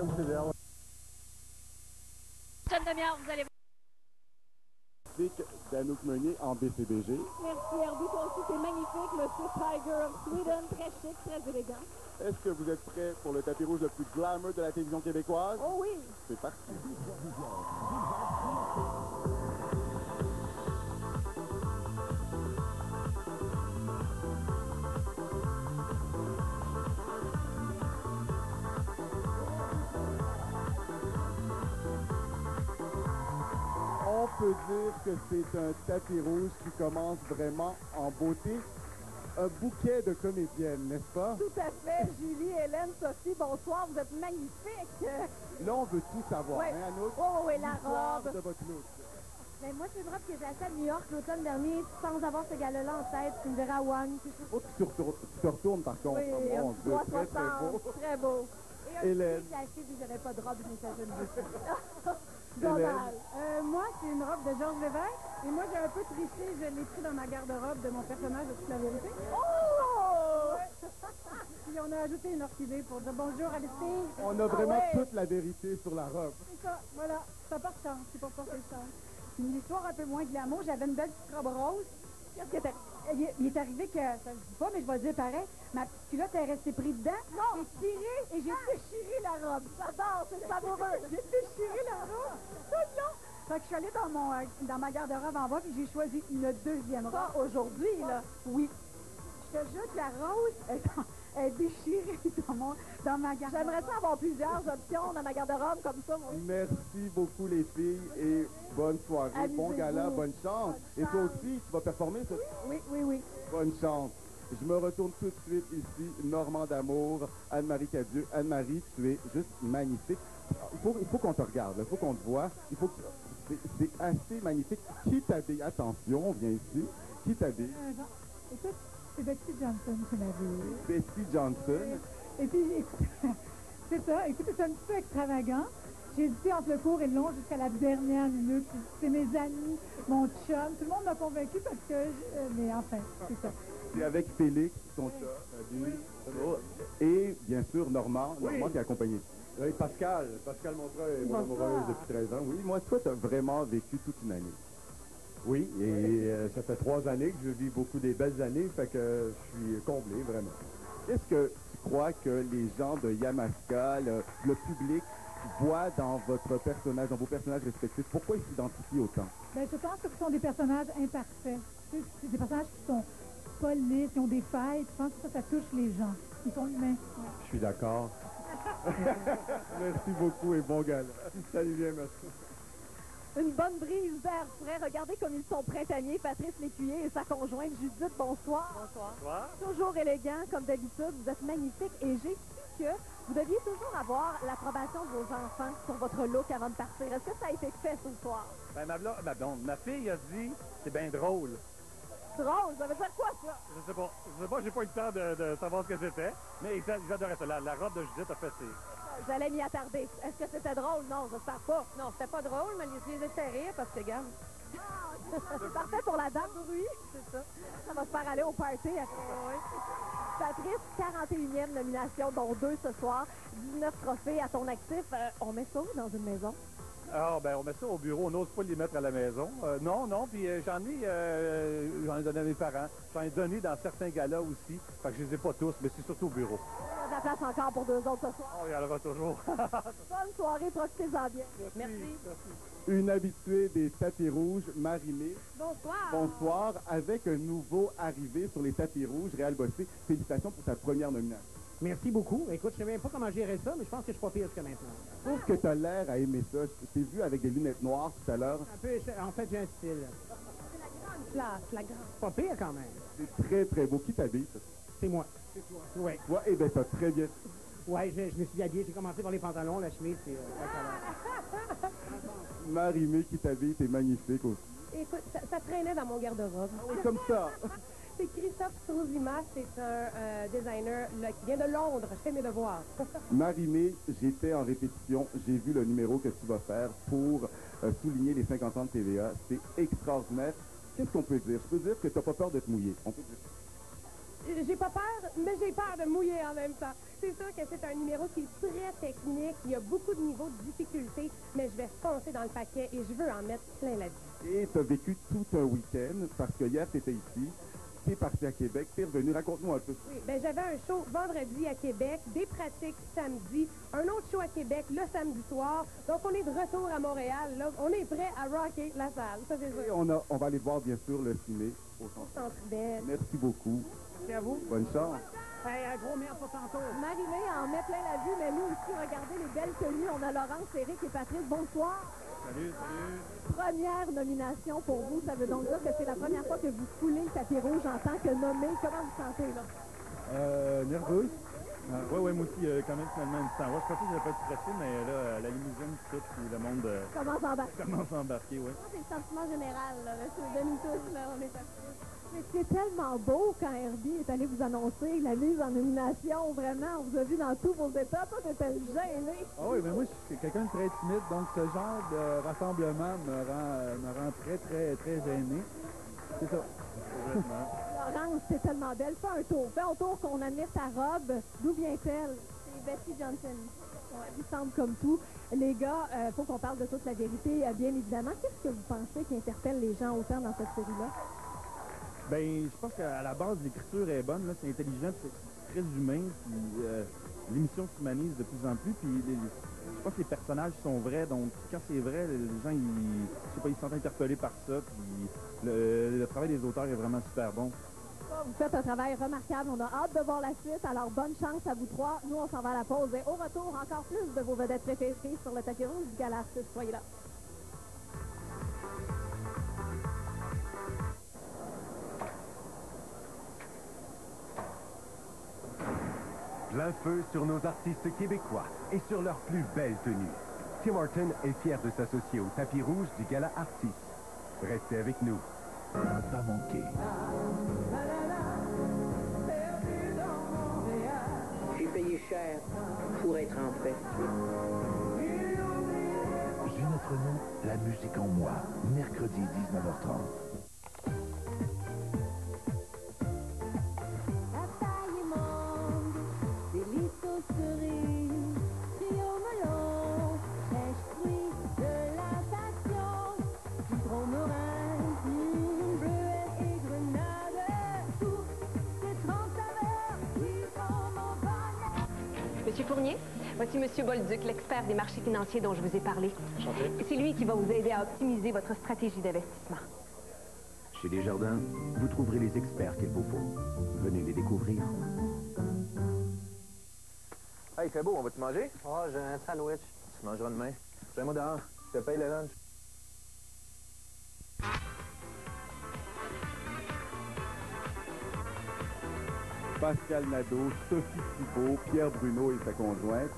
comme CDR. Prochaine demi-heure, vous allez voir. D'Anouk Meunier en BCBG. Merci Herbie, toi aussi c'est magnifique, Monsieur Tiger of Sweden, très chic, très élégant. Est-ce que vous êtes prêts pour le tapis rouge le plus glamour de la télévision québécoise? Oh oui! C'est parti. On peut dire que c'est un tapis rouge qui commence vraiment en beauté. Un bouquet de comédiennes, n'est-ce pas? Tout à fait, Julie, Hélène, Sophie, bonsoir, vous êtes magnifiques. Là, on veut tout savoir, Ouais. hein, Anouk? Oh oui, la L'histoire robe. de votre look. Ben moi, c'est une robe que j'ai achetée à New York l'automne dernier sans avoir ce gala-là en tête. Tu me verras à One. Oh, tu te retournes par contre. Oui, Oh, mon un Dieu, petit très, très beau. 360, très beau. Et un Hélène. petit que j'ai acheté vu que j'avais pas de robe, je m'étais jeune. Donald. Moi, c'est une robe de Georges Lévesque. Et moi, j'ai un peu triché. Je l'ai pris dans ma garde-robe de mon personnage de Toute la vérité. Oh! Puis on a ajouté une orchidée pour dire bonjour à les filles. On a vraiment ouais. toute la vérité sur la robe. C'est ça, voilà. Ça porte chance. C'est pour porter chance. Une histoire un peu moins glamour. J'avais une belle petite robe rose. Qu'est-ce que t'as? Il est arrivé que, ça se dit pas, mais je vais le dire pareil, ma petite culotte est restée prise dedans. Non. J'ai tiré et j'ai déchiré la robe. J'adore, c'est savoureux. J'ai déchiré la robe. Fait que je suis allée dans ma garde-robe en bas et j'ai choisi une deuxième robe. Ça, aujourd'hui, là. Oui. Je te jure que la rose est déchirée dans ma garde-robe. J'aimerais ça avoir plusieurs options dans ma garde-robe comme ça, moi. Merci beaucoup les filles et bonne soirée, bon Amusez-vous. gala, bonne chance. Et toi aussi, tu vas performer ça? Oui. Bonne chance. Je me retourne tout de suite ici, Normand d'amour, Anne-Marie Cadieux. Anne-Marie, tu es juste magnifique. Il faut qu'on te regarde, il faut qu'on te voit. C'est assez magnifique. Qui t'habille? Attention, viens ici. Qui t'habille? Écoute, c'est Betsy Johnson qui m'avait... Betsy Johnson. Et puis, c'est ça. Écoute, c'est un petit peu extravagant. J'ai hésité entre le court et le long jusqu'à la dernière minute. C'est mes amis, mon chum. Tout le monde m'a convaincu parce que... mais enfin, c'est ça. C'est avec Félix, son chat. Salut. Et bien sûr, Normand qui est accompagné. Oui, Pascal Montreuil est mon amoureuse depuis 13 ans. Oui, Moi, toi, tu as vraiment vécu toute une année. oui, et ça fait 3 années que je vis beaucoup des belles années, fait que je suis comblé, vraiment. Est-ce que tu crois que les gens de Yamaska, le public, voient dans votre personnage, dans vos personnages respectifs, pourquoi ils s'identifient autant? Ben, je pense que ce sont des personnages imparfaits. C'est des personnages qui sont pas lisses, qui ont des failles. Je pense que ça touche les gens. Ils sont humains. Je suis d'accord. Merci beaucoup et bon gala. Salut bien, merci. Une bonne brise d'air frais. Regardez comme ils sont printaniers. Patrice Lécuyer et sa conjointe Judith, bonsoir. Bonsoir. Toujours élégant, comme d'habitude. Vous êtes magnifique. Et j'ai su que vous deviez toujours avoir l'approbation de vos enfants sur votre look avant de partir. Est-ce que ça a été fait ce soir? Ben, ma fille a dit, c'est bien drôle. Drôle, ça veut dire quoi, ça? Je sais pas, j'ai pas eu le temps de savoir ce que c'était, mais j'adorais ça. La robe de Judith a fait ses... J'allais m'y attarder. Est-ce que c'était drôle? Non, j'espère pas. Non, c'était pas drôle, mais les fait rire parce que, regarde, C'est parfait pour la dame, oui. c'est ça. Ça va se faire aller au party après. Patrice, 41e nomination, dont 2 ce soir. 19 trophées à ton actif. On met ça où dans une maison? Ah, ben, on met ça au bureau, on n'ose pas les mettre à la maison. Non, puis j'en ai donné à mes parents. J'en ai donné dans certains galas aussi. Fait que je les ai pas tous, mais c'est surtout au bureau. Il y a de la place encore pour 2 autres ce soir. Oh, il y en aura toujours. Bonne soirée, profitez-en bien. Merci. Une habituée des tapis rouges, Marie-Mé. Bonsoir. Bonsoir. Avec un nouveau arrivé sur les tapis rouges, Réal Bossé. Félicitations pour ta première nomination. Merci beaucoup. Écoute, je ne sais même pas comment gérer ça, mais je pense que je suis pas pire jusqu'à maintenant. Je trouve que tu as l'air à aimer ça. Je t'ai vu avec des lunettes noires tout à l'heure. Un peu, en fait, j'ai un style. La grande. Pas pire quand même. C'est très, très beau. Qui t'habille, ça? C'est moi. C'est toi. Oui. Toi, eh bien, t'as très bien. Ouais, je me suis habillé. J'ai commencé par les pantalons, la chemise, puis Marie-Mé qui t'habille, t'es magnifique aussi. Écoute, ça traînait dans mon garde-robe. Oui, comme ça. C'est Christophe Strozima, c'est un designer qui vient de Londres. Je fais mes devoirs. Marie-Mé, j'étais en répétition. J'ai vu le numéro que tu vas faire pour souligner les 50 ans de TVA. C'est extraordinaire. Qu'est-ce qu'on peut dire? Je peux dire que tu n'as pas peur de te mouiller. On peut dire. J'ai pas peur, mais j'ai peur de mouiller en même temps. C'est sûr que c'est un numéro qui est très technique. Il y a beaucoup de niveaux de difficulté, mais je vais foncer dans le paquet et je veux en mettre plein la vie. Et tu as vécu tout un week-end parce que hier, tu étais ici. Tu es parti à Québec. Tu es revenu. Raconte-nous un peu. Oui, ben j'avais un show vendredi à Québec, des pratiques samedi, un autre show à Québec le samedi soir. Donc, on est de retour à Montréal. Là, on est prêt à rocker la salle. Ça, c'est Et sûr. on va aller voir, bien sûr, le ciné au centre. Centre Bell. Merci beaucoup. Merci à vous. Bonne chance. Hey, un gros merci pour tantôt. Marie-Mé en met plein la vue, mais nous aussi, regardez les belles tenues. On a Laurence, Éric et Patrice. Bonsoir. Salut. Première nomination pour vous. Ça veut donc dire que c'est la première fois que vous foulez le tapis rouge en tant que nommé. Comment vous sentez, là? Nerveuse. Ouais, moi aussi, quand même, finalement, une petite angoisse. Je pensais que j'allais pas être stressé, mais là, la limousine, tout, puis le monde Comment ça embarque? commence à embarquer, ouais. C'est le sentiment général, là. De nous tous, là, on est partis. Mais c'est tellement beau quand Herbie est allé vous annoncer la mise en nomination, vraiment. On vous a vu dans tous vos états. Toi, t'étais gêné. Ah oui, mais moi, je suis quelqu'un de très timide, donc ce genre de rassemblement me rend très gêné. C'est ça. Complètement. Laurence, c'est tellement belle. Fais un tour. Fais un tour qu'on admire ta robe. D'où vient-elle? C'est Betty Johnson. Ouais, il semble comme tout. Les gars, faut qu'on parle de toute la vérité, bien évidemment. Qu'est-ce que vous pensez qui interpelle les gens autant dans cette série-là? Ben, je pense qu'à la base, l'écriture est bonne, là, c'est intelligent, c'est très humain, puis l'émission s'humanise de plus en plus, puis je pense que les personnages sont vrais, donc quand c'est vrai, les gens, ils se sentent interpellés par ça, puis le travail des auteurs est vraiment super bon. Vous faites un travail remarquable. On a hâte de voir la suite. Alors, bonne chance à vous trois. Nous, on s'en va à la pause. Et au retour, encore plus de vos vedettes préférées sur le tapis rouge du Gala Artiste. Soyez là. Plein feu sur nos artistes québécois et sur leurs plus belles tenues. Tim Horton est fier de s'associer au tapis rouge du Gala Artiste. Restez avec nous. Pas manquer. J'ai payé cher pour être en paix. Ginette Renault, la musique en moi, mercredi 19h30. Monsieur Fournier, voici Monsieur Bolduc, l'expert des marchés financiers dont je vous ai parlé. C'est lui qui va vous aider à optimiser votre stratégie d'investissement. Chez Desjardins, vous trouverez les experts qu'il vous faut. Venez les découvrir. Hey, il fait beau, on va-tu manger? Ah, j'ai un sandwich. Tu mangeras demain. Fais-moi dehors. Je te paye le lunch. Pascal Nadeau, Sophie Thibault, Pierre Bruno et sa conjointe.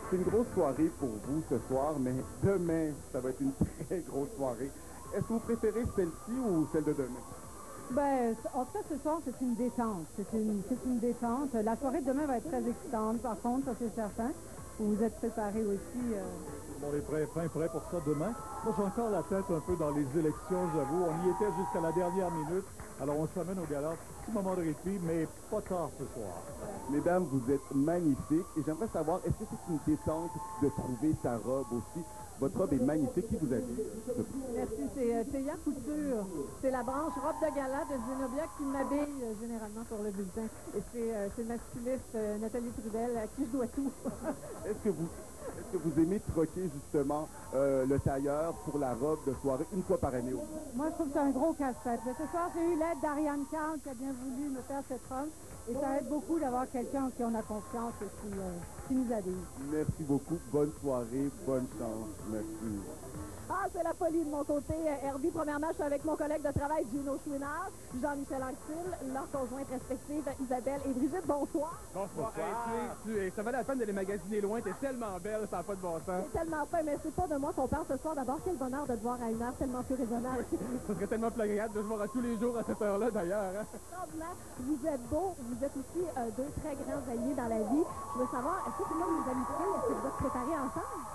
C'est une grosse soirée pour vous ce soir, mais demain, ça va être une très grosse soirée. Est-ce que vous préférez celle-ci ou celle de demain? Ben, en tout cas, ce soir, c'est une détente. C'est une détente. La soirée de demain va être très excitante, par contre, ça c'est certain. Vous êtes préparés aussi. On est prêt pour ça demain. Moi, j'ai encore la tête un peu dans les élections, j'avoue. On y était jusqu'à la dernière minute. Alors, on s'amène au gala. Petit moment de répit, mais pas tard ce soir. Mesdames, vous êtes magnifiques. Et j'aimerais savoir, est-ce que c'est une détente de trouver sa robe aussi? Votre robe est magnifique. Qui vous habille? Merci, c'est Théa Couture. C'est la branche robe de gala de Zenobia qui m'habille généralement pour le bulletin. Et c'est ma styliste Nathalie Trudel à qui je dois tout. Est-ce que vous aimez troquer justement le tailleur pour la robe de soirée une fois par année? Moi, je trouve que c'est un gros casse-tête. Ce soir, j'ai eu l'aide d'Ariane Carl qui a bien voulu me faire cette robe. Et ça aide beaucoup d'avoir quelqu'un en qui on a confiance et qui nous habille. Merci beaucoup. Bonne soirée. Bonne chance. Merci. Ah, c'est la folie de mon côté. Herbie, premièrement, je suis avec mon collègue de travail, Gino Chouinard, Jean-Michel Anctil, leurs conjointes respectives, Isabelle et Brigitte. Bonsoir. Bonsoir. Ça valait la peine de les magasiner loin. T'es tellement belle, ça n'a pas de bon sens. C'est tellement fin, mais c'est pas de moi qu'on parle ce soir. D'abord, quel bonheur de te voir à une heure tellement plus raisonnable. Ça serait tellement plus agréable de se voir à tous les jours à cette heure-là, d'ailleurs. Hein? Extraordinaire. Vous êtes beaux. Vous êtes aussi deux très grands alliés dans la vie. Je veux savoir, est-ce que tout le monde nous amitiés? Est-ce que vous êtes préparés ensemble?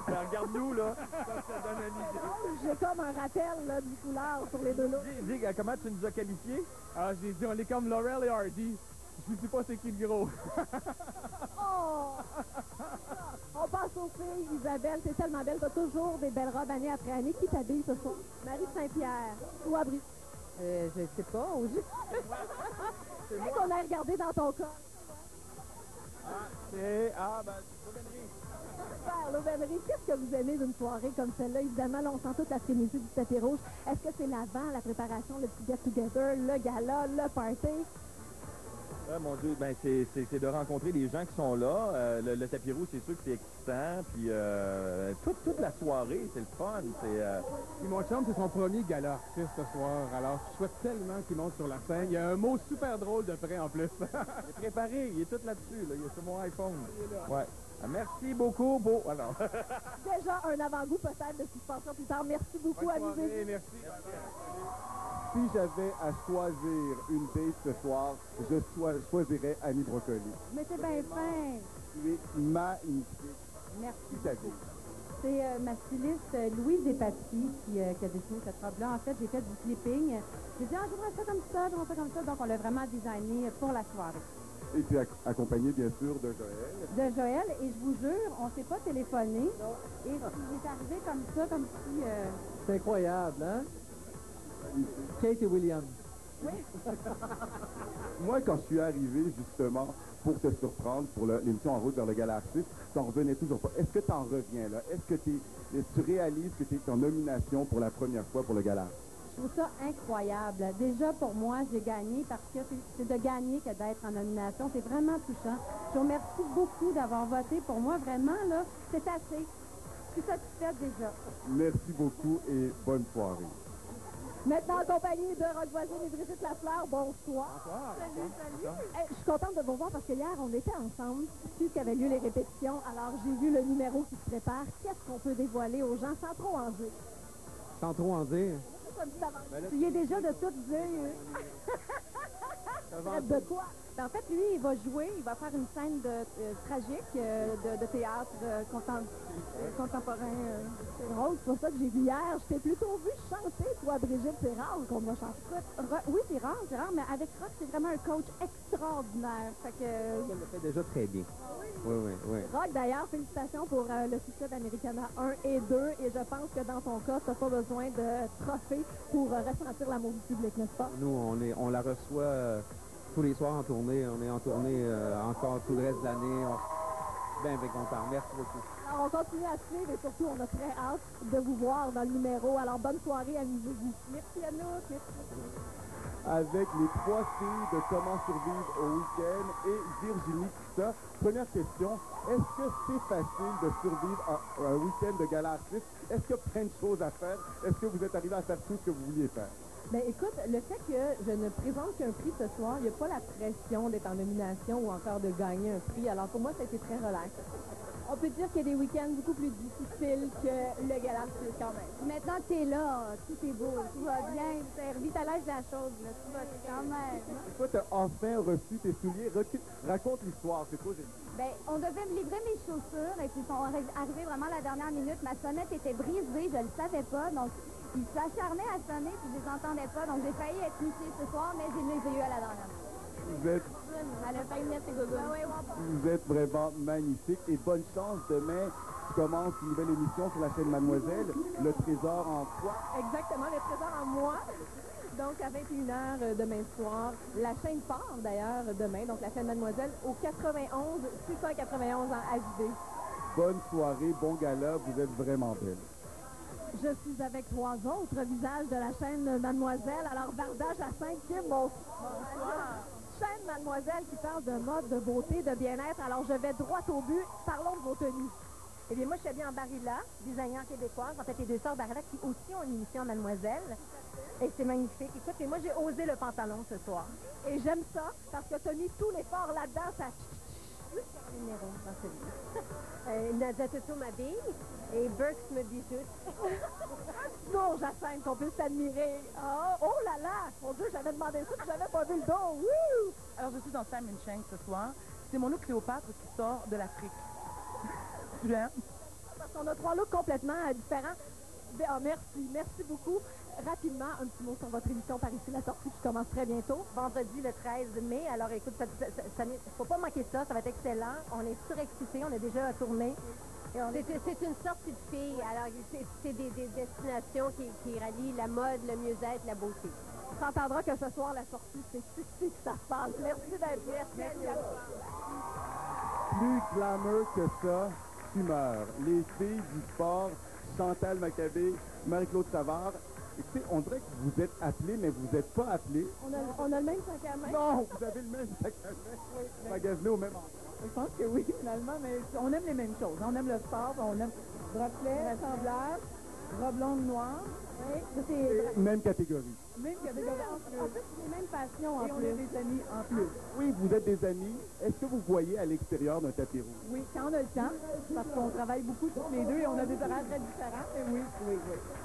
Ben, regarde-nous, là. Ça donne une idée. J'ai comme un rappel là, du foulard sur les deux lots. Dis, comment tu nous as qualifiés? Ah, j'ai dit, on est comme Laurel et Hardy. Je sais pas c'est qui le gros. Oh! On passe aux filles. Isabelle, t'es tellement belle. T'as toujours des belles robes année après année. Qui t'habille ce soir? Marie Saint-Pierre ou Abri? Je sais pas. C'est qu'on a regardé dans ton corps. C'est Super, l'aubainerie. Qu'est-ce que vous aimez d'une soirée comme celle-là? Évidemment, là, on sent toute la frénésie du tapis rouge. Est-ce que c'est l'avant, la préparation, le petit get-together, le gala, le party? Ah, mon Dieu, ben c'est de rencontrer les gens qui sont là. Le tapis rouge, c'est sûr que c'est excitant. Puis toute la soirée, c'est le fun. Puis mon chum, c'est son premier gala artiste ce soir. Alors, je souhaite tellement qu'il monte sur la scène. Il y a un mot super drôle de près en plus. Il est préparé, il est tout là-dessus. Là. Il est sur mon iPhone. Ouais. Ah, merci beaucoup. Beau. Alors. Déjà un avant-goût peut-être de ce qui se passera plus tard. Merci beaucoup, amusez-vous. Merci. Si j'avais à choisir une date ce soir, je choisirais Annie Brocoli. Mais c'est bien fin. Tu es magnifique. Merci. Qui t'habille? C'est ma styliste Louise Despatie qui a dessiné cette robe-là. En fait, j'ai fait du clipping. J'ai dit, je voudrais ça comme ça, je voudrais ça comme ça. Donc, on l'a vraiment designé pour la soirée. Et tu es accompagné, bien sûr, de Joël. De Joël, et je vous jure, on ne s'est pas téléphoné. Et il est arrivé comme ça, comme si... C'est incroyable, hein? Kate et William. Oui. Moi, quand je suis arrivé, justement, pour te surprendre, pour l'émission En route vers le gala artiste, t'en revenais toujours pas. Est-ce que t'en reviens, là? Est-ce que tu réalises que tu es en nomination pour la première fois pour le gala? Je trouve ça incroyable. Déjà, pour moi, j'ai gagné parce que c'est de gagner que d'être en nomination. C'est vraiment touchant. Je vous remercie beaucoup d'avoir voté. Pour moi, vraiment, là, c'est assez. Je suis satisfaite déjà. Merci beaucoup et bonne soirée. Maintenant, en compagnie de Rock Voisine et Brigitte Lafleur, bonsoir. Bonsoir. Salut. Hey, je suis contente de vous voir parce que hier, on était ensemble, puisqu'avaient lieu les répétitions. Alors, j'ai vu le numéro qui se prépare. Qu'est-ce qu'on peut dévoiler aux gens sans trop en dire? Sans trop en dire. Tu y es déjà de tout dire. De quoi? En fait, lui, il va jouer, il va faire une scène tragique de théâtre contemporain. C'est drôle, c'est pour ça que j'ai vu hier. Je t'ai plutôt vu chanter, toi, Brigitte. C'est rare qu'on va chanter. Oui, c'est rare, mais avec Rock, c'est vraiment un coach extraordinaire. Fait que... Elle le fait déjà très bien. Oui. Rock, d'ailleurs, félicitations pour le succès d'Americana 1 et 2. Et je pense que dans ton cas, tu n'as pas besoin de trophée pour ressentir l'amour du public, n'est-ce pas? Nous, on la reçoit tous les soirs en tournée. On est en tournée encore tout le reste de l'année. Bien content. Merci beaucoup. Alors, on continue à suivre et surtout, on a très hâte de vous voir dans le numéro. Alors, bonne soirée, amusez-vous. Merci à nous. Merci. Avec les 3 filles de Comment survivre au week-end et Virginie Pissa. Première question, est-ce que c'est facile de survivre à un week-end de gala artiste? Est-ce qu'il y a plein de choses à faire? Est-ce que vous êtes arrivé à faire tout ce que vous vouliez faire? Ben écoute, le fait que je ne présente qu'un prix ce soir, il n'y a pas la pression d'être en nomination ou encore de gagner un prix. Alors pour moi, ça a été très relax. On peut dire qu'il y a des week-ends beaucoup plus difficiles que le gala artiste quand même. Maintenant que tu es là, tout est beau, tout va bien. C'est revitalize la chose, là. Tout va quand même. Toi, tu as enfin reçu tes souliers. Raconte l'histoire, c'est trop génial. Ben, on devait me livrer mes chaussures et puis ils sont arrivés vraiment à la dernière minute. Ma sonnette était brisée, je ne le savais pas. Donc, ils s'acharnaient à sonner puis je les entendais pas. Donc, j'ai failli être nichée ce soir, mais je les ai eus à la dernière minute. Elle a failli mettre ses gogoons. Vous êtes vraiment magnifique et bonne chance. Demain, tu commences une nouvelle émission sur la chaîne Mademoiselle, Le Trésor en toi. Exactement, Le Trésor en moi. Donc, à 21h demain soir. La chaîne part, d'ailleurs, demain. Donc, la chaîne Mademoiselle au 691 en HD. Bonne soirée, bon gala. Vous êtes vraiment belle. Je suis avec 3 autres visages de la chaîne Mademoiselle. Alors, Bardage à 5, Kim, bonsoir. Chaîne Mademoiselle qui parle de mode, de beauté, de bien-être. Alors, je vais droit au but. Parlons de vos tenues. Eh bien, moi, je suis habillée en Barilla, designer québécoise. En fait, les deux sœurs Barilla qui aussi ont une émission Mademoiselle. Et c'est magnifique. Écoute, et moi, j'ai osé le pantalon ce soir. Et j'aime ça, parce que tu as mis tout l'effort là-dedans. Ça... Numéro dans celui-là. Nadia Toto m'habille et Burks me bijoute. Non, Jacinthe, qu'on puisse t'admirer. Oh là là! Mon Dieu, j'avais demandé ça, puis j'avais pas vu le dos. Wouh! Alors, je suis dans Simon Shanks ce soir. C'est mon look Cléopâtre qui sort de l'Afrique. Tu l'aimes? Parce qu'on a 3 looks complètement différents. Merci beaucoup. Rapidement, un petit mot sur votre émission par ici, la sortie qui commence très bientôt. Vendredi le 13 mai. Alors écoute, faut pas manquer ça, ça va être excellent. On est surexcités, on a déjà tourné. C'est une sortie de filles. Alors, c'est des destinations qui rallient la mode, le mieux-être, la beauté. On s'entendra que ce soir, la sortie, c'est ici que ça se passe. Merci d'être là. Plus glamour que ça, tu meurs. Les filles du sport, Chantal Maccabé, Marie-Claude Savard. Écoutez, on dirait que vous êtes appelés, mais vous n'êtes pas appelés. On a le même sac à main. Non, vous avez le même sac à main. Oui, magasiné au même endroit. Je pense que oui, finalement, mais on aime les mêmes choses. On aime le sport, on aime bracelet, rassemblage, robe longue noire. Oui, c'est... Même catégorie. Même catégorie en plus. En plus, les mêmes passions en Et plus. on est des amis en plus. Oui, vous êtes des amis. Est-ce que vous voyez à l'extérieur d'un tapis rouge? Oui, quand on a le temps, parce qu'on travaille beaucoup tous les deux et on a des horaires très différents. Mais oui.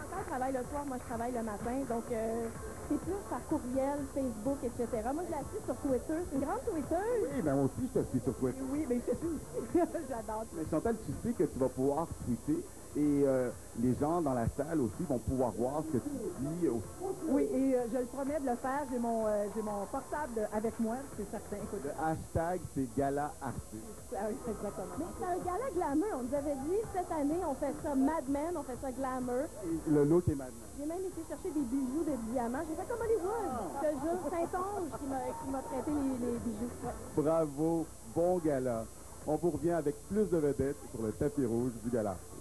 Quand je travaille le soir, moi je travaille le matin, donc c'est plus par courriel, Facebook, etc. Moi je la suis sur Twitter, c'est une grande Twitter. Oui, mais moi aussi je te suis sur Twitter. Oui, mais je te suis aussi. J'adore. Mais Chantal, tu sais que tu vas pouvoir tweeter et les gens dans la salle aussi vont pouvoir voir ce que tu dis aussi. Oui, et je le promets de le faire. J'ai mon portable avec moi, c'est certain. Écoute. Le hashtag, c'est Gala Artiste. Ah oui, c'est exactement. Mais c'est un gala glamour. On nous avait dit, cette année, on fait ça Mad Men, on fait ça glamour. Et le look est maintenant. J'ai même été chercher des bijoux de diamants. J'ai fait comme Hollywood. Je te jure, Saint-Onge qui m'a prêté les bijoux. Ouais. Bravo, bon gala. On vous revient avec plus de vedettes sur le tapis rouge du Gala Artiste.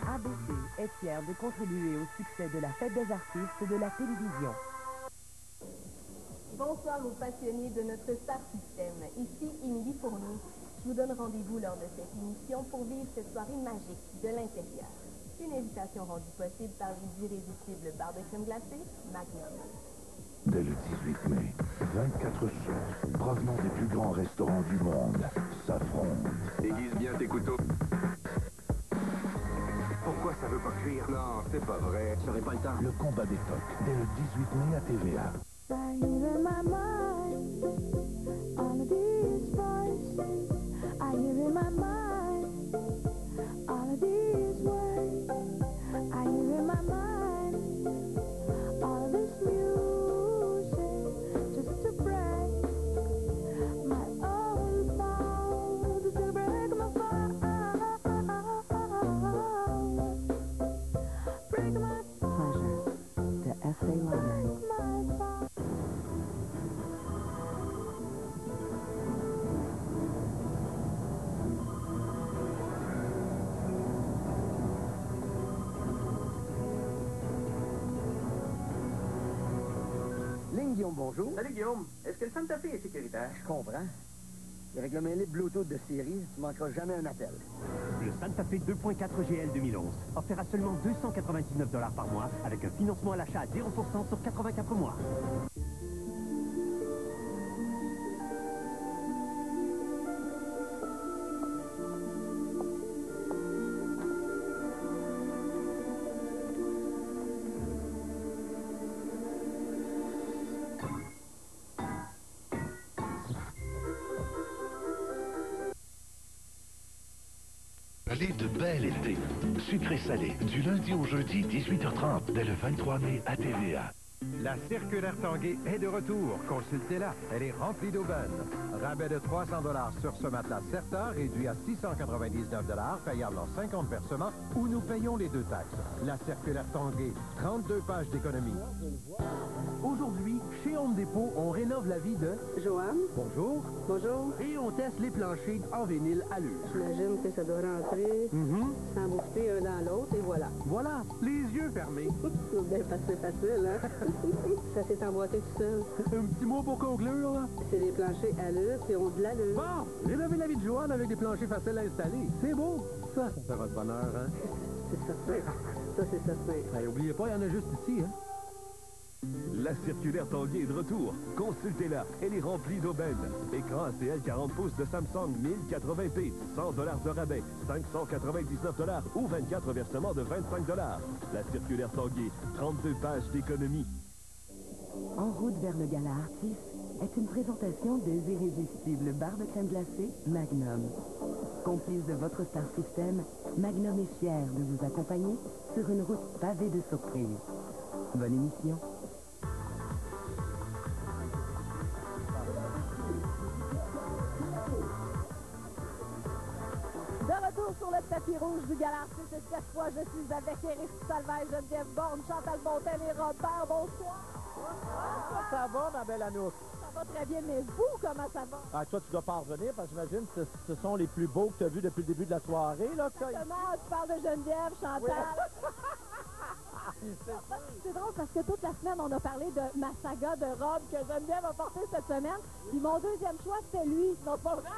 ABC est fier de contribuer au succès de la Fête des artistes de la télévision. Bonsoir aux passionnés de notre star système. Ici Émilie Fournier. Je vous donne rendez-vous lors de cette émission pour vivre cette soirée magique de l'intérieur. Une invitation rendue possible par les irrésistibles barres de crème glacée Magnum. Dès le 18 mai, 24 sources provenant des plus grands restaurants du monde s'affrontent. Aiguise bien tes couteaux. Pourquoi ça veut pas cuire? Non, c'est pas vrai. J'aurais pas le temps. Le combat des tocs, dès le 18 mai à TVA. Guillaume, bonjour. Salut Guillaume. Est-ce que le Santa Fe est sécuritaire? Je comprends. Avec le mail Bluetooth de série, tu manqueras jamais un appel. Le Santa Fe 2.4 GL 2011 offert à seulement 299 $ par mois avec un financement à l'achat à 0% sur 84 mois. Allez de bel été. Sucré-salé, du lundi au jeudi, 18h30, dès le 23 mai à TVA. La circulaire Tanguay est de retour. Consultez-la. Elle est remplie d'aubaine. Rabais de 300 $ sur ce matelas Certa, réduit à 699 $, payable en 50 versements, où nous payons les deux taxes. La circulaire Tanguay, 32 pages d'économie. Aujourd'hui, chez Home Depot, on rénove la vie de... Joanne. Bonjour. Bonjour. Et on teste les planchers en vinyle à l'heure. J'imagine que ça doit rentrer, s'embouffter un dans l'autre, et voilà. Voilà, les yeux fermés. Bien facile, hein? Ça s'est emboîté tout seul. Un petit mot pour conclure, là. C'est des planchers à l'heure qui ont de l'allure. Bon, rénover la vie de Joanne avec des planchers faciles à installer. C'est beau. Ça fait votre bonheur, hein? C'est certain. Ça, c'est certain. Hey, oubliez pas, il y en a juste ici, hein? La circulaire Tanguay est de retour. Consultez-la. Elle est remplie d'aubaines. Écran ACL 40 pouces de Samsung 1080p. 100 $ de rabais. 599 $ ou 24 versements de 25 $. La circulaire Tanguay. 32 pages d'économie. En route vers le Gala Artiste, est une présentation des irrésistibles barres de crème glacée Magnum. Complice de votre Star System, Magnum est fier de vous accompagner sur une route pavée de surprises. Bonne émission. De retour sur le tapis rouge du Gala Artiste, et cette fois, je suis avec Éric Salvaire, Geneviève Borne, Chantal Montel et Robert. Bonsoir. Ça va, ma belle Anouk? Ça va très bien, mais vous, comment ça va? Ah, toi, tu dois pas revenir, parce que j'imagine que ce sont les plus beaux que tu as vus depuis le début de la soirée, là. Exactement, tu parles de Geneviève, Chantal. C'est drôle parce que toute la semaine, on a parlé de ma saga de robe que Geneviève a portée cette semaine. Puis mon deuxième choix, c'était lui. Non, pas vrai.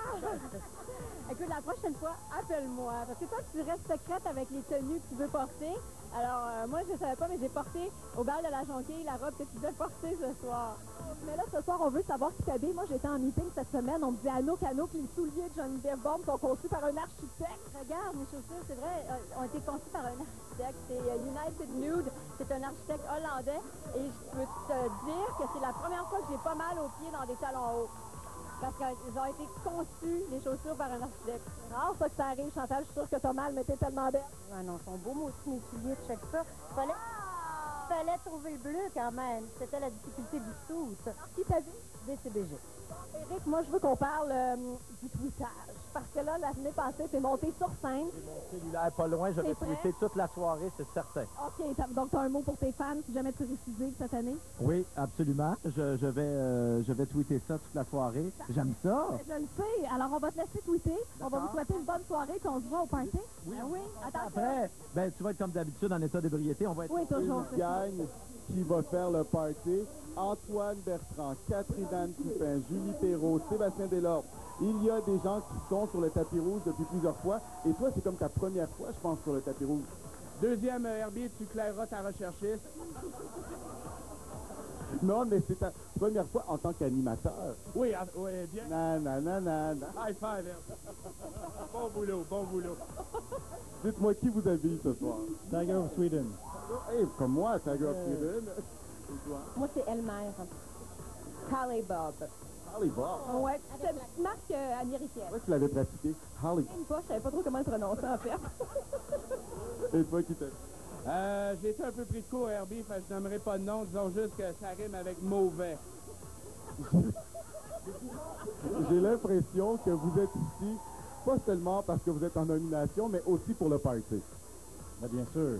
Écoute, la prochaine fois, appelle-moi. Parce que toi, tu restes secrète avec les tenues que tu veux porter. Alors, moi, je ne savais pas, mais j'ai porté au bal de la Jonquille la robe que tu devais porter ce soir. Mais là, ce soir, on veut savoir qui t'habille. Moi, j'étais en meeting cette semaine. On me dit, Anouk, les souliers de Geneviève Borne sont conçus par un architecte. Regarde, mes chaussures, c'est vrai, ont été conçues par un architecte. C'est United Nude. C'est un architecte hollandais. Et je peux te dire que c'est la première fois que j'ai pas mal aux pieds dans des talons hauts. Parce qu'ils ont été conçus, les chaussures, par un architecte. C'est rare, ça, que ça arrive, Chantal. Je suis sûre que t'as mal, mais t'es tellement belle. Ah non, ils sont beaux, moi aussi, mes souliers, check ça. Fallait trouver le bleu, quand même. C'était la difficulté du sous. Qui t'a dit? DCBG. Éric, moi, je veux qu'on parle du tweetage. Parce que là, l'année passée, t'es monté sur scène. Mon cellulaire pas loin, je vais tweeter toute la soirée, c'est certain. OK, donc t'as un mot pour tes fans, si jamais tu récidives cette année? Oui, absolument. Je vais tweeter ça toute la soirée. J'aime ça. Je le sais. Alors, on va te laisser tweeter. On va vous souhaiter une bonne soirée, puis on se voit au party. Oui. Oui. Attends. Après, ben, tu vas être comme d'habitude en état d'ébriété. On va être... Oui, toujours. Une gang qui va faire le party. Antoine Bertrand, Catherine Toupin, Julie Perrault, Sébastien Deslormes. Il y a des gens qui sont sur le tapis rouge depuis plusieurs fois. Et toi, c'est comme ta première fois, je pense, sur le tapis rouge. Deuxième, Herbie, tu claireras ta recherchiste. Non, mais c'est ta première fois en tant qu'animateur. Oui, oui, bien. Nanana. High five, Herbie. Bon boulot, bon boulot. Dites-moi qui vous habille ce soir. Tiger of Sweden. Hey, comme moi, Tiger of Sweden. Et toi? Moi, c'est Elmer. Harley Bob. Harley Bob. Ouais, c'est une petite marque américaine. Ouais, tu l'avais pratiqué. Harley. Une fois, je savais pas trop comment le prononcer, en fait. Et toi, qui t'aime? J'ai été un peu pris de court, Herbie, fait que je n'aimerais pas de nom. Disons juste que ça rime avec mauvais. J'ai l'impression que vous êtes ici, pas seulement parce que vous êtes en nomination, mais aussi pour le party. Ben, bien sûr.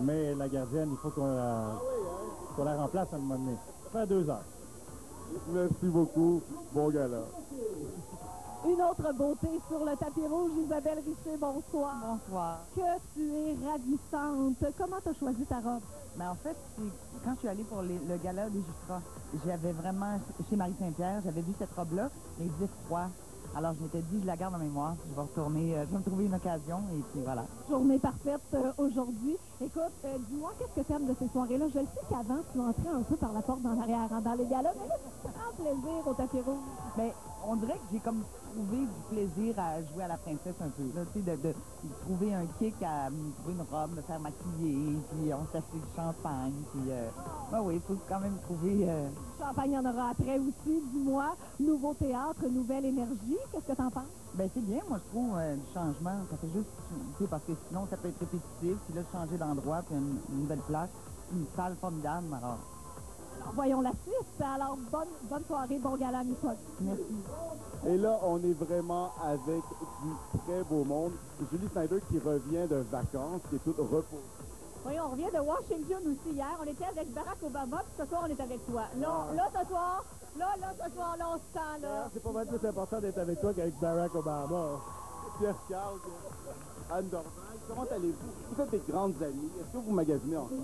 Mais la gardienne, il faut qu'on la remplace à un moment donné. Ça fait 2 heures. Merci beaucoup. Bon gala. Une autre beauté sur le tapis rouge, Isabelle Richer, bonsoir. Bonsoir. Que tu es ravissante. Comment tu as choisi ta robe? En fait, quand je suis allée pour le gala des Jutras, j'avais vraiment, chez Marie Saint-Pierre, j'avais vu cette robe-là, mais il faisait froid. Alors, je m'étais dit, je la garde en mémoire, je vais retourner, je vais me trouver une occasion, et puis voilà. Journée parfaite aujourd'hui. Écoute, dis-moi, qu'est-ce que tu aimes de ces soirées-là? Je le sais qu'avant, tu entrais un peu par la porte dans l'arrière, dans les galas, mais là, tu prends plaisir au tapis rouge. Bien, on dirait que j'ai comme trouvé du plaisir à jouer à la princesse un peu, là, tu sais, de trouver un kick à me trouver une robe, me faire maquiller, puis on s'achetait du champagne, puis, oui, il faut quand même trouver... Champagne, il y en aura après aussi, dis-moi. Nouveau théâtre, nouvelle énergie, qu'est-ce que t'en penses? Ben c'est bien, moi je trouve, du changement, ça fait juste, tu sais, parce que sinon ça peut être répétitif, puis là, changer d'endroit, puis une nouvelle place, une salle formidable, alors... Voyons la suite. Alors, bonne soirée, bon gala, Nicole. Merci. Et là, on est vraiment avec du très beau monde. Julie Snyder qui revient de vacances, qui est toute reposée. Voyons, on revient de Washington aussi hier. On était avec Barack Obama, puis ce soir, on est avec toi. Là, ce soir, on se sent, là. C'est pas mal plus important d'être avec toi qu'avec Barack Obama. Pierre Carl, Anne Dorval, comment allez-vous? Vous êtes des grandes amies. Est-ce que vous magasinez ensemble?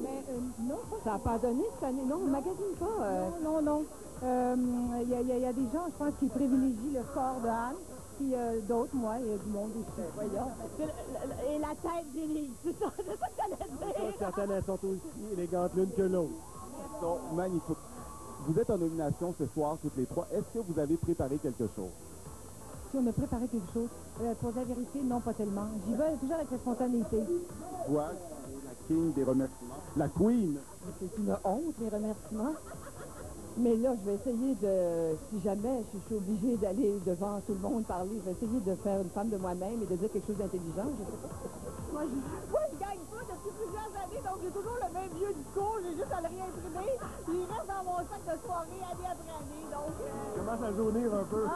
Mais non, ça n'a pas donné cette année. Non, on ne magasine pas. Non. Il y a des gens, je pense, qui privilégient le corps de Anne. Puis d'autres, moi, il y a du monde aussi. Voyons. Et la tête d'Élise, c'est ça que j'allais dire. Certaines, elles sont aussi élégantes l'une que l'autre. Elles sont magnifiques. Vous êtes en nomination ce soir, toutes les trois. Est-ce que vous avez préparé quelque chose? Si on a préparé quelque chose, pour la vérité, non, pas tellement. J'y vais toujours avec la spontanéité. Toi, la king des remerciements. La queen. C'est une honte, les remerciements. Mais là, je vais essayer de, si jamais je suis obligée d'aller devant tout le monde parler, je vais essayer de faire une femme de moi-même et de dire quelque chose d'intelligent, je sais pas. Moi, je gagne pas depuis plusieurs années, donc j'ai toujours le même vieux discours, j'ai juste à le réimprimer. Il reste dans mon sac de soirée année après année, donc... Commence à jaunir un peu.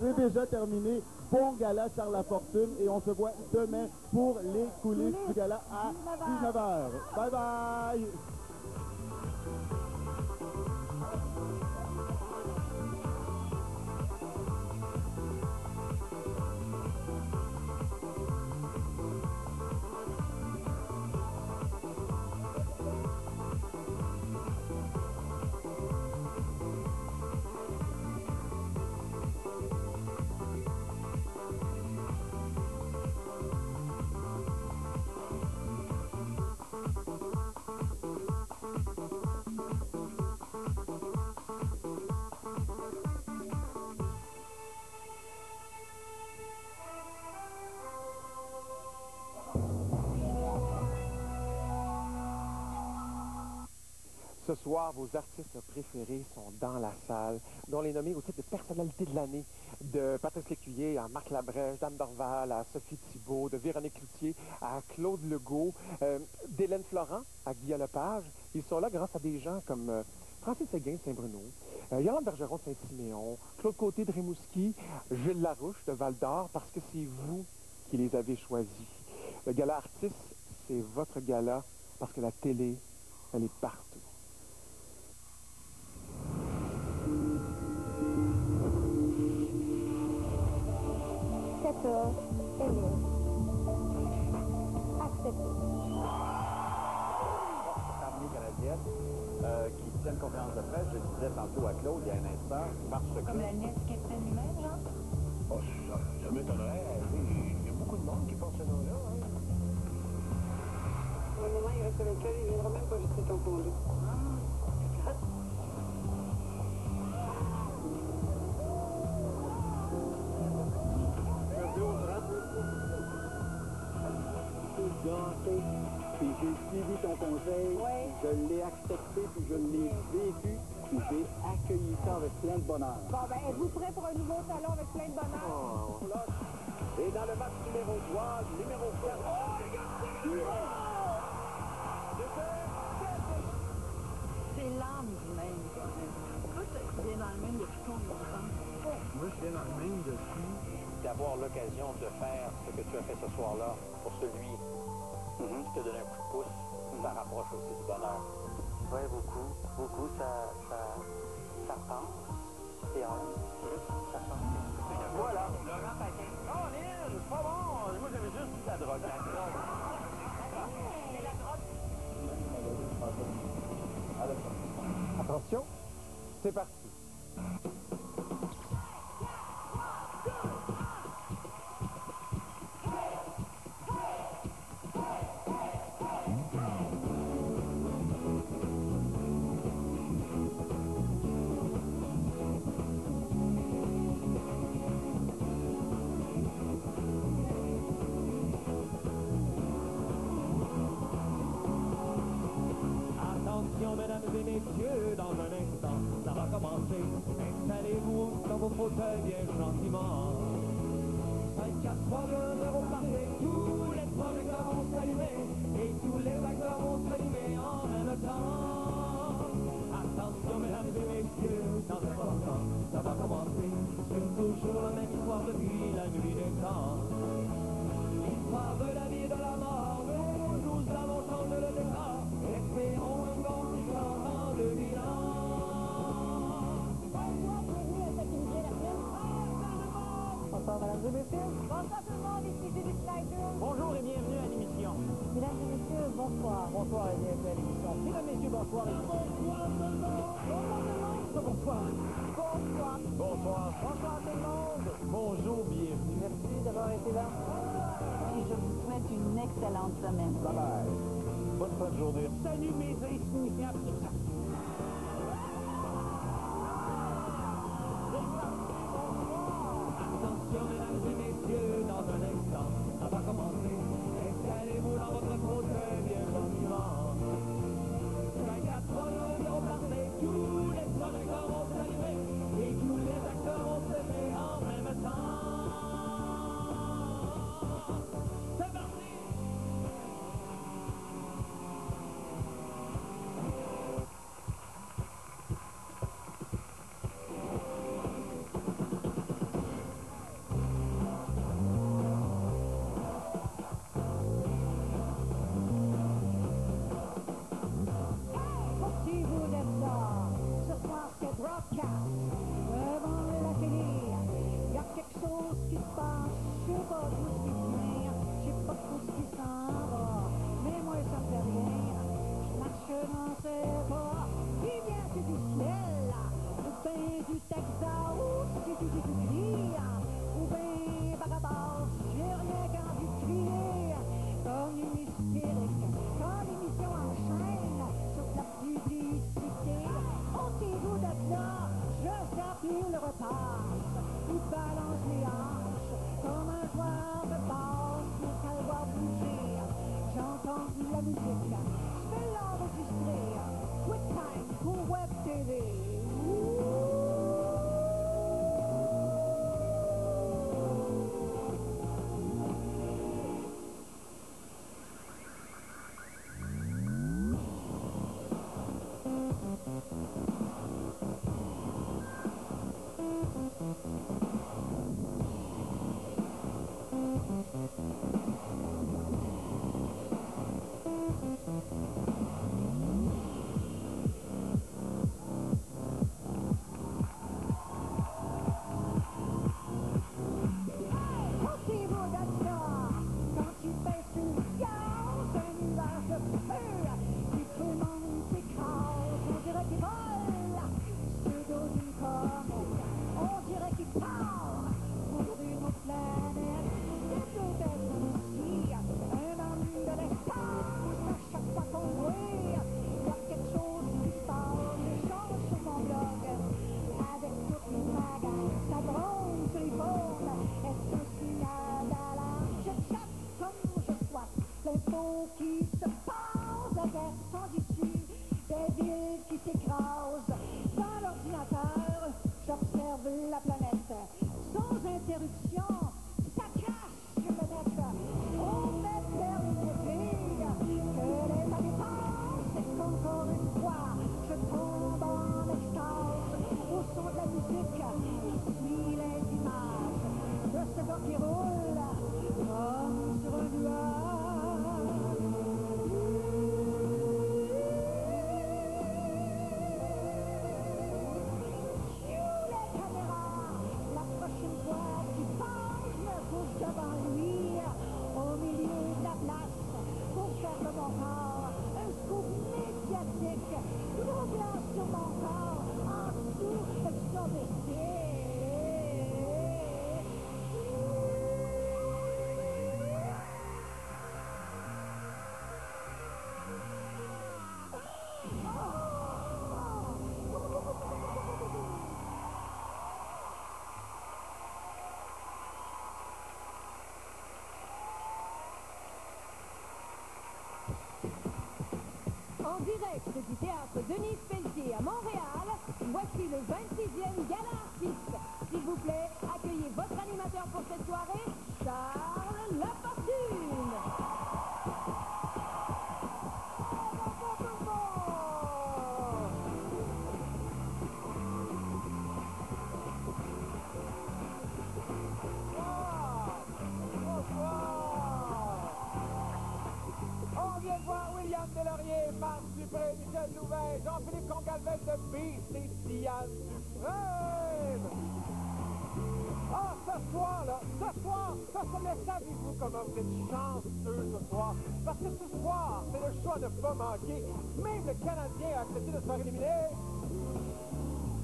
C'est déjà terminé. Bon gala Charles Lafortune et on se voit demain pour les coulisses du gala à 19h. Bye bye! Ce soir, vos artistes préférés sont dans la salle, dont les nommés au titre de personnalité de l'année, de Patrice Lécuyer à Marc Labrèche, d'Anne Dorval à Sophie Thibault, de Véronique Cloutier à Claude Legault, d'Hélène Florent à Guy Lepage. Ils sont là grâce à des gens comme Francis Séguin de Saint-Bruno, Yolande Bergeron de Saint-Siméon, Claude Côté de Rimouski, Gilles Larouche de Val-d'Or, parce que c'est vous qui les avez choisis. Le gala artiste, c'est votre gala, parce que la télé, elle est partout. Armée canadienne qui tient une conférence de presse, je le disais tantôt à Claude il y a un instant, parce que... Comme la nièce du capitaine lui-même, là? Oh, ça m'étonnerait. Il y a beaucoup de monde qui pense ce nom-là. Hein? Pour le moment, il reste avec elle, il ne viendra même pas jusqu'à ton congé. Puis j'ai suivi ton conseil, je l'ai accepté, puis je l'ai vécu, puis j'ai accueilli ça avec plein de bonheur. Bon, ben, êtes-vous prêt pour un nouveau salon avec plein de bonheur? Et dans le match numéro 3, numéro 4... C'est l'âme du Maine, quand même. Pourquoi tu viens dans le Maine depuis combien de temps? Moi, je viens dans le Maine depuis... D'avoir l'occasion de faire ce que tu as fait ce soir-là pour celui qui t'a donné un coup de pouce, ça rapproche aussi du bonheur. Oui, beaucoup, ça pense, c'est honte, ça pense. Voilà. Laurent Paquin. Oh, Lynn, c'est pas bon. Moi, j'avais juste dit la drogue. Attention, c'est parti. Mesdames et messieurs, dans un instant, ça va commencer. Installez-vous dans vos fauteuils bien gentiment. 5, 4, 3, 2, 0, partez. Tous les projecteurs vont s'allumer et tous les acteurs vont s'allumer en même temps. Attention, mesdames et messieurs, dans un instant, ça va commencer. C'est toujours la même histoire depuis la nuit des temps. L'histoire de la vie et de la mort, nous allons changer le décor. Espérons un bon changement de bilan. Bonsoir, bienvenue à cette émission de la film. Bonsoir, madame Zébéphile. Bonsoir tout le monde, ici Julie Schneider. Bonjour et bienvenue à l'émission. Mesdames et messieurs, bonsoir. Bonsoir et bienvenue à l'émission. Mesdames et messieurs, bonsoir. Bonsoir tout le monde. Bonsoir. Bonsoir. Bonsoir. Bonsoir tout le monde. Bonjour, bienvenue. Merci d'avoir été là. Et je vous souhaite une excellente semaine. Bye bye. Bonne fin de journée. Salut mes insignifiants. Attention, mesdames et messieurs, dans un instant, ça va commencer. Installez-vous dans votre fauteuil bien gentiment. 5, 4, 3, 2, 0, partez. Tous les projecteurs ville qui s'écrase. Dans l'ordinateur, j'observe la planète. Sans interruption, ça cache le net. On fait perdre une fille que les années passent et qu'encore une fois, je tombe en extase. Au son de la musique, je suis les images de ce gars qui roule comme sur un nuage. La prochaine fois qu'il passe, je me couche devant lui, au milieu de la place, pour faire de mon corps un scoop médiatique, gros blanc sur mon corps, en dessous de son vestige. En direct du théâtre Denise Pelletier à Montréal, voici le 26e Gala Artiste. S'il vous plaît, accueillez votre animateur pour cette soirée, Charles Lafortune. On vient de voir William Delaurier, Marc Dupré, Michel Louvain, Jean-Philippe Concalvet de Beast et Diane Dufresne. Ah, ce soir, mais savez-vous comment vous êtes chanceux ce soir? Parce que ce soir, c'est le choix de ne pas manquer. Même le Canadien a accepté de se faire éliminer.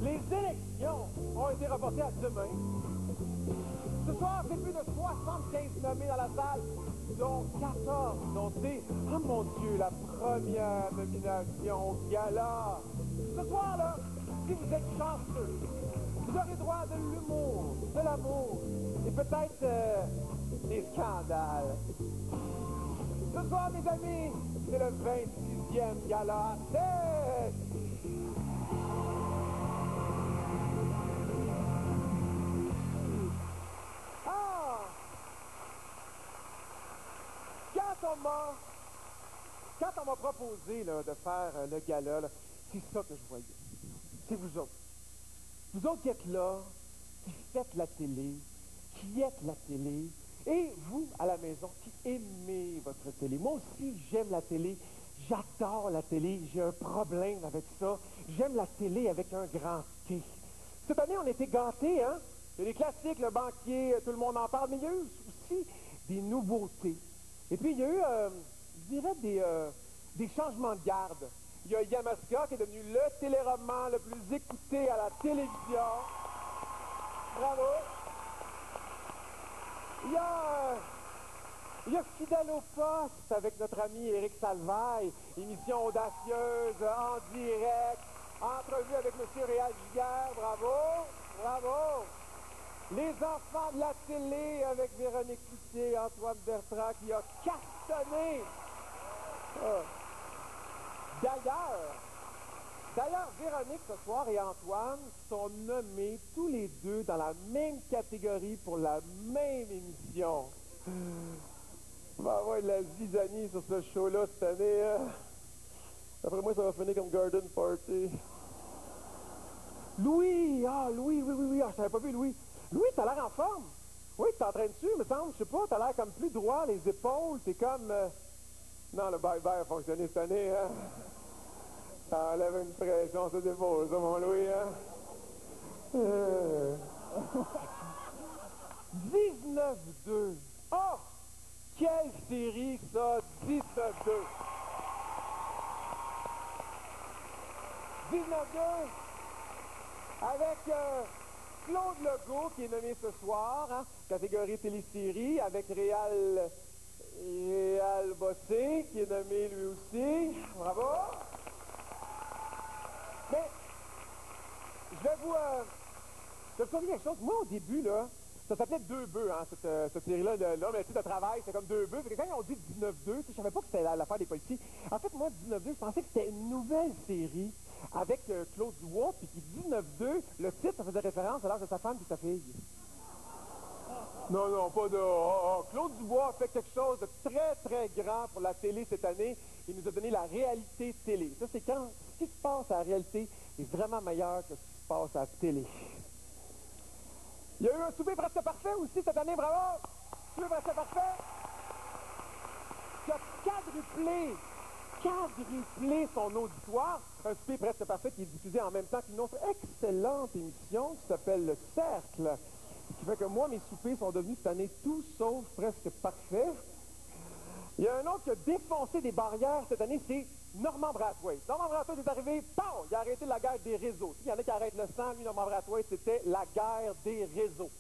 Les élections ont été reportées à demain. Ce soir, c'est plus de 75 nommés dans la salle, dont 14 ont été, oh mon Dieu, la première nomination au gala. Ce soir-là, si vous êtes chanceux, vous aurez droit de l'humour, de l'amour et peut-être des scandales. Ce soir, mes amis, c'est le 26e gala. Quand on m'a proposé là, de faire le gala, là, c'est ça que je voyais. C'est vous autres. Vous autres qui êtes là, qui faites la télé, qui êtes la télé, et vous, à la maison, qui aimez votre télé. Moi aussi, j'aime la télé. J'adore la télé. J'ai un problème avec ça. J'aime la télé avec un grand T. Cette année, on était gâtés, hein? Il y a des classiques, Le Banquier, tout le monde en parle, mais il y a eu aussi des nouveautés. Et puis, il y a eu, je dirais, des changements de garde. Il y a Yamaska qui est devenu le téléroman le plus écouté à la télévision. Bravo. Il y a Fidèle au poste avec notre ami Éric Salvaille. Émission audacieuse, en direct. Entrevue avec M. Réal Giguère. Bravo. Bravo. Les enfants de la télé avec Véronique Cloutier et Antoine Bertrand qui a cartonné. D'ailleurs, Véronique ce soir et Antoine sont nommés tous les deux dans la même catégorie pour la même émission. On va avoir de la zizanie sur ce show-là cette année. D'après moi, ça va finir comme Garden Party. Louis! Ah, Louis, oui. Ah, je t'avais pas vu, Louis. Louis, t'as l'air en forme. Oui, tu t'entraînes dessus, me semble. Je sais pas, t'as l'air comme plus droit, les épaules. T'es comme... Non, le bye-bye a fonctionné cette année, hein. Ça enlève une pression sur les épaules, ça, mon Louis, hein. 19-2. Oh! Quelle série, ça! 19-2. 19-2. Avec Claude Legault, qui est nommé ce soir, hein, catégorie télésérie, avec Réal Bossé, qui est nommé lui aussi. Bravo! Mais, je vais vous dire quelque chose. Moi, au début, là, Ça s'appelait Deux bœufs, hein, cette série-là. L'homme et de travail, c'est comme deux bœufs. Quand ils ont dit 19-2, je savais pas que c'était l'affaire des policiers. En fait, moi, 19-2, je pensais que c'était une nouvelle série avec Claude Dubois, puis qui 19-2, le titre, ça faisait référence à l'âge de sa femme et sa fille. Non, non, pas de... Claude Dubois a fait quelque chose de très, très grand pour la télé cette année. Il nous a donné la réalité télé. Ça, c'est quand ce qui se passe à la réalité est vraiment meilleur que ce qui se passe à la télé. Il y a eu un souper presque parfait aussi cette année, bravo! Souper presque parfait qui a quadruplé son auditoire. Un souper presque parfait qui est diffusé en même temps qu'une autre excellente émission qui s'appelle Le Cercle. Ce qui fait que moi, mes soupers sont devenus cette année tout sauf presque parfaits. Il y a un autre qui a défoncé des barrières cette année, c'est Normand Brathwaite. Normand Brathwaite est arrivé, PAM! Il a arrêté la guerre des réseaux. Il y en a qui arrêtent le sang, lui, Normand Brathwaite, c'était la guerre des réseaux.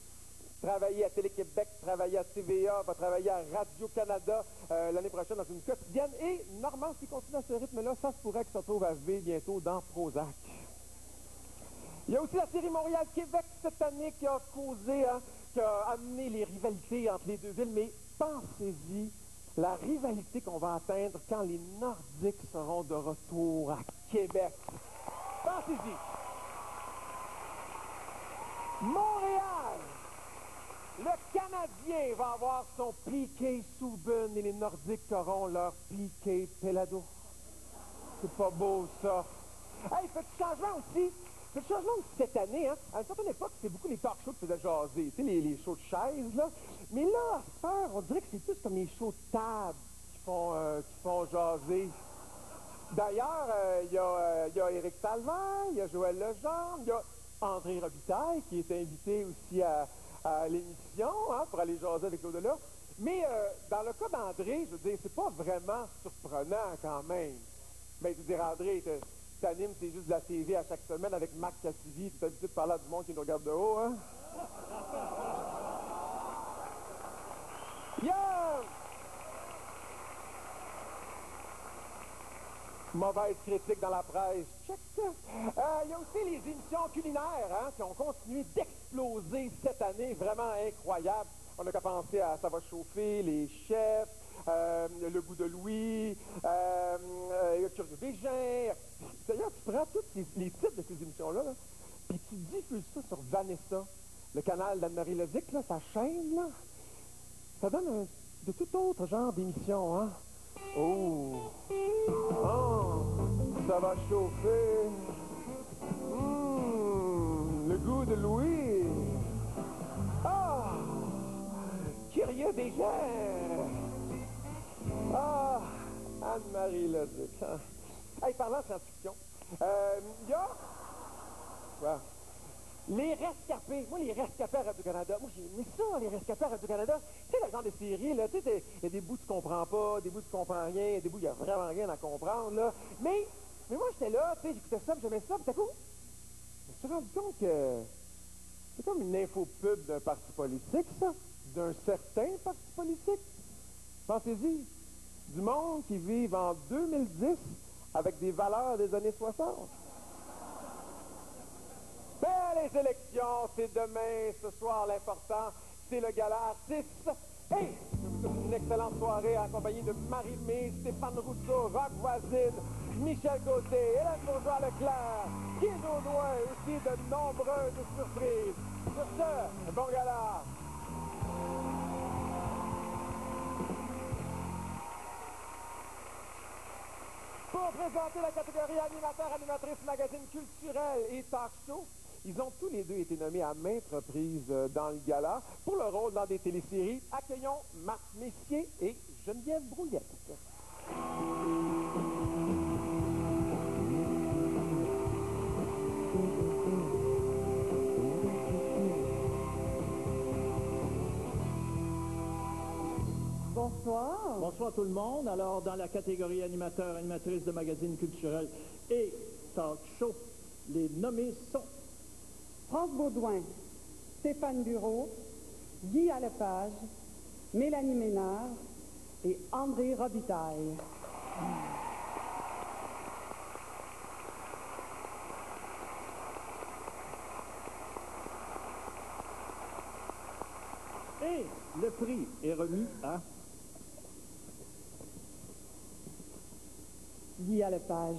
Travaillé à Télé-Québec, travaillé à TVA, va travailler à Radio-Canada l'année prochaine dans une quotidienne. Et Normand, s'il continue à ce rythme-là, ça se pourrait qu'il se retrouve à V bientôt dans Prozac. Il y a aussi la série Montréal-Québec cette année qui a causé, qui a amené les rivalités entre les deux villes. Mais pensez-y, la rivalité qu'on va atteindre quand les Nordiques seront de retour à Québec. Pensez-y. Montréal, le Canadien va avoir son Piqué Souben et les Nordiques auront leur Piqué Pelado. C'est pas beau, ça. Hey, il fait du changement aussi. C'est le changement aussi cette année, hein. À une certaine époque, c'était beaucoup les talk shows qui faisaient jaser, tu sais, les shows de chaises, là. Mais là, à cette heure, on dirait que c'est plus comme les shows de table qui font jaser. D'ailleurs, il y a Éric Salvaire, il y a Joël Legendre, il y a André Robitaille qui est invité aussi à l'émission, hein, pour aller jaser avec l'au-delà. Mais dans le cas d'André, je veux dire, c'est pas vraiment surprenant quand même. Mais je veux dire, André, t'animes, c'est juste de la TV à chaque semaine avec Marc Cassivi, tu t'es habitué de parler à du monde qui nous regarde de haut, hein? Yeah! Mauvaise critique dans la presse. Check ça. Il y a aussi les émissions culinaires, hein, qui ont continué d'exploser cette année, vraiment incroyable. On n'a qu'à penser à Ça va chauffer, les chefs, Le goût de Louis, Curieux Végin. D'ailleurs, tu prends tous les titres de ces émissions-là, là, puis tu diffuses ça sur Vanessa, le canal d'Anne-Marie Levic, là, sa chaîne, là. Ça donne de tout autre genre d'émission, hein? Oh! Oh! Ça va chauffer! Le goût de Louis! Ah! Curieux Végin! Ah! Anne-Marie Leduc. Hein? Hey, parlant de science-fiction, il y a... Ouais. Les rescapés. Moi, les rescapés à Radio-Canada. Moi, j'ai aimé ça, les rescapés à Radio-Canada. Tu sais, le genre de série, là, tu sais, il y a des bouts que tu comprends pas, des bouts que tu comprends rien, des bouts, il n'y a vraiment rien à comprendre, là. Mais moi, j'étais là, tu sais, j'écoutais ça, j'aimais ça, puis tout à coup, je me suis rendu compte que c'est comme une infopub d'un parti politique, ça. D'un certain parti politique. Pensez-y. Du monde qui vit en 2010 avec des valeurs des années 60. Ben, les élections, c'est demain, ce soir, l'important, c'est le gala artiste. Hey! Je vous souhaite une excellente soirée en compagnie de Marie-Mé, Stéphane Rousseau, Rock Voisine, Michel Côté, Hélène Bourgeois-Leclerc, Guy Jodoin, aussi de nombreuses surprises. Sur ce, bon gala! Pour présenter la catégorie animateur-animatrice magazine culturel et talk show, ils ont tous les deux été nommés à maintes reprises dans le gala pour leur rôle dans des téléséries. Accueillons Marc Messier et Geneviève Brouillette. Bonsoir. Bonsoir tout le monde. Alors, dans la catégorie animateur-animatrice de magazine culturel et talk show, les nommés sont France Baudouin, Stéphane Bureau, Guy Lepage, Mélanie Ménard et André Robitaille. Et le prix est remis à... Guy Lepage.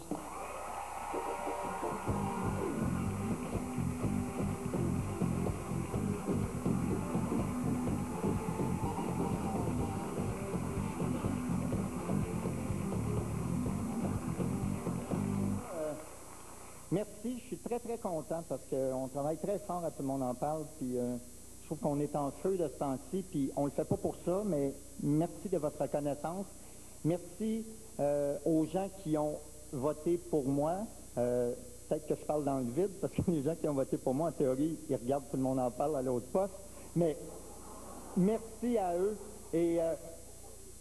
Merci, je suis très content parce qu'on travaille très fort, à tout le monde en parle, puis je trouve qu'on est en feu de ce temps-ci, puis on le fait pas pour ça, mais merci de votre reconnaissance. Merci aux gens qui ont voté pour moi. Peut-être que je parle dans le vide, parce que les gens qui ont voté pour moi, en théorie, ils regardent tout le monde en parle à l'autre poste, mais merci à eux. Et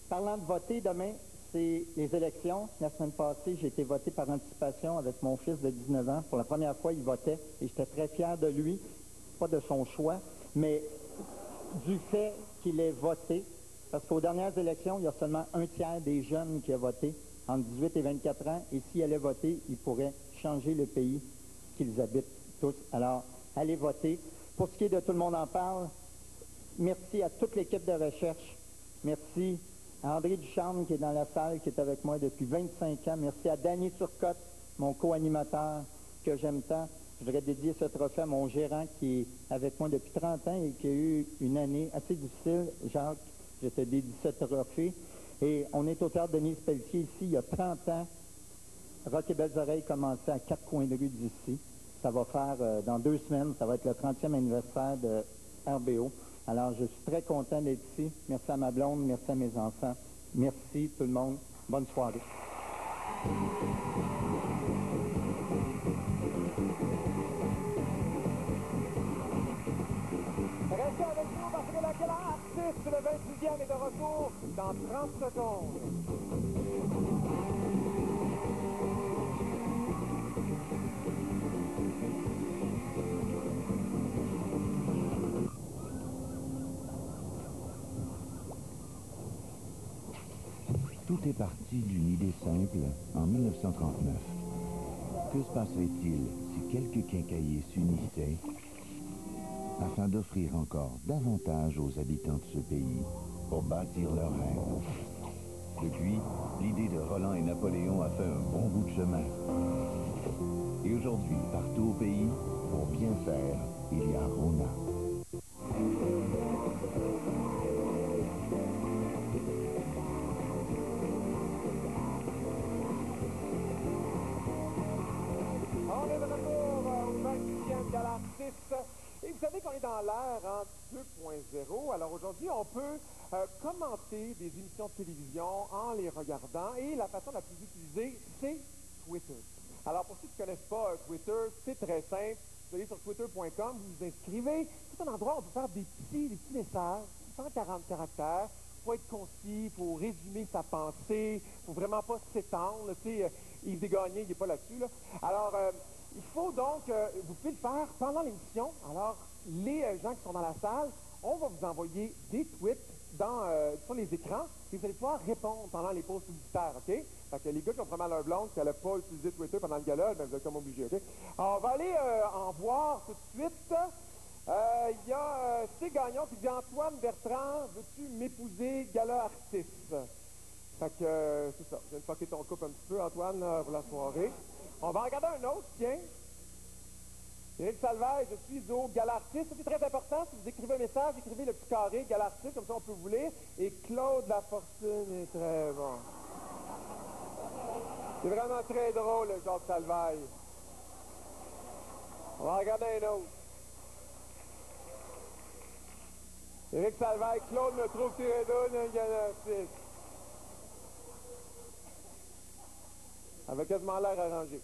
parlant de voter, demain, c'est les élections. La semaine passée, j'ai été voté par anticipation avec mon fils de 19 ans. Pour la première fois, il votait et j'étais très fier de lui, pas de son choix, mais du fait qu'il ait voté. Parce qu'aux dernières élections, il y a seulement un tiers des jeunes qui a voté, entre 18 et 24 ans, et s'ils allaient voter, ils pourraient changer le pays qu'ils habitent tous. Alors, allez voter. Pour ce qui est de Tout le monde en parle, merci à toute l'équipe de recherche. Merci à André Ducharme qui est dans la salle, qui est avec moi depuis 25 ans. Merci à Danny Turcotte, mon co-animateur que j'aime tant. Je voudrais dédier ce trophée à mon gérant qui est avec moi depuis 30 ans et qui a eu une année assez difficile. Jacques, je te dédie ce trophée. Et on est au théâtre Denise Pelletier ici, il y a 30 ans. Rock et Belles Oreilles commençait à 4 coins de rue d'ici. Ça va faire, dans 2 semaines, ça va être le 30e anniversaire de RBO. Alors, je suis très content d'être ici. Merci à ma blonde, merci à mes enfants. Merci tout le monde. Bonne soirée. Restez avec nous parce que la Gala Artiste, le 26e, est de retour dans 30 secondes. Tout est parti d'une idée simple en 1939. Que se passerait-il si quelques quincailliers s'unissaient afin d'offrir encore davantage aux habitants de ce pays pour bâtir leur rêve? Depuis, l'idée de Roland et Napoléon a fait un bon bout de chemin. Et aujourd'hui, partout au pays, pour bien faire, il y a Rona. On est de retour au 26e Gala Artiste. Et vous savez qu'on est dans l'ère en 2.0. Alors aujourd'hui, on peut commenter des émissions de télévision en les regardant. Et la façon la plus utilisée, c'est Twitter. Alors pour ceux qui ne connaissent pas Twitter, c'est très simple. Vous allez sur twitter.com, vous vous inscrivez. C'est un endroit où on peut faire des petits messages, 140 caractères. Il faut être concis, il faut résumer sa pensée, il ne faut vraiment pas s'étendre. Yves Desgagnés, il n'est pas là-dessus. Là. Alors, il faut donc, vous pouvez le faire pendant l'émission. Alors, les gens qui sont dans la salle, on va vous envoyer des tweets sur les écrans et vous allez pouvoir répondre pendant les pauses publicitaires, OK? Fait que les gars qui ont vraiment leur blonde, qui n'allaient pas utiliser Twitter pendant le gala, ben vous êtes comme obligés, OK? Alors, on va aller en voir tout de suite. Il y a C. Gagnon qui dit « Antoine Bertrand, veux-tu m'épouser, gala artiste? » Fait que c'est ça. Je viens de fucker ton couple un petit peu, Antoine, pour la soirée. On va regarder un autre, tiens. Éric Salvaille, je suis au Gala Artiste. C'est très important. Si vous écrivez un message, écrivez le petit carré Gala Artiste, comme ça on peut vous lire. Et Claude Lafortune est très bon. C'est vraiment très drôle, le Jacques Salvaille. On va regarder un autre. Éric Salvaille, Claude me trouve tiré d'un Gala Artiste. Avec quasiment l'air arrangé.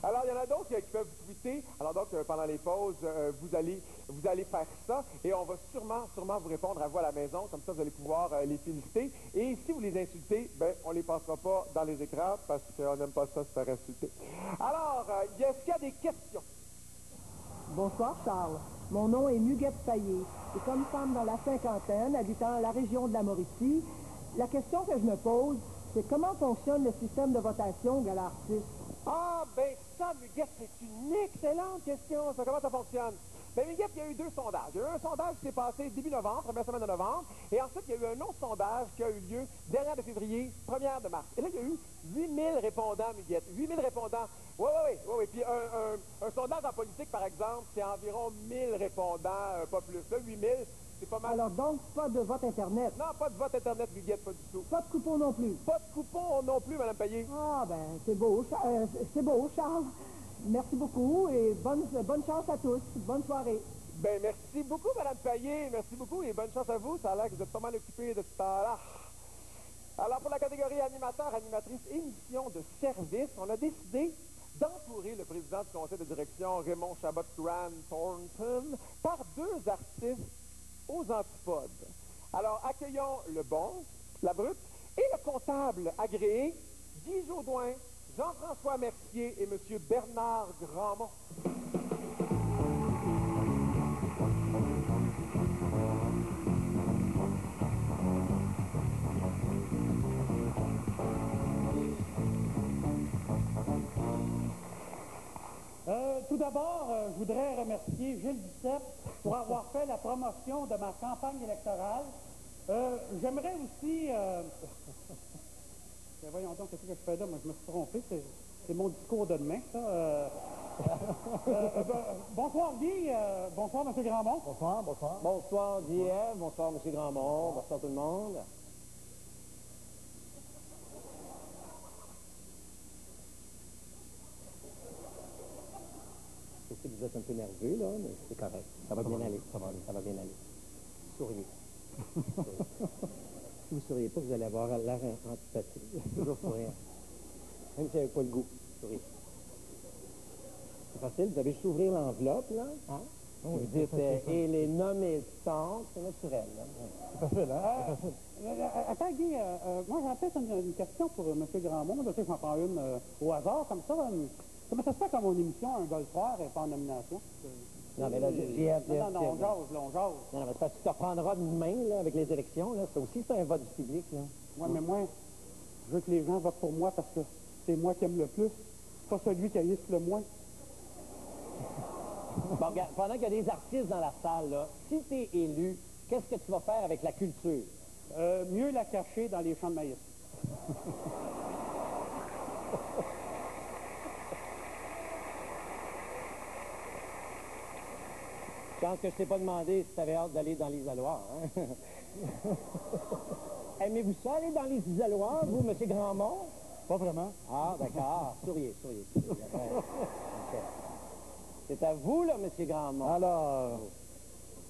Alors, il y en a d'autres qui peuvent tweeter. Alors donc, pendant les pauses, vous allez faire ça. Et on va sûrement vous répondre à vous à la maison. Comme ça, vous allez pouvoir les féliciter. Et si vous les insultez, ben, on les passera pas dans les écrans parce qu'on n'aime pas ça se faire insulter. Alors, est-ce qu'il y a des questions? Bonsoir, Charles. Mon nom est Muguette Payet. Et comme femme dans la cinquantaine, habitant la région de la Mauricie, la question que je me pose, c'est comment fonctionne le système de votation Gala Artiste? Ah, ben ça, Muguette, c'est une excellente question. Ça, comment ça fonctionne? Bien, Miguel, il y a eu 2 sondages. Il y a eu un sondage qui s'est passé début novembre, première semaine de novembre, et ensuite, il y a eu un autre sondage qui a eu lieu dernière de février, première de mars. Et là, il y a eu 8000 répondants, Miguel. 8000 répondants. Oui. Puis un sondage en politique, par exemple, c'est environ 1000 répondants, pas plus. Là, 8000, c'est pas mal. Alors donc, pas de vote Internet? Non, pas de vote Internet, Miguel, pas du tout. Pas de coupon non plus? Pas de coupon non plus, Mme Payet. Ah, ben, c'est beau, Charles. Merci beaucoup et bonne chance à tous. Bonne soirée. Ben, merci beaucoup, Mme Payet. Merci beaucoup et bonne chance à vous. Ça a l'air que vous êtes pas mal occupés de ce temps-là. Alors, pour la catégorie animateur, animatrice, émission de service, on a décidé d'entourer le président du conseil de direction, Raymond Chabot-Grant Thornton, par 2 artistes aux antipodes. Alors, accueillons le bon, la brute, et le comptable agréé, Guy Jodoin, Jean-François Mercier et M. Bernard Grandmont. Tout d'abord, je voudrais remercier Gilles Duceppe pour avoir fait la promotion de ma campagne électorale. J'aimerais aussi... voyons donc, qu'est-ce que je fais là? Moi, je me suis trompé. C'est mon discours de demain, ça. Bonsoir, Guy. Bonsoir, M. Grandmont. Bonsoir. Bonsoir, Guy-Ève. Bonsoir, M. Grandmont. Bonsoir, tout le monde. Je sais que vous êtes un peu nerveux, là, mais c'est correct. Ça va bien aller. Ça va bien aller. Souriez. Si vous ne souriez pas, vous allez avoir l'air antipathique. Toujours sourire. Même si vous n'avez pas le goût. Souriez. C'est facile. Vous avez juste ouvrir l'enveloppe, là. Hein? Vous dites, et les nommés sont, c'est naturel. C'est facile, hein? Attends, Guy, moi, j'aurais peut-être une question pour M. Grandmont. Je sais que j'en prends une au hasard, comme ça. Comment ça se fait, comme mon émission, un golfeur et pas en nomination? Non, mais là, on jase. Non, mais c'est parce que tu te reprendras demain, là, avec les élections, là. Ça aussi, c'est un vote du public, là. Oui, mais moi, je veux que les gens votent pour moi parce que c'est moi qui aime le plus, pas celui qui haïsse le moins. Bon, regarde, pendant qu'il y a des artistes dans la salle, là, si tu es élu, qu'est-ce que tu vas faire avec la culture? Mieux la cacher dans les champs de maïs. Je pense que je t'ai pas demandé si tu avais hâte d'aller dans l'isoloir, hein? Aimez-vous ça, aller dans les isoloirs, vous, M. Grandmont? Pas vraiment. Ah, d'accord. Souriez. Okay. C'est à vous, là, M. Grandmont. Alors,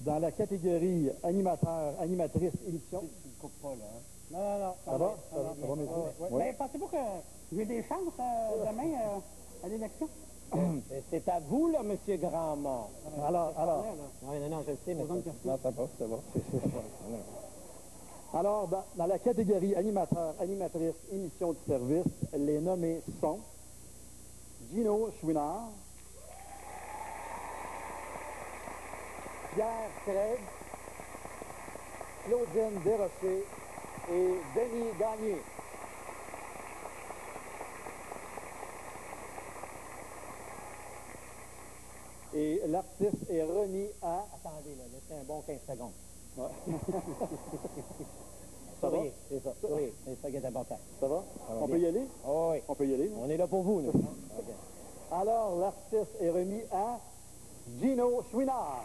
dans la catégorie animateur, animatrice, émission... Tu ne coupes pas, là, hein? Non. Ça va, messieurs? Mais pensez-vous que j'ai des chances demain à l'élection? C'est à vous, là, M. Grandmont. Alors... Non, je le sais, mais... Non, ça va, c'est bon. Alors, dans la catégorie animateur, animatrice, émission de service, les nommés sont Gino Chouinard, Pierre Craig, Claudine Desrochers et Denis Gagné. Et l'artiste est remis à... Attendez, là, laissez un bon 15 secondes. Ouais. Souriez, c'est ça. Souriez, c'est ça qui est important. Ça va? On bien. peut y aller? Oh, oui. On peut y aller? On est là pour vous, nous. Okay. Alors, l'artiste est remis à Gino Chouinard.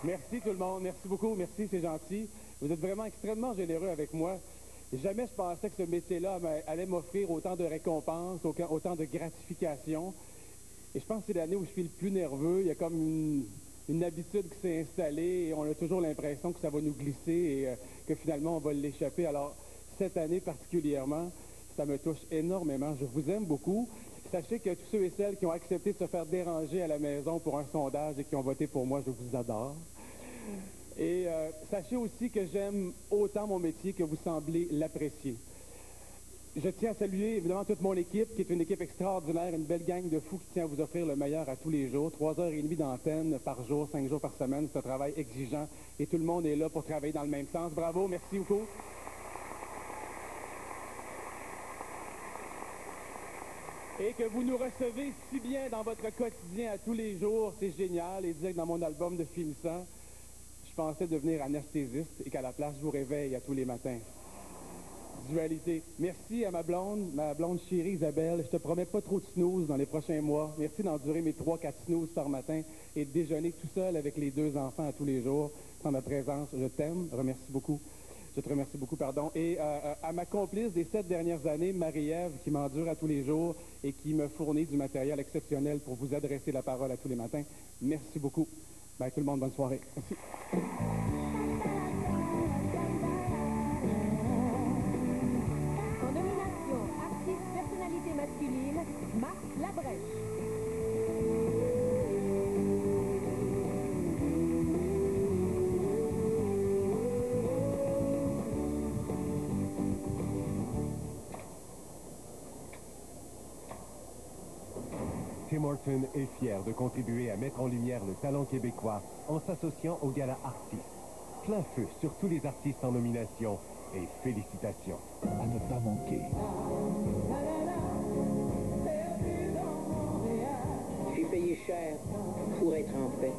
Merci tout le monde, merci beaucoup, merci, c'est gentil. Vous êtes vraiment extrêmement généreux avec moi. Jamais je pensais que ce métier-là allait m'offrir autant de récompenses, autant de gratification. Et je pense que c'est l'année où je suis le plus nerveux. Il y a comme une habitude qui s'est installée et on a toujours l'impression que ça va nous glisser et que finalement on va l'échapper. Alors, cette année particulièrement, ça me touche énormément. Je vous aime beaucoup. Sachez que tous ceux et celles qui ont accepté de se faire déranger à la maison pour un sondage et qui ont voté pour moi, je vous adore. Et sachez aussi que j'aime autant mon métier que vous semblez l'apprécier. Je tiens à saluer évidemment toute mon équipe, qui est une équipe extraordinaire, une belle gang de fous qui tient à vous offrir le meilleur à tous les jours. 3h30 d'antenne par jour, 5 jours par semaine. C'est un travail exigeant et tout le monde est là pour travailler dans le même sens. Bravo, merci beaucoup. Et que vous nous recevez si bien dans votre quotidien à tous les jours, c'est génial. Et dire que dans mon album de finissant, je pensais devenir anesthésiste et qu'à la place, je vous réveille à tous les matins. Dualité. Merci à ma blonde chérie Isabelle. Je te promets pas trop de snooze dans les prochains mois. Merci d'endurer mes 3-4 snooze par matin et de déjeuner tout seul avec les 2 enfants à tous les jours. Sans ma présence, je t'aime. Remercie beaucoup. Je te remercie beaucoup, pardon. Et à ma complice des 7 dernières années, Marie-Ève, qui m'endure à tous les jours et qui me fournit du matériel exceptionnel pour vous adresser la parole à tous les matins. Merci beaucoup. Bye tout le monde, bonne soirée. Merci. En nomination, artiste personnalité masculine, Marc Labrèche. Tim Horton est fier de contribuer à mettre en lumière le talent québécois en s'associant au Gala Artistes. Plein feu sur tous les artistes en nomination et félicitations. À ne pas manquer. J'ai payé cher pour être en paix.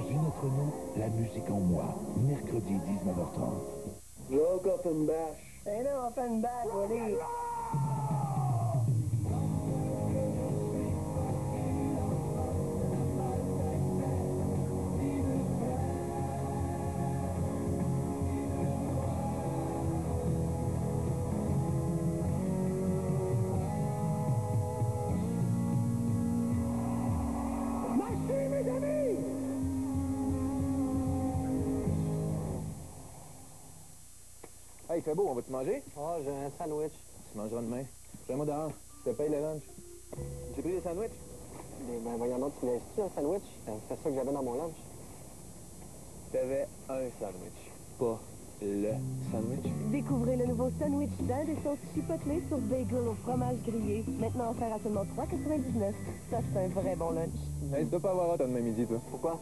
Ginette Renault, La musique en moi, mercredi 19h30. Look up and bash. Ain't no up and bash, buddy. Hey, il fait beau, on va-tu manger? Ah, j'ai un sandwich. Tu mangeras demain. Fais-moi dehors. Je te paye le lunch. J'ai pris des sandwichs? Ben, voyons donc, tu laisses-tu un sandwich? C'est ça que j'avais dans mon lunch. T'avais un sandwich, pas le sandwich. Découvrez le nouveau sandwich dinde et sauce chipotlée sur bagel au fromage grillé. Maintenant offert à seulement $3,99. Ça, c'est un vrai bon lunch. Hey, tu dois pas avoir hâte demain midi, toi. Pourquoi?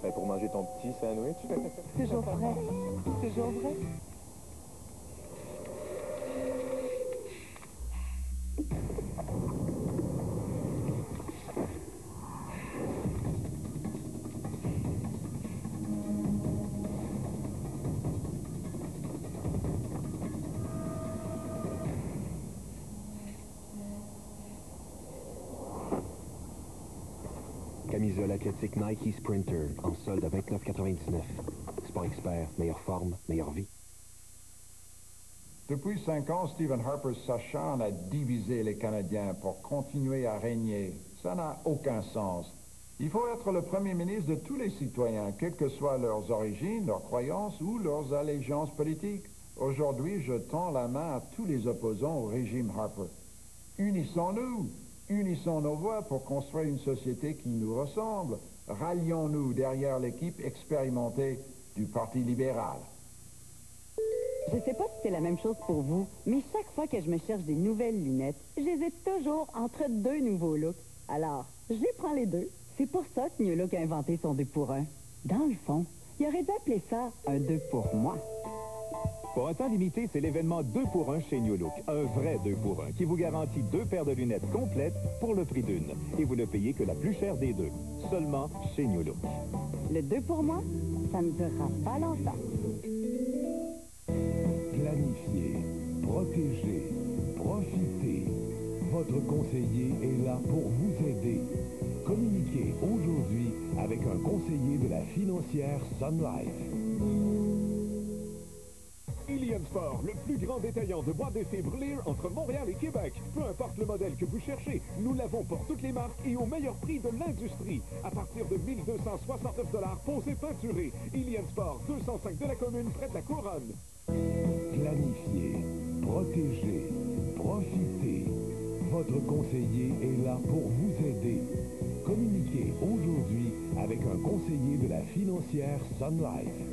Ben, pour manger ton petit sandwich. Toujours frais. Toujours vrai. Camisole athlétique Nike Sprinter en solde à $29,99. Sport expert, meilleure forme, meilleure vie. Depuis 5 ans, Stephen Harper s'acharne à diviser les Canadiens pour continuer à régner. Ça n'a aucun sens. Il faut être le premier ministre de tous les citoyens, quelles que soient leurs origines, leurs croyances ou leurs allégeances politiques. Aujourd'hui, je tends la main à tous les opposants au régime Harper. Unissons-nous, unissons nos voix pour construire une société qui nous ressemble. Rallions-nous derrière l'équipe expérimentée du Parti libéral. Je sais pas si c'est la même chose pour vous, mais chaque fois que je me cherche des nouvelles lunettes, j'hésite toujours entre 2 nouveaux looks. Alors, je les prends les 2. C'est pour ça que New Look a inventé son 2 pour 1. Dans le fond, il aurait dû appeler ça un 2 pour moi. Pour un temps limité, c'est l'événement 2 pour 1 chez New Look. Un vrai 2 pour 1 qui vous garantit 2 paires de lunettes complètes pour le prix d'une. Et vous ne payez que la plus chère des 2. Seulement chez New Look. Le 2 pour moi, ça ne durera pas longtemps. Planifiez, protégez, profitez. Votre conseiller est là pour vous aider. Communiquez aujourd'hui avec un conseiller de la financière Sun Life. Ilium Sport, le plus grand détaillant de boîtes de fibres Lear entre Montréal et Québec. Peu importe le modèle que vous cherchez, nous l'avons pour toutes les marques et au meilleur prix de l'industrie. À partir de 1 269 $ posé peinturé. Ilium Sport, 205 de la commune, près de la Couronne. Planifiez, protégez, profitez. Votre conseiller est là pour vous aider. Communiquez aujourd'hui avec un conseiller de la financière Sun Life.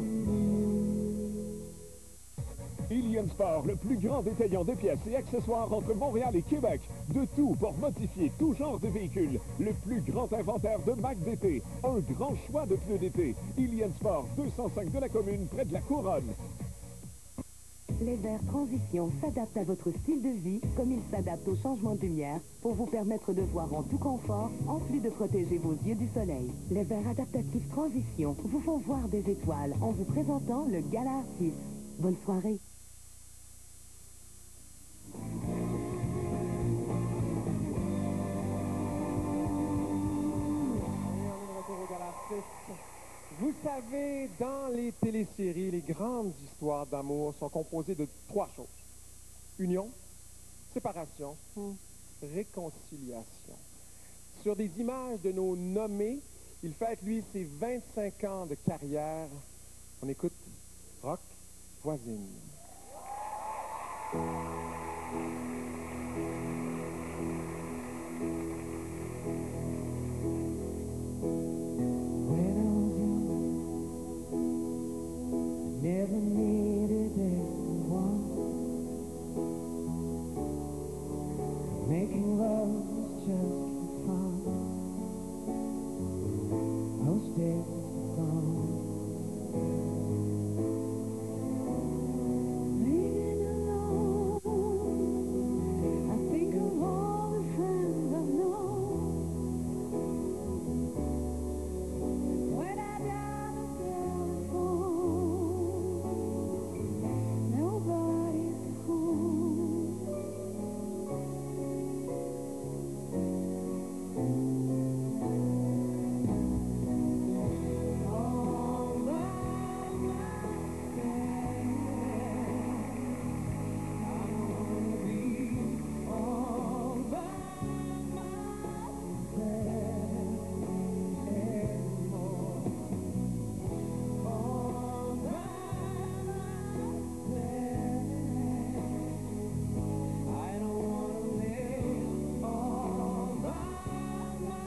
Ilion Sport, le plus grand détaillant de pièces et accessoires entre Montréal et Québec. De tout pour modifier tout genre de véhicule. Le plus grand inventaire de Mac d'été. Un grand choix de pneus d'été. Ilion Sport, 205 de la commune, près de la Couronne. Les verres Transition s'adaptent à votre style de vie comme ils s'adaptent au changement de lumière pour vous permettre de voir en tout confort, en plus de protéger vos yeux du soleil. Les verres adaptatifs Transition vous font voir des étoiles en vous présentant le Gala Artiste. Bonne soirée. Vous savez, dans les téléséries, les grandes histoires d'amour sont composées de 3 choses. Union, séparation, réconciliation. Sur des images de nos nommés, il fête, lui, ses 25 ans de carrière. On écoute Rock Voisine. Never needed anyone. Making love was just fun. Those days are gone. Living alone, I think of all the friends I've known. When I dial the telephone, nobody's home. All by myself, I wanna be all by myself anymore. All by I don't wanna live all by myself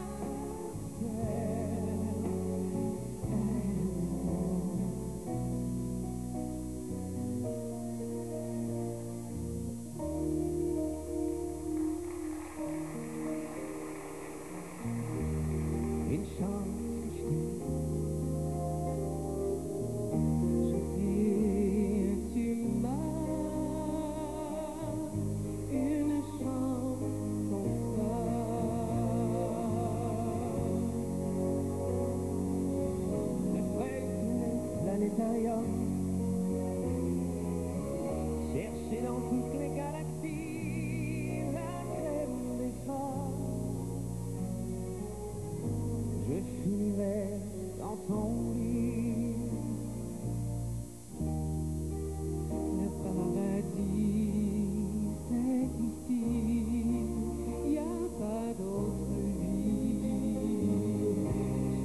Une chance que je dis tu m'as une chance comme ça. Le planétarium, chercher dans toutes les galaxies la crème des phares. Je finirai dans ton lit. Le paradis, c'est ici. Y a pas d'autre vie.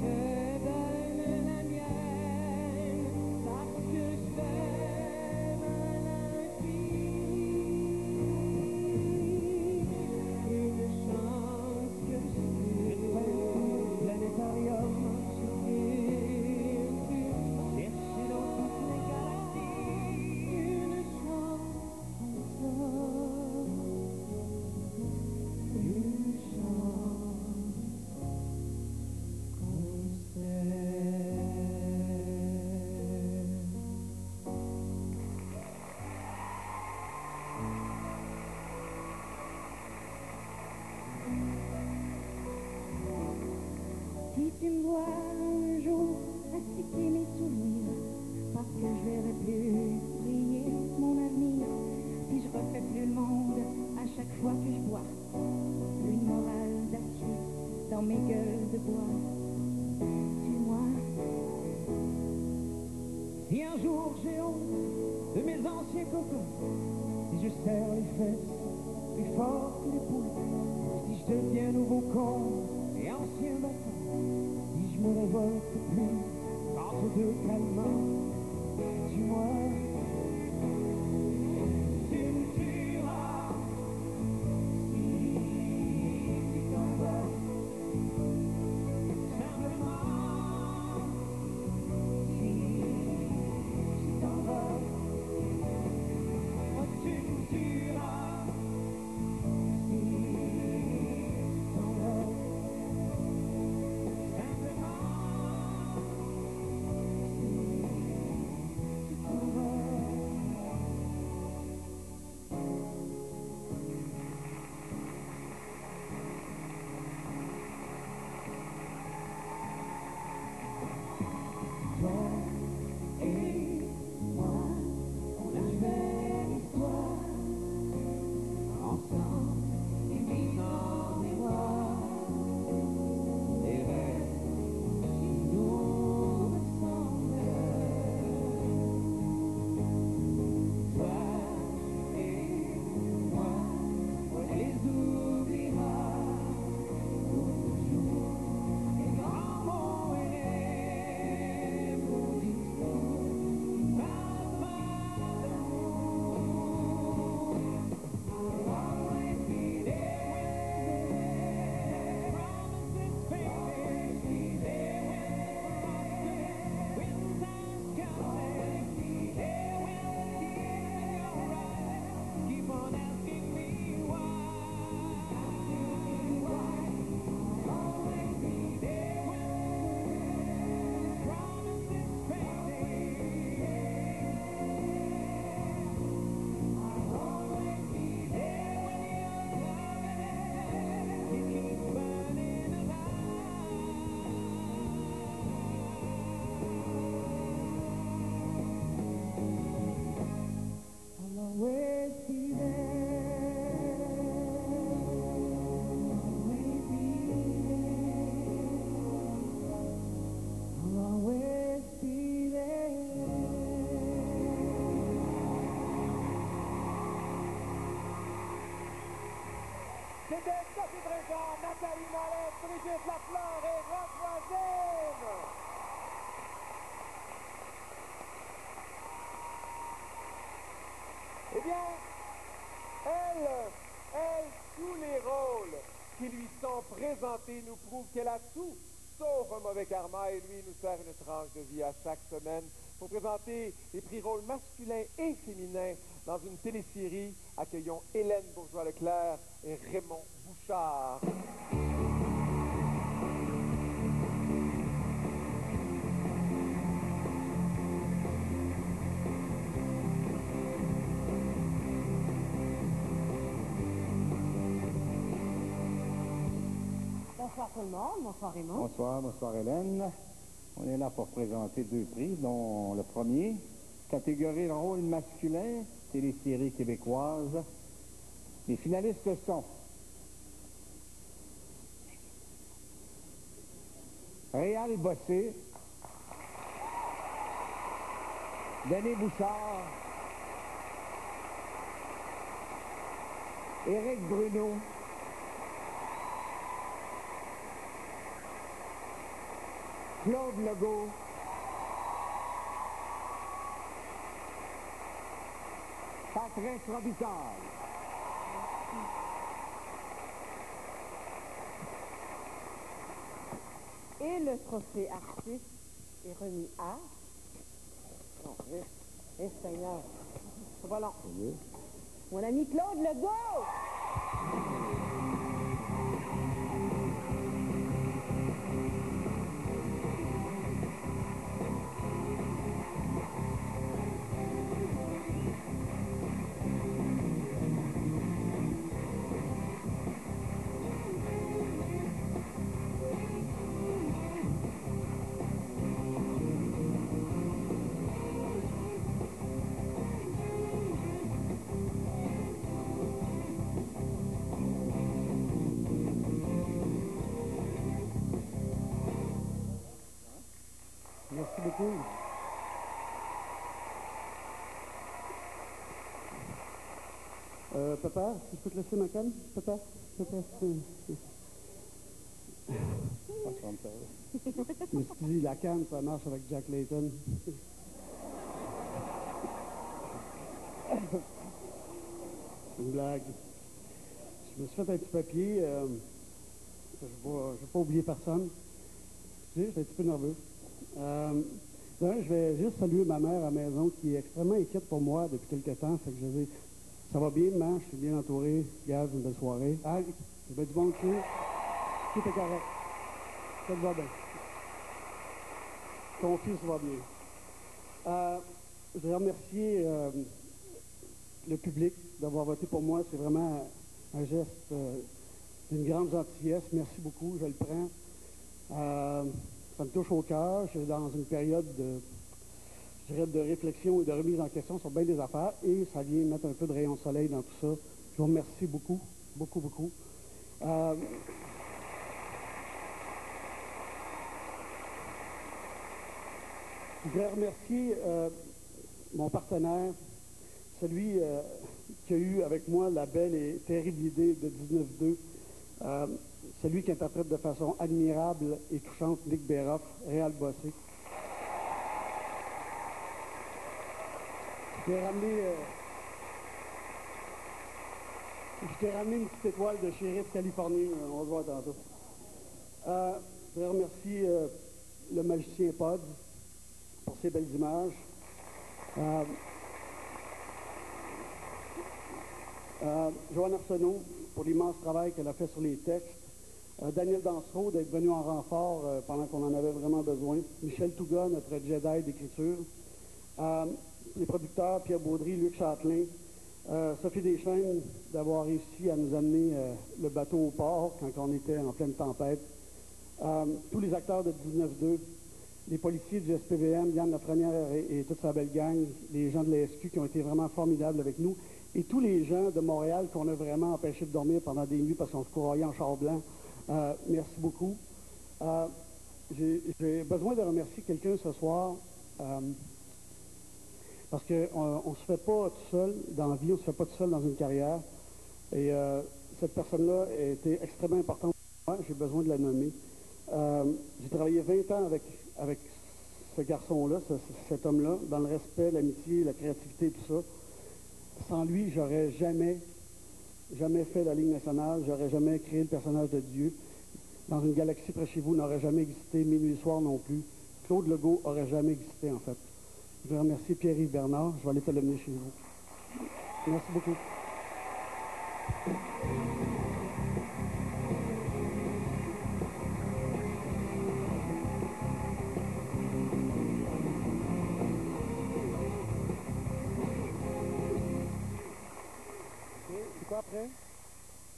Je donne la mienne parce que je t'aime à l'infini. Une chance que j'ai. Planétarium, chercher dans toutes les galaxies une chance comme ça. Une chance comme Si tu me vois un jour astiquer mes souvenirs, parce que je verrai plus briller mon avenir, si je refais plus le monde à chaque fois que je bois, une morale d'acier dans mes gueules de bois, suis-moi. Si un jour j'ai honte de mes anciens copains, si je serre les fesses plus fort que les poules, si je deviens nouveau con et ancien bâton, si je me révolte plus entre deux calmants, dis-moi, tu me tueras si tu t'en vas. Simplement, si tu t'en vas. ici présents Nathalie Mollet, Brigitte Lafleur et Roch Voisine. Eh bien, elle, tous les rôles qui lui sont présentés nous prouvent qu'elle a tout, sauf un mauvais karma, et lui nous sert une tranche de vie à chaque semaine pour présenter les prix rôles masculins et féminins dans une télésérie. Accueillons Hélène Bourgeois-Leclerc et Raymond Bouchard. Bonsoir tout le monde, bonsoir Raymond. Bonsoir, bonsoir Hélène. On est là pour présenter 2 prix, dont le premier, catégorie rôle masculin, télésérie québécoise. Les finalistes sont Réal Bossé, Denis Bouchard, Éric Bruno, Claude Legault, Patrick Robitaille. Et le trophée artiste est remis à... Non, Seigneur, c'est pas long. Mon ami Claude Legault! Merci beaucoup. Papa, tu peux te laisser ma canne? Papa? Papa? Je me suis dit, la canne, ça marche avec Jack Layton. C'est une blague. Je me suis fait un petit papier. Je vais pas oublier personne. Excusez, j'étais un petit peu nerveux. Je vais juste saluer ma mère à la maison qui est extrêmement inquiète pour moi depuis quelque temps. Fait que je dis, ça va bien, maman, je suis bien entouré. Gaz, une belle soirée. Ah, c'est bien du bon dessus. Tout est correct. Ça te va bien. Ton fils va bien. Je voudrais remercier le public d'avoir voté pour moi. C'est vraiment un geste d'une grande gentillesse. Merci beaucoup, je le prends. Ça me touche au cœur. Je suis dans une période de réflexion et de remise en question sur bien des affaires et ça vient mettre un peu de rayon de soleil dans tout ça. Je vous remercie beaucoup, beaucoup, beaucoup. Je voudrais remercier mon partenaire, celui qui a eu avec moi la belle et terrible idée de 19-2. Celui qui interprète de façon admirable et touchante Nick Béroff, Réal Bossé. Je t'ai ramené une petite étoile de Sheriff Californie, on va le voir tantôt. Je voudrais remercier le magicien Pod pour ses belles images. Joanne Arsenault pour l'immense travail qu'elle a fait sur les textes. Daniel Dansereau d'être venu en renfort pendant qu'on en avait vraiment besoin. Michel Touga, notre Jedi d'écriture. Les producteurs, Pierre Baudry, Luc Châtelain. Sophie Deschênes d'avoir réussi à nous amener le bateau au port quand on était en pleine tempête. Tous les acteurs de 19-2, les policiers du SPVM, Yann Lafrenière et toute sa belle gang, les gens de la SQ qui ont été vraiment formidables avec nous, et tous les gens de Montréal qu'on a vraiment empêchés de dormir pendant des nuits parce qu'on se courroyait en char blanc. Merci beaucoup. J'ai besoin de remercier quelqu'un ce soir parce qu'on ne se fait pas tout seul dans la vie, on ne se fait pas tout seul dans une carrière. Et cette personne-là a été extrêmement importante pour moi. J'ai besoin de la nommer. J'ai travaillé 20 ans avec ce garçon-là, cet homme-là, dans le respect, l'amitié, la créativité, tout ça. Sans lui, j'aurais jamais fait la Ligue nationale, j'aurais jamais créé le personnage de Dieu. Dans une galaxie près de chez vous, n'aurait jamais existé, Minuit Soir non plus. Claude Legault aurait jamais existé, en fait. Je veux remercier Pierre-Yves Bernard. Je vais aller te l'amener chez vous. Merci beaucoup. C'est quoi après?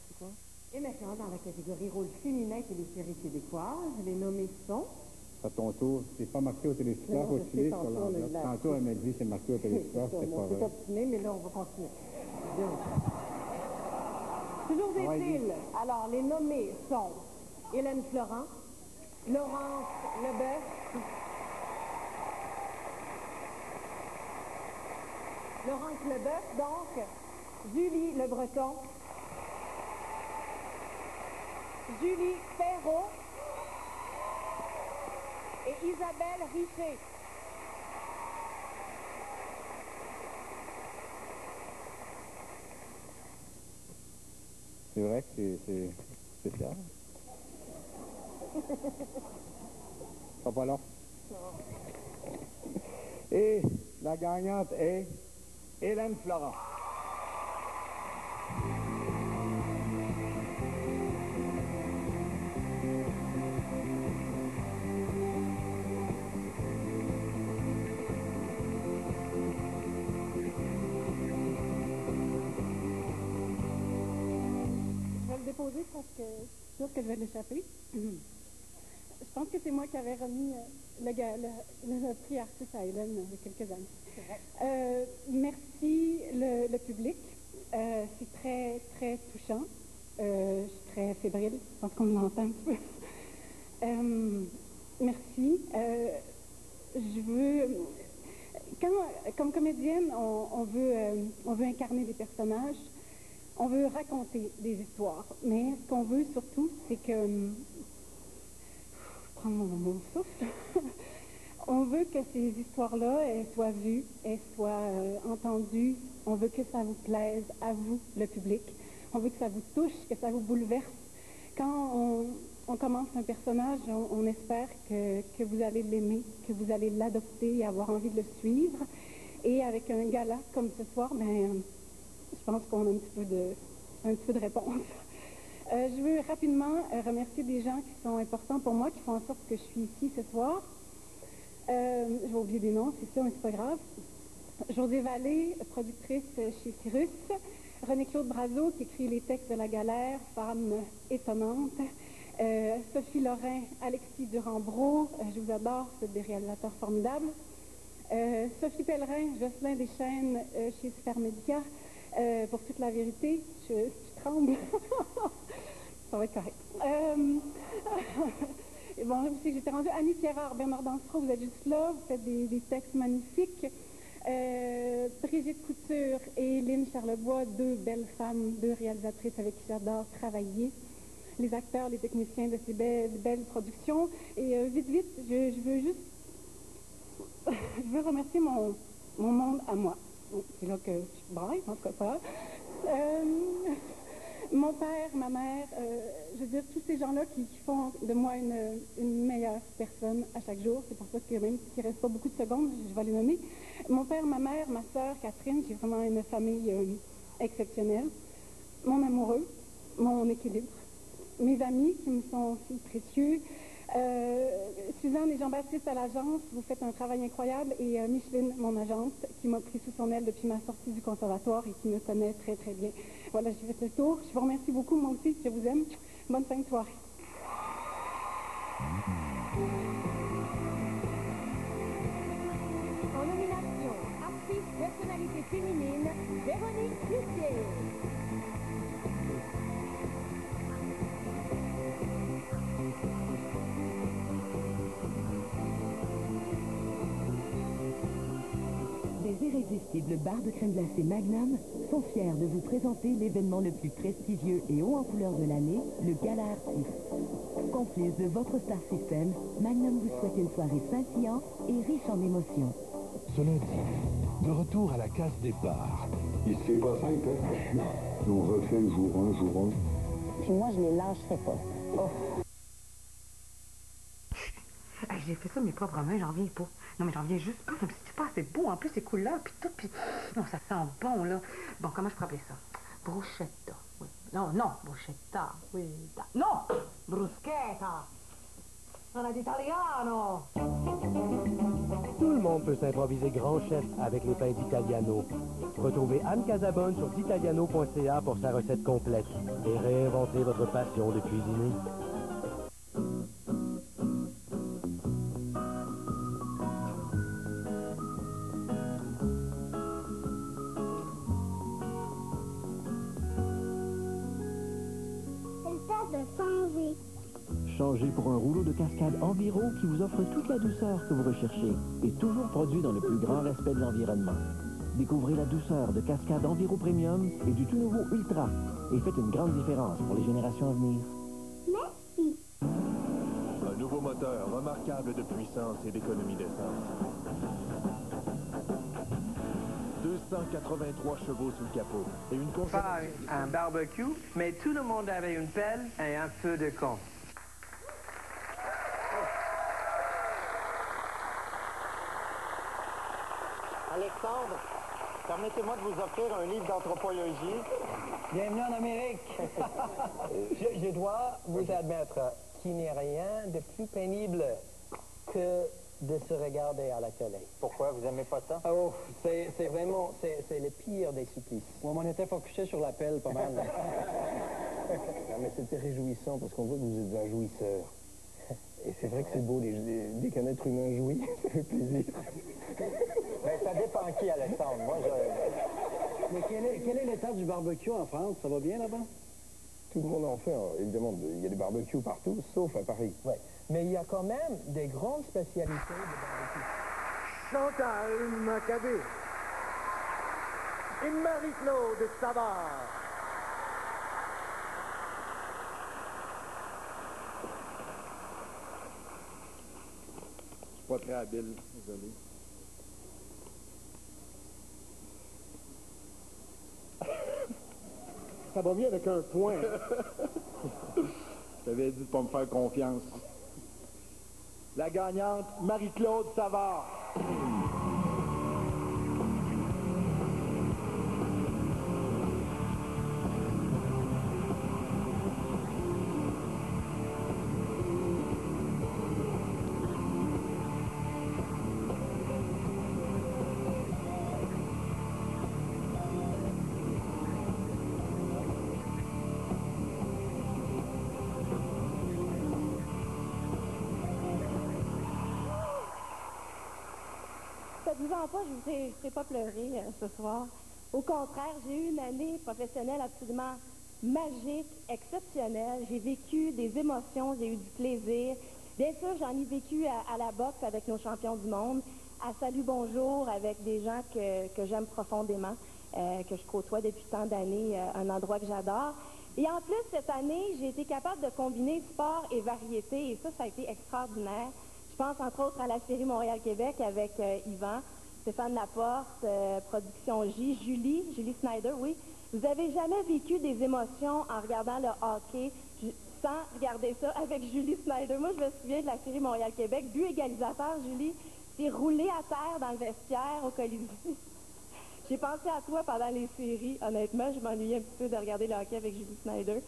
C'est quoi? Et maintenant, dans la catégorie rôle féminin télésérie québécoise, les nommés sont... À ton tour, c'est pas marqué au télésuport, faut filer sur l'enveloppe. Tantôt, elle m'a dit c'est marqué au télésuport, c'était pas vrai. C'est obstiné, mais là, on va continuer. Bien. Toujours est-il. Alors, les nommés sont Hélène Florent, Laurence Leboeuf, donc, Julie Le Breton, Julie Perrault et Isabelle Richer. C'est vrai que c'est spécial. Pas long. Et la gagnante est Hélène Florent. Déposer parce que je suis sûre que je vais l'échapper. Je pense que c'est moi qui avais remis le prix Artis à Hélène il y a quelques années. Merci le public. C'est très, très touchant. Je suis très fébrile. Je pense qu'on l'entend un petit peu. Merci. Je veux... Comme comédienne, on veut incarner des personnages. On veut raconter des histoires, mais ce qu'on veut surtout, c'est que... prendre mon souffle. On veut que ces histoires-là, elles soient vues, elles soient entendues. On veut que ça vous plaise, à vous, le public. On veut que ça vous touche, que ça vous bouleverse. Quand on commence un personnage, on espère que vous allez l'aimer, que vous allez l'adopter et avoir envie de le suivre. Et avec un gala comme ce soir, ben... je pense qu'on a un petit peu de réponse. Je veux rapidement remercier des gens qui sont importants pour moi, qui font en sorte que je suis ici ce soir. Je vais oublier des noms, c'est sûr, mais c'est pas grave. Josée Vallée, productrice chez Cyrus. René-Claude Brazeau, qui écrit les textes de La Galère, femme étonnante. Sophie Lorrain, Alexis Durand-Brault, je vous adore, c'est des réalisateurs formidables. Sophie Pellerin, Jocelyn Deschênes chez Supermédia. Pour toute la vérité, je tremble. Ça va être correct. Bon, je sais que j'étais rendue. Annie Pierrard, Bernard Dansereau, vous êtes juste là, vous faites des textes magnifiques. Brigitte Couture et Lynn Charlebois, deux belles femmes, deux réalisatrices avec qui j'adore travailler. Les acteurs, les techniciens de ces belles productions. Et vite, je veux juste... je veux remercier mon monde à moi. C'est là que je braille, en tout cas pas. Mon père, ma mère, je veux dire, tous ces gens-là qui font de moi une meilleure personne à chaque jour. C'est pour ça que même s'il ne reste pas beaucoup de secondes, je vais les nommer. Mon père, ma mère, ma sœur, Catherine, j'ai vraiment une famille exceptionnelle. Mon amoureux, mon équilibre. Mes amis qui me sont aussi précieux. Suzanne et Jean-Baptiste à l'agence, vous faites un travail incroyable. Et Micheline, mon agente, qui m'a pris sous son aile depuis ma sortie du conservatoire et qui me connaît très, très bien. Voilà, j'ai fait le tour. Je vous remercie beaucoup, moi aussi, je vous aime. Bonne fin de soirée. En nomination, artiste personnalité féminine, Véronique Cloutier. Des l'irrésistible barre de crème glacée Magnum sont fiers de vous présenter l'événement le plus prestigieux et haut en couleur de l'année, le Gala Artiste. Complice de votre star system, Magnum vous souhaite une soirée scintillante et riche en émotions. Ce lundi, de retour à la case départ. C'est pas simple, hein? On refait jour 1, jour 1. Puis moi, je les lâcherai pas. Oh. Hey, j'ai fait ça de mes propres mains, j'en reviens pas. Non, mais j'en reviens juste pas. C'est pas assez beau. En plus, ces couleurs, puis tout, puis... Non, ça sent bon, là. Bon, comment je pourrais appeler ça? Bruschetta. Oui. Non, bruschetta. Oui. Non! Bruschetta! Sono d'italiano! Tout le monde peut s'improviser grand chef avec les pains d'Italiano. Retrouvez Anne Casabonne sur d'italiano.ca pour sa recette complète et réinventez votre passion de cuisiner. Changez pour un rouleau de cascade Enviro qui vous offre toute la douceur que vous recherchez et toujours produit dans le plus grand respect de l'environnement. Découvrez la douceur de cascade Enviro Premium et du tout nouveau Ultra et faites une grande différence pour les générations à venir. Merci. Un nouveau moteur remarquable de puissance et d'économie d'essence. 283 chevaux sous le capot et une Pas un barbecue, mais tout le monde avait une pelle et un feu de camp. Alexandre, permettez-moi de vous offrir un livre d'anthropologie. Bienvenue en Amérique. je dois vous admettre qu'il n'y a rien de plus pénible que de se regarder à la télé. Pourquoi? Vous aimez pas ça? Oh, c'est vraiment, c'est le pire des supplices. Moi, on était focusé sur l'appel pas mal. Non, mais c'était réjouissant parce qu'on voit que vous êtes un jouisseur. Et c'est vrai que c'est beau, dès qu'un être humain jouit, ça fait plaisir. Ben, ça dépend qui, Alexandre. Moi, Mais quel est l'état du barbecue en France? Ça va bien là-bas? Tout le monde en fait, hein. Évidemment. Il y a des barbecues partout, sauf à Paris. Ouais. Mais il y a quand même des grandes spécialités de barbecue. Chantal Maccabé et Marie-Claude Savard. Je suis pas très habile, désolé. Ça va mieux avec un point. Je t'avais dit de ne pas me faire confiance. La gagnante, Marie-Claude Savard. Faites-vous-en pas, je ne vous ferai pas pleurer ce soir. Au contraire, j'ai eu une année professionnelle absolument magique, exceptionnelle. J'ai vécu des émotions, j'ai eu du plaisir. Bien sûr, j'en ai vécu à la boxe avec nos champions du monde, à Salut Bonjour avec des gens que j'aime profondément, que je côtoie depuis tant d'années, un endroit que j'adore. Et en plus, cette année, j'ai été capable de combiner sport et variété, et ça a été extraordinaire. Je pense entre autres à la série Montréal-Québec avec Yvan, Stéphane Laporte, Production J, Julie Snyder, oui. Vous avez jamais vécu des émotions en regardant le hockey sans regarder ça avec Julie Snyder? Moi, je me souviens de la série Montréal-Québec, but égalisateur, Julie, s'est roulée à terre dans le vestiaire au Colisée. J'ai pensé à toi pendant les séries, honnêtement, je m'ennuyais un petit peu de regarder le hockey avec Julie Snyder.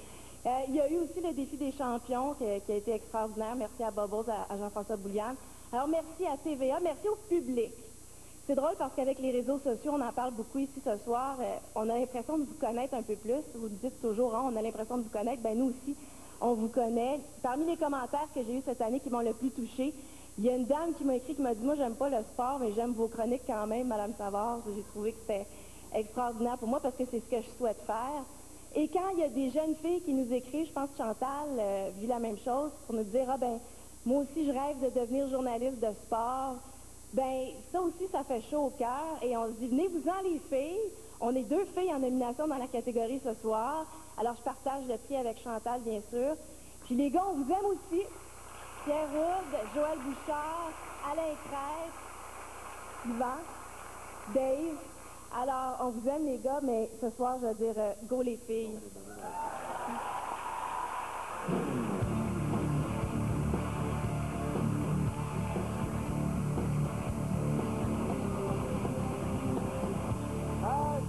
Il y a eu aussi le défi des champions qui a été extraordinaire. Merci à Bubbles, à Jean-François Bouliane. Alors, merci à TVA, merci au public. C'est drôle parce qu'avec les réseaux sociaux, on en parle beaucoup ici ce soir. On a l'impression de vous connaître un peu plus. Vous dites toujours, hein, on a l'impression de vous connaître. Ben nous aussi, on vous connaît. Parmi les commentaires que j'ai eus cette année qui m'ont le plus touchée, il y a une dame qui m'a écrit, qui m'a dit, moi, j'aime pas le sport, mais j'aime vos chroniques quand même, Madame Savard. J'ai trouvé que c'était extraordinaire pour moi parce que c'est ce que je souhaite faire. Et quand il y a des jeunes filles qui nous écrivent, je pense que Chantal vit la même chose, pour nous dire, ah ben, moi aussi je rêve de devenir journaliste de sport, ben ça aussi, ça fait chaud au cœur. Et on se dit, venez-vous-en les filles. On est 2 filles en nomination dans la catégorie ce soir. Alors, je partage le prix avec Chantal, bien sûr. Puis les gars, on vous aime aussi. Pierre Rourde, Joël Bouchard, Alain Crête, Yvan, Dave. Alors, on vous aime, les gars, mais ce soir, je veux dire, go les filles.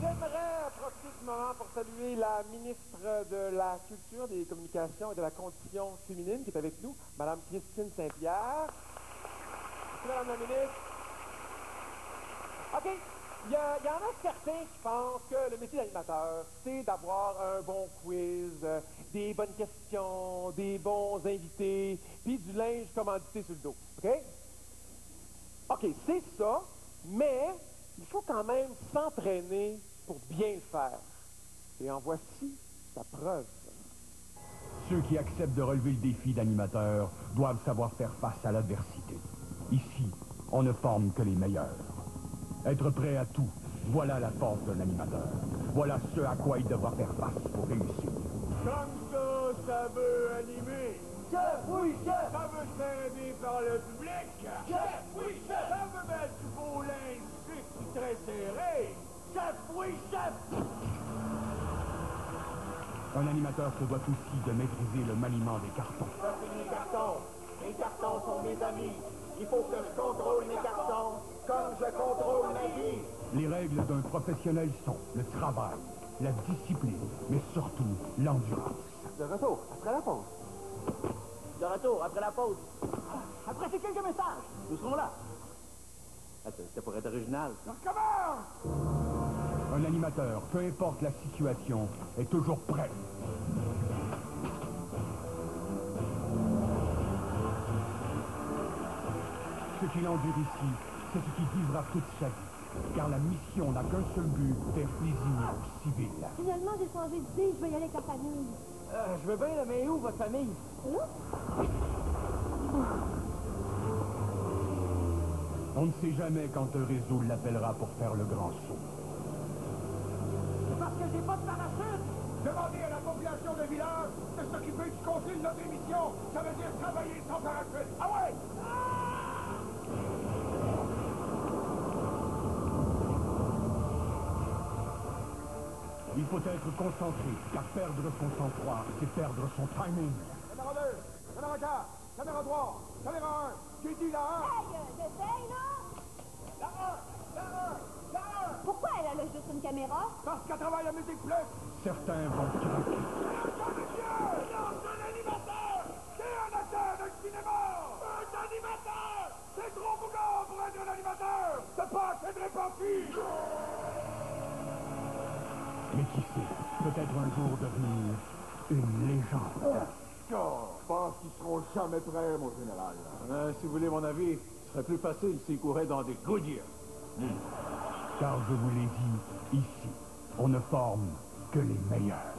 J'aimerais profiter du moment pour saluer la ministre de la Culture, des Communications et de la Condition féminine qui est avec nous, Mme Christine Saint-Pierre. Merci, Mme la ministre. OK. Il y en a certains qui pensent que le métier d'animateur, c'est d'avoir un bon quiz, des bonnes questions, des bons invités, puis du linge commandité sur le dos. OK? OK, c'est ça, mais il faut quand même s'entraîner pour bien le faire. Et en voici sa preuve. Ceux qui acceptent de relever le défi d'animateur doivent savoir faire face à l'adversité. Ici, on ne forme que les meilleurs. Être prêt à tout, voilà la force d'un animateur. Voilà ce à quoi il devra faire face pour réussir. Comme ça veut animer. Chef, oui, chef. Ça veut s'aider par le public. Chef, oui, chef. Ça veut mettre du beau linge chic très serré. Chef, oui, chef. Un animateur se doit aussi de maîtriser le maniement des cartons. Ça, c'est mes cartons. Mes cartons sont mes amis. Il faut que je contrôle mes cartons comme je contrôle ma vie. Les règles d'un professionnel sont le travail, la discipline, mais surtout l'endurance. De retour, après la pause. De retour, après la pause. Après ces quelques messages, nous serons là. C'était pour être original. Un animateur, peu importe la situation, est toujours prêt. Ce qu'il endure ici, c'est ce qu'il vivra toute sa vie. Car la mission n'a qu'un seul but, faire plaisir aux civils. Finalement, j'ai changé d'idée, je vais y aller avec la famille. Je veux bien, mais où, votre famille? Là? On ne sait jamais quand un réseau l'appellera pour faire le grand saut. C'est parce que j'ai pas de parachute. Demandez à la population de village de s'occuper du contenu de notre émission. Ça veut dire travailler sans parachute. Ah ouais? Il faut être concentré, car perdre son sang-froid, c'est perdre son timing. Caméra 2, caméra 4, caméra 3, caméra 1. J'ai dit la 1. Hey, j'essaye, là! La 1, la 1, la 1. Pourquoi elle a juste une caméra? Parce qu'elle travaille à Musique Plus. Certains vont craquer. Non, c'est un animateur. C'est un acteur de cinéma. Un animateur. C'est trop bougon pour être un animateur. C'est pas assez de répartie. Mais qui sait, peut-être un jour devenir une légende. Je pense qu'ils seront jamais prêts, mon général. Si vous voulez mon avis, ce serait plus facile s'ils couraient dans des Goodyear. Car je vous l'ai dit, ici, on ne forme que les meilleurs.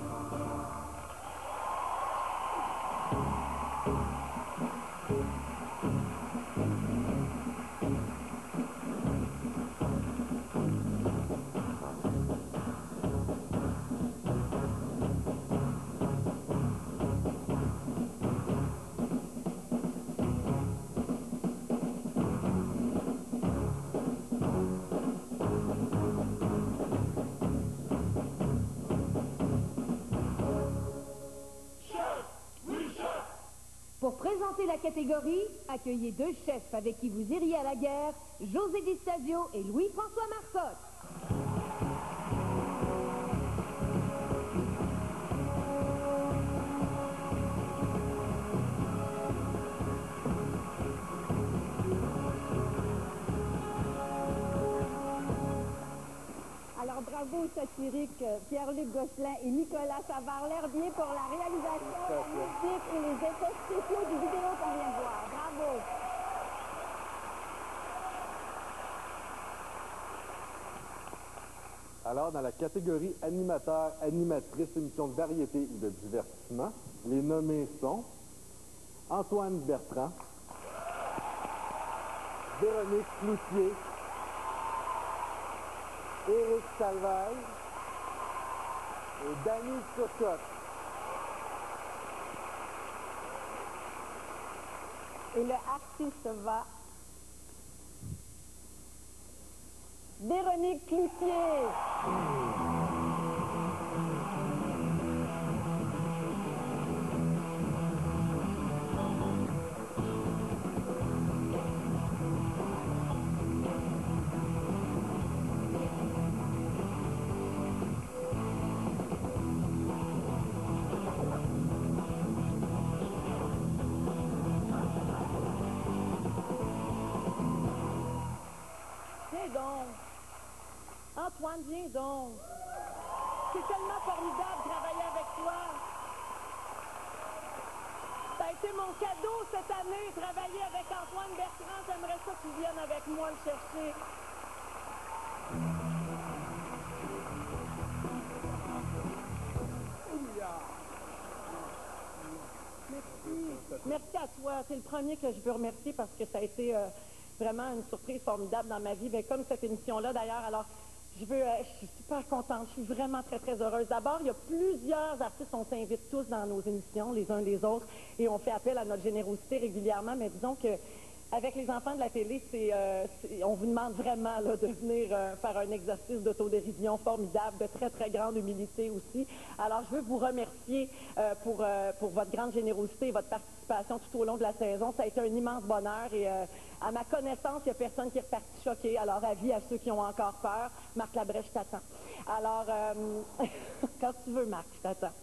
Pour présenter la catégorie, accueillez 2 chefs avec qui vous iriez à la guerre, José Di Stasio et Louis-François Marcotte. Alors bravo satirique Pierre-Luc Gosselin et Nicolas Savard, l'air bien pour la réalisation, la musique et les effets spéciaux du vidéo qu'on vient de voir. Bravo! Alors, dans la catégorie animateur, animatrice, émission de variété ou de divertissement, les nommés sont Antoine Bertrand, Véronique Cloutier, Éric Salvaille et Danny Turcotte. Et le artiste va... Véronique Cloutier. Viens donc. Antoine, viens donc. C'est tellement formidable de travailler avec toi. Ça a été mon cadeau cette année, travailler avec Antoine Bertrand. J'aimerais ça que tu viennes avec moi le chercher. Merci. Merci à toi. C'est le premier que je veux remercier parce que ça a été vraiment une surprise formidable dans ma vie. Mais comme cette émission-là, d'ailleurs, alors, je suis super contente. Je suis vraiment très, très heureuse. D'abord, il y a plusieurs artistes, on s'invite tous dans nos émissions, les uns les autres, et on fait appel à notre générosité régulièrement. Mais disons que avec les enfants de la télé, on vous demande vraiment là, de venir faire un exercice d'autodérision formidable, de très, très grande humilité aussi. Alors, je veux vous remercier pour votre grande générosité et votre participation tout au long de la saison. Ça a été un immense bonheur et à ma connaissance, il n'y a personne qui est reparti choqué. Alors, avis à ceux qui ont encore peur. Marc Labrèche, je t'attends. Alors, quand tu veux, Marc, je t'attends.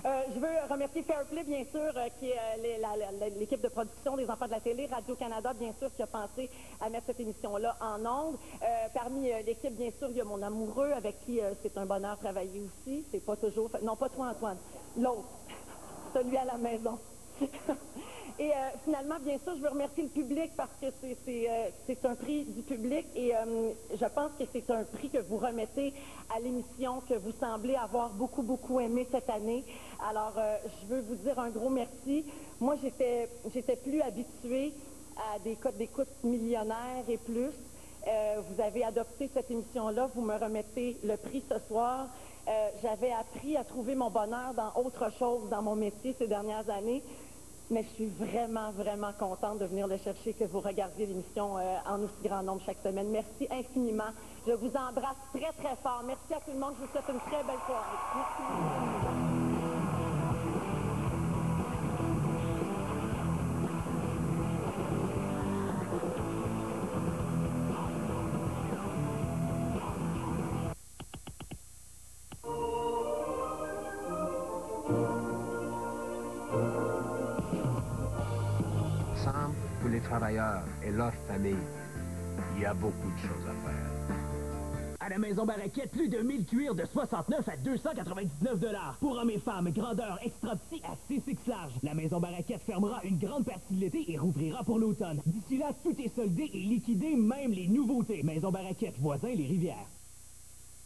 Je veux remercier Fairplay, bien sûr, qui est l'équipe de production des enfants de la télé, Radio-Canada, bien sûr, qui a pensé à mettre cette émission-là en ondes. Parmi l'équipe, bien sûr, il y a mon amoureux, avec qui c'est un bonheur de travailler aussi. C'est pas toujours... Non, pas toi, Antoine. L'autre. Celui à la maison. Et finalement, bien sûr, je veux remercier le public parce que c'est un prix du public et je pense que c'est un prix que vous remettez à l'émission que vous semblez avoir beaucoup, beaucoup aimé cette année. Alors, je veux vous dire un gros merci. Moi, j'étais plus habituée à des codes d'écoute millionnaires et plus. Vous avez adopté cette émission-là. Vous me remettez le prix ce soir. J'avais appris à trouver mon bonheur dans autre chose dans mon métier ces dernières années. Mais je suis vraiment, vraiment contente de venir le chercher, que vous regardiez l'émission en aussi grand nombre chaque semaine. Merci infiniment. Je vous embrasse très, très fort. Merci à tout le monde. Je vous souhaite une très belle soirée. Merci beaucoup. Pour les travailleurs et leurs familles, il y a beaucoup de choses à faire. À la Maison Baraquette, plus de 1000 cuirs de 69 à 299 $. Pour hommes et femmes, grandeur extra petit à 6x large. La Maison Baraquette fermera une grande partie de l'été et rouvrira pour l'automne. D'ici là, tout est soldé et liquidé, même les nouveautés. Maison Baraquette, voisin les Rivières.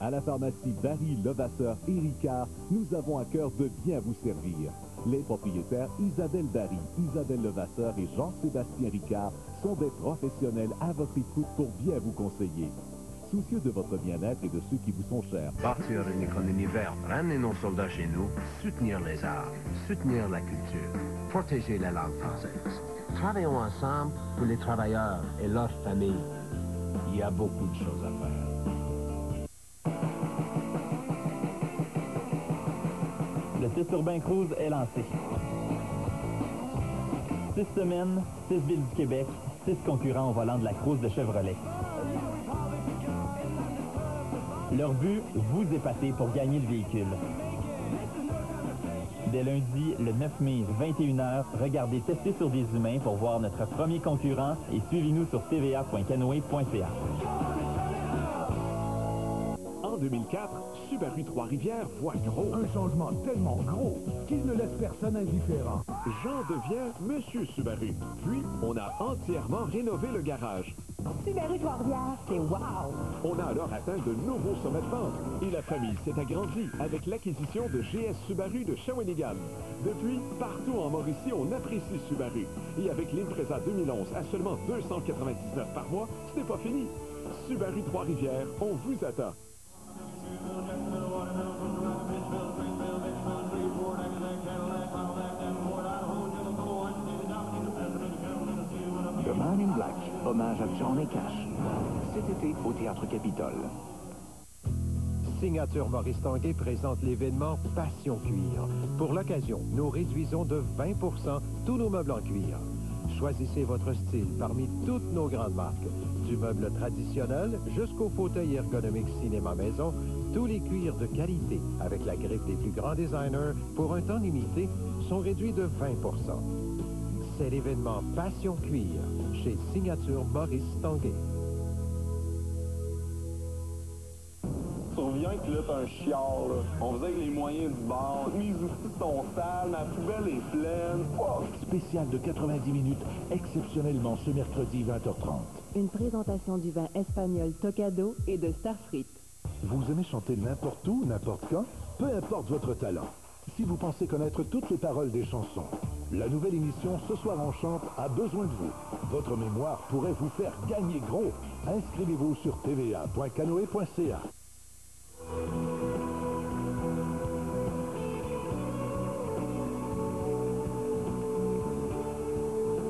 À la pharmacie Barry, Levasseur et Ricard, nous avons à cœur de bien vous servir. Les propriétaires Isabelle Barry, Isabelle Levasseur et Jean-Sébastien Ricard sont des professionnels à votre écoute pour bien vous conseiller. Soucieux de votre bien-être et de ceux qui vous sont chers. Bâtir une économie verte, ramener nos soldats chez nous, soutenir les arts, soutenir la culture, protéger la langue française. Travaillons ensemble pour les travailleurs et leurs familles. Il y a beaucoup de choses à faire. Le 6 Urbain Cruise est lancé. 6 semaines, 6 villes du Québec, 6 concurrents au volant de la cruise de Chevrolet. Leur but, vous épater pour gagner le véhicule. Dès lundi, le 9 mai, 21h, regardez Tester sur des humains pour voir notre premier concurrent et suivez-nous sur tva.canoe.ca. 2004, Subaru Trois-Rivières voit gros. Un changement tellement gros qu'il ne laisse personne indifférent. Jean devient Monsieur Subaru. Puis, on a entièrement rénové le garage. Subaru Trois-Rivières, c'est wow! On a alors atteint de nouveaux sommets de vente. Et la famille s'est agrandie avec l'acquisition de GS Subaru de Shawinigan. Depuis, partout en Mauricie, on apprécie Subaru. Et avec l'Impreza 2011 à seulement 299 par mois, ce n'est pas fini. Subaru Trois-Rivières, on vous attend. The Man in Black, hommage à Johnny Cash. Cet été au Théâtre Capitole. Signature Maurice Tanguay présente l'événement Passion Cuir. Pour l'occasion, nous réduisons de 20% tous nos meubles en cuir. Choisissez votre style parmi toutes nos grandes marques. Du meuble traditionnel jusqu'au fauteuil ergonomique cinéma maison, tous les cuirs de qualité avec la griffe des plus grands designers pour un temps limité sont réduits de 20%. C'est l'événement Passion Cuir chez Signature Maurice Tanguay. Tu reviens que là, t'as un chiard, là. On faisait avec les moyens du bord. Mes outils sont sales, ma poubelle est pleine. Oh! Spécial de 90 minutes, exceptionnellement ce mercredi 20h30. Une présentation du vin espagnol Tocado et de Starfrit. Vous aimez chanter n'importe où, n'importe quand? Peu importe votre talent. Si vous pensez connaître toutes les paroles des chansons, la nouvelle émission Ce soir on chante a besoin de vous. Votre mémoire pourrait vous faire gagner gros. Inscrivez-vous sur tva.canoe.ca.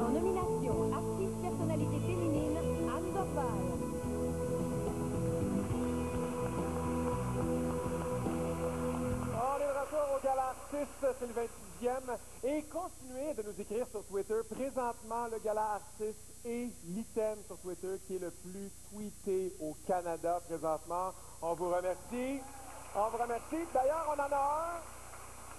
En nomination, artiste personnalité féminine, Anne Dorval. On est de retour au Gala Artiste, c'est le 26e. Et continuez de nous écrire sur Twitter. Présentement, le Gala Artiste est l'item sur Twitter qui est le plus tweeté au Canada présentement. On vous remercie. On vous remercie. D'ailleurs, on en a un.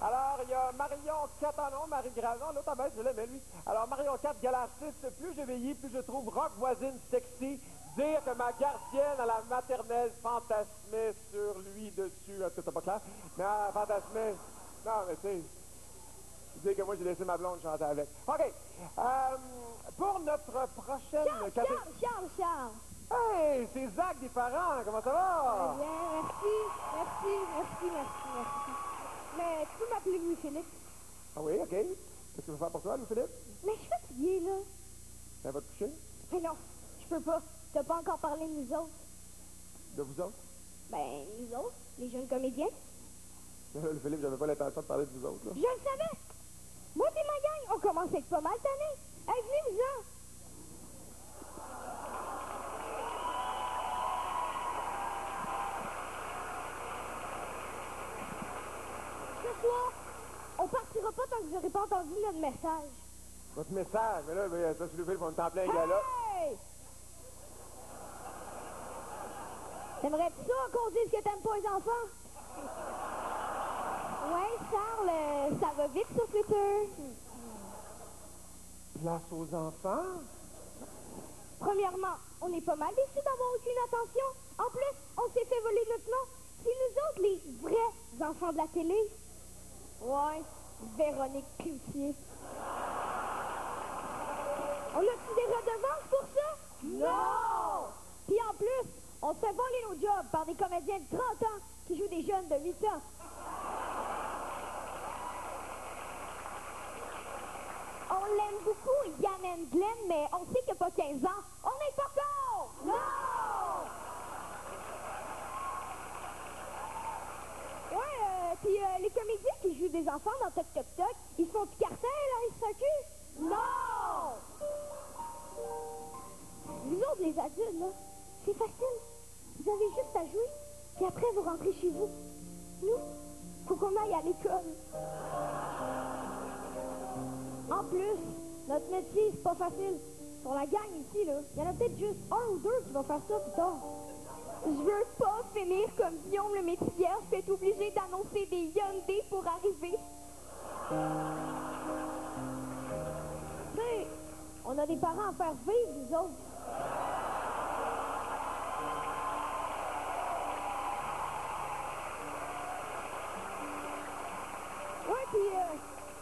Alors, il y a Marion 4 en nom, Marie Grazon, l'autre en bas, je l'aimais, lui. Alors, Marion 4, Gala Artiste, plus je vieillis, plus je trouve rock voisine sexy. Dire que ma gardienne à la maternelle fantasmait sur lui dessus. Est-ce que c'est pas clair? Mais fantasmait. Non, mais tu sais. Dire que moi, j'ai laissé ma blonde chanter avec. OK. Pour notre prochaine... Charles! Hey, c'est Zach des parents. Comment ça va? Bien, merci. Mais tu peux m'appeler Louis-Philippe? Ah oui, OK. Qu'est-ce que je peux faire pour toi, Louis-Philippe? Mais je suis fatiguée, là. Elle va te coucher? Mais non, je peux pas. T'as pas encore parlé de nous autres. De vous autres? Ben, nous autres, les jeunes comédiens. Louis-Philippe, j'avais pas l'intention de parler de vous autres, là. Je le savais. Moi et ma gang, on commence à être pas mal tannés. Hey, venez-vous-en. Ce soir, on partira pas tant que vous n'aurez pas entendu notre message. Votre message? Mais là, ça, c'est Louis-Philippe, on est en plein gala. Hey! T'aimerais-tu ça qu'on dise que t'aimes pas les enfants? Ouais, Charles, ça va vite sur Twitter. Place aux enfants? Premièrement, on est pas mal déçus d'avoir aucune attention. En plus, on s'est fait voler notre nom. C'est nous autres, les vrais enfants de la télé. Ouais, Véronique Cloutier. On a-tu des redevances pour ça? Non! Puis en plus, on se fait voler nos jobs par des comédiens de 30 ans qui jouent des jeunes de 8 ans. On l'aime beaucoup, Yann and Glenn, mais on sait qu'il n'y a pas 15 ans. On n'est pas con! Non! Ouais, puis les comédiens qui jouent des enfants dans Toc Toc Toc, ils se font du cartel à SAQ? Non! Vous autres, les adultes, là, c'est facile. Vous avez juste à jouer, puis après, vous rentrez chez vous. Nous, faut qu'on aille à l'école. En plus, notre métier, c'est pas facile. Sur la gang ici, là, il y en a peut-être juste un ou deux qui vont faire ça plus tard. Je veux pas finir comme Guillaume le métivier, je vais être obligé d'annoncer des Hyundai pour arriver. Tu sais, on a des parents à faire vivre, nous autres.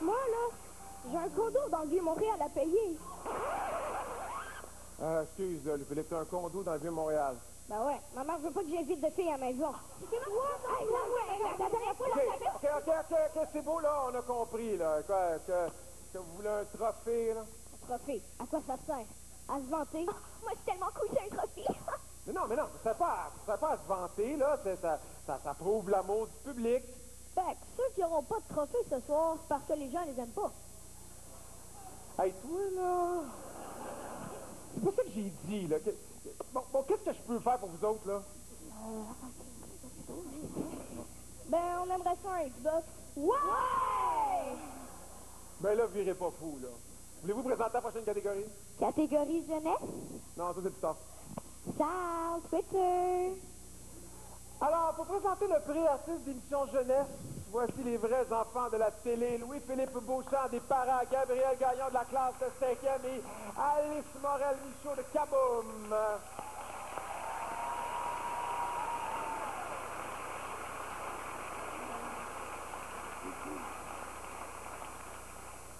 Moi, là, j'ai un condo dans le Vieux-Montréal à payer. Excuse, là, Philippe, t'as un condo dans le Vieux-Montréal. Ben ouais, ma mère veut pas que j'invite de filles à la maison. OK, c'est beau, là, on a compris, là. Quoi, que vous voulez un trophée, là? Un trophée? À quoi ça sert? À se vanter? Oh, moi, je suis tellement cool, j'ai un trophée. Mais non, ça ne pas à se vanter, là. Ça prouve l'amour du public. Fait que ceux qui n'auront pas de trophée ce soir, c'est parce que les gens les aiment pas. Hey, toi, là... C'est pas ça que j'ai dit, là. Bon, qu'est-ce que je peux faire pour vous autres, là? Ben, on aimerait ça un Xbox. Ouais! Ben là, virez pas fou, là. Voulez-vous présenter la prochaine catégorie? Catégorie jeunesse? Non, ça, c'est plus tard. Charles, Twitter. Alors, pour présenter le prix artiste d'émission jeunesse, voici les vrais enfants de la télé. Louis-Philippe Beauchamp des parents, Gabriel Gagnon de la classe de 5e et Alice Morel-Michaud de Kaboom.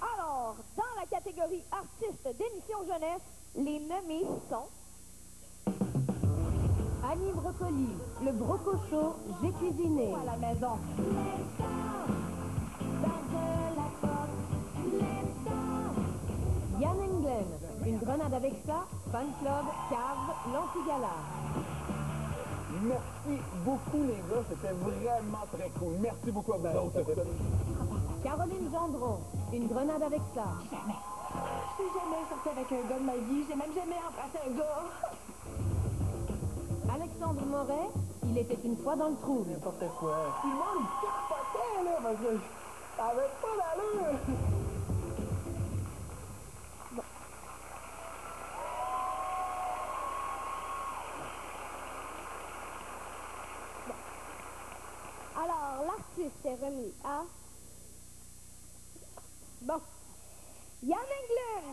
Alors, dans la catégorie artiste d'émission jeunesse, les nommés sont... Annie Brocoli, le Broco Show, j'ai cuisiné. À la maison. Yann Englen, une grenade avec ça, fan club, cave, l'anti-gala. Merci beaucoup, les gars. C'était vraiment très cool. Merci beaucoup à vous autres. Caroline Gendron, une grenade avec ça. Jamais. Je suis jamais sortie avec un gars de ma vie. J'ai même jamais embrassé un gars. Alexandre Moret, il était une fois dans le trou. N'importe quoi. Tout le monde capotait, là, parce que ça avait pas d'allure. Bon. Alors, l'artiste est remis à... Bon. Yann Englen.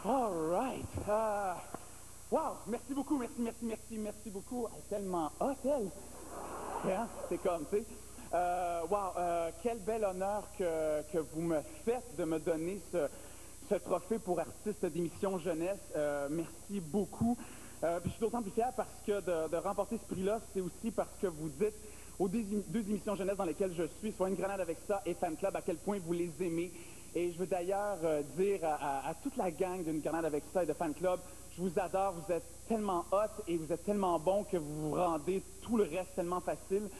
All right. Wow, merci beaucoup, merci beaucoup. Elle est tellement hot, elle. Hein? C'est comme, tu sais. Quel bel honneur que vous me faites de me donner ce trophée pour artiste d'émission jeunesse. Merci beaucoup. Puis je suis d'autant plus fier parce que de remporter ce prix-là, c'est aussi parce que vous dites aux deux émissions jeunesse dans lesquelles je suis, soit une grenade avec ça et Fan Club, à quel point vous les aimez. Et je veux d'ailleurs dire à toute la gang d'une grenade avec ça et de Fan Club, je vous adore, vous êtes tellement hot et vous êtes tellement bon que vous vous rendez tout le reste tellement facile.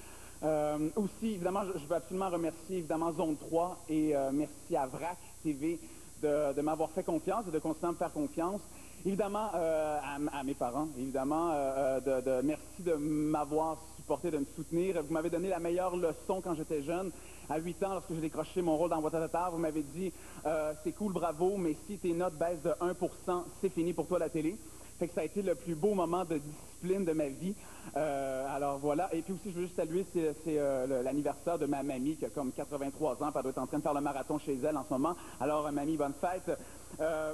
Aussi, évidemment, je veux absolument remercier évidemment Zone 3 et merci à VRAC TV de m'avoir fait confiance et de continuer à me faire confiance. Évidemment, à mes parents, évidemment, merci de m'avoir supporté, de me soutenir. Vous m'avez donné la meilleure leçon quand j'étais jeune. À 8 ans, lorsque j'ai décroché mon rôle dans Watatata, vous m'avez dit c'est cool, bravo, mais si tes notes baissent de 1%, c'est fini pour toi la télé. Fait que ça a été le plus beau moment de discipline de ma vie. Alors voilà. Et puis aussi, je veux juste saluer, c'est l'anniversaire de ma mamie qui a comme 83 ans. Puis elle doit être en train de faire le marathon chez elle en ce moment. Alors, mamie, bonne fête.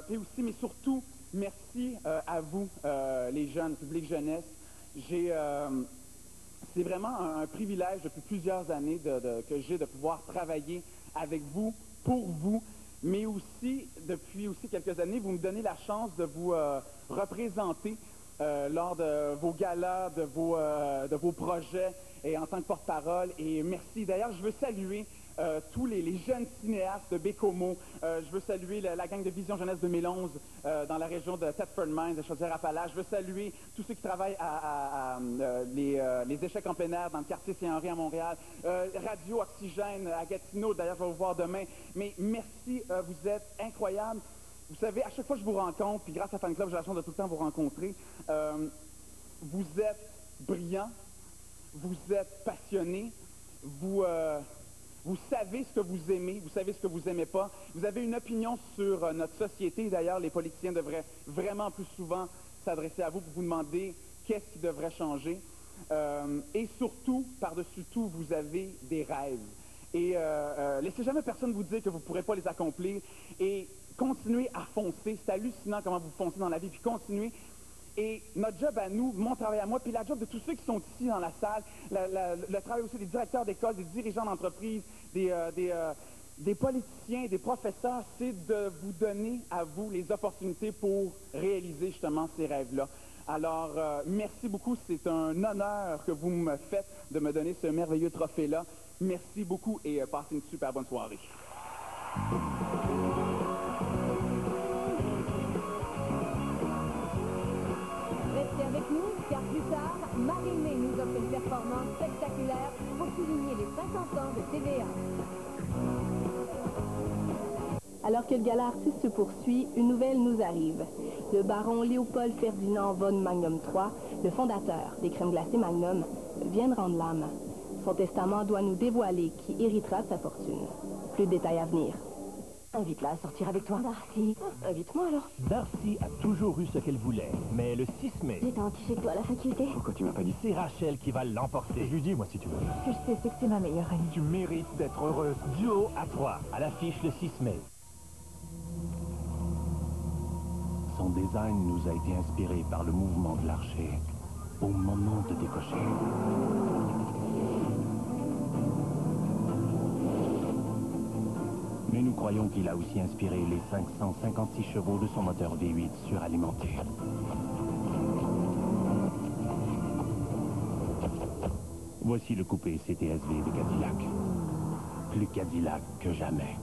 Puis aussi, mais surtout, merci à vous, les jeunes, public jeunesse. C'est vraiment un privilège depuis plusieurs années que j'ai de pouvoir travailler avec vous, pour vous, mais aussi, depuis aussi quelques années, vous me donnez la chance de vous représenter lors de vos galas, de vos projets et en tant que porte-parole. Et merci. D'ailleurs, je veux saluer tous les jeunes cinéastes de Bécomo. Je veux saluer la gang de Vision Jeunesse 2011 dans la région de Thetford Mines, de Chaudière-Appalaches. Je veux saluer tous ceux qui travaillent les échecs en plein air dans le quartier Saint-Henri à Montréal. Radio Oxygène à Gatineau, d'ailleurs, je vais vous voir demain. Mais merci, vous êtes incroyables. Vous savez, à chaque fois que je vous rencontre, puis grâce à Fan Club, j'ai la chance de tout le temps vous rencontrer, vous êtes brillants, vous êtes passionnés, vous savez ce que vous aimez, vous savez ce que vous n'aimez pas. Vous avez une opinion sur notre société. D'ailleurs, les politiciens devraient vraiment plus souvent s'adresser à vous pour vous demander qu'est-ce qui devrait changer. Et surtout, par-dessus tout, vous avez des rêves. Et laissez jamais personne vous dire que vous ne pourrez pas les accomplir. Et continuez à foncer. C'est hallucinant comment vous foncez dans la vie. Puis continuez. Et notre job à nous, mon travail à moi, puis la job de tous ceux qui sont ici dans la salle, le travail aussi des directeurs d'école, des dirigeants d'entreprise, des politiciens, des professeurs, c'est de vous donner à vous les opportunités pour réaliser justement ces rêves-là. Alors, merci beaucoup. C'est un honneur que vous me faites de me donner ce merveilleux trophée-là. Merci beaucoup et passez une super bonne soirée. Restez avec nous, car plus tard, Marie-Mé nous offre une performance spectaculaire pour souligner les 50 ans de TVA. Alors que le gala artiste se poursuit, une nouvelle nous arrive. Le baron Léopold Ferdinand von Magnum III, le fondateur des crèmes glacées Magnum, vient de rendre l'âme. Son testament doit nous dévoiler qui héritera de sa fortune. Plus de détails à venir. Invite-la à sortir avec toi. Darcy, invite-moi alors. Darcy a toujours eu ce qu'elle voulait, mais le 6 mai... J'étais entichée que toi à la faculté. Pourquoi tu m'as pas dit? C'est Rachel qui va l'emporter. Je lui dis, moi, si tu veux. Ce que je sais, c'est que c'est ma meilleure amie. Tu mérites d'être heureuse. Duo à 3, à l'affiche le 6 mai. Son design nous a été inspiré par le mouvement de l'archer au moment de décocher. Mais nous croyons qu'il a aussi inspiré les 556 chevaux de son moteur V8 suralimenté. Voici le coupé CTSV de Cadillac. Plus Cadillac que jamais.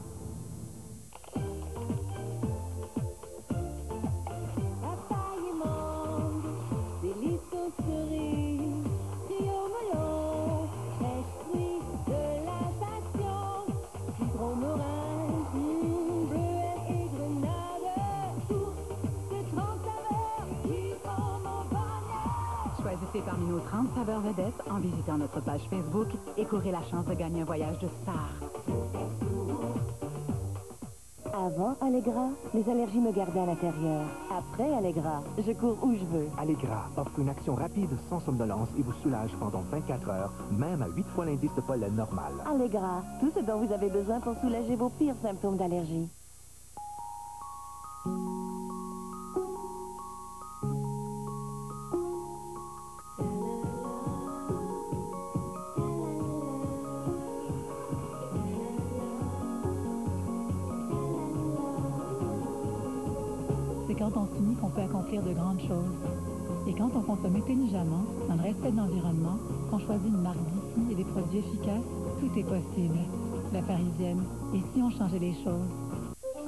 Choisissez parmi nos 30 saveurs vedettes en visitant notre page Facebook et courez la chance de gagner un voyage de star. Avant Allegra, les allergies me gardaient à l'intérieur. Après Allegra, je cours où je veux. Allegra offre une action rapide sans somnolence et vous soulage pendant 24 heures, même à 8 fois l'indice de pollen normal. Allegra, tout ce dont vous avez besoin pour soulager vos pires symptômes d'allergie. C'est quand on s'unit qu'on peut accomplir de grandes choses. Et quand on consomme intelligemment, dans le respect de l'environnement, qu'on choisit une marque d'ici et des produits efficaces, tout est possible. La Parisienne. Et si on changeait les choses?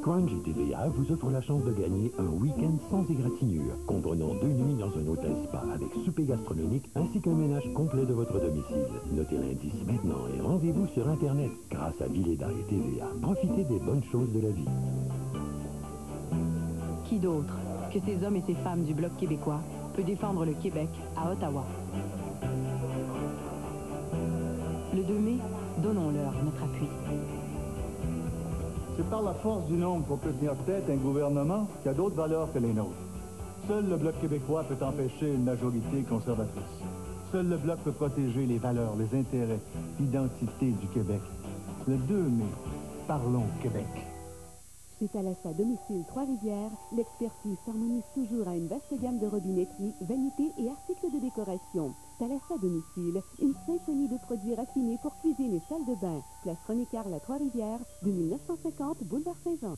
Scrunch et TVA vous offre la chance de gagner un week-end sans égratignure, comprenant 2 nuits dans un hôtel spa avec souper gastronomique ainsi qu'un ménage complet de votre domicile. Notez l'indice maintenant et rendez-vous sur Internet. Grâce à Vileda et TVA, profitez des bonnes choses de la vie. Qui d'autre que ces hommes et ces femmes du Bloc québécois peut défendre le Québec à Ottawa? Le 2 mai, donnons-leur notre appui. C'est par la force du nombre qu'on peut tenir tête à un gouvernement qui a d'autres valeurs que les nôtres. Seul le Bloc québécois peut empêcher une majorité conservatrice. Seul le Bloc peut protéger les valeurs, les intérêts, l'identité du Québec. Le 2 mai, parlons Québec. Chez Thalassa Domicile Trois-Rivières, l'expertise s'harmonise toujours à une vaste gamme de robinetterie, vanités et articles de décoration. Thalassa Domicile, une symphonie de produits raffinés pour cuisine et salle de bain. Place René Carle à Trois-Rivières, 2950 Boulevard Saint-Jean.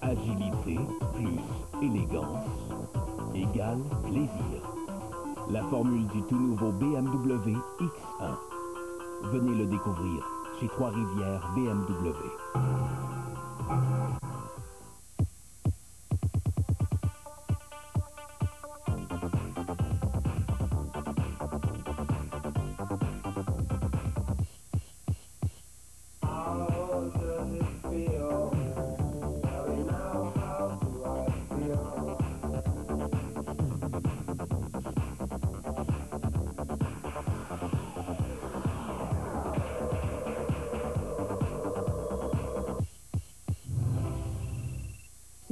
Agilité plus élégance égale plaisir. La formule du tout nouveau BMW X1. Venez le découvrir chez Trois-Rivières BMW.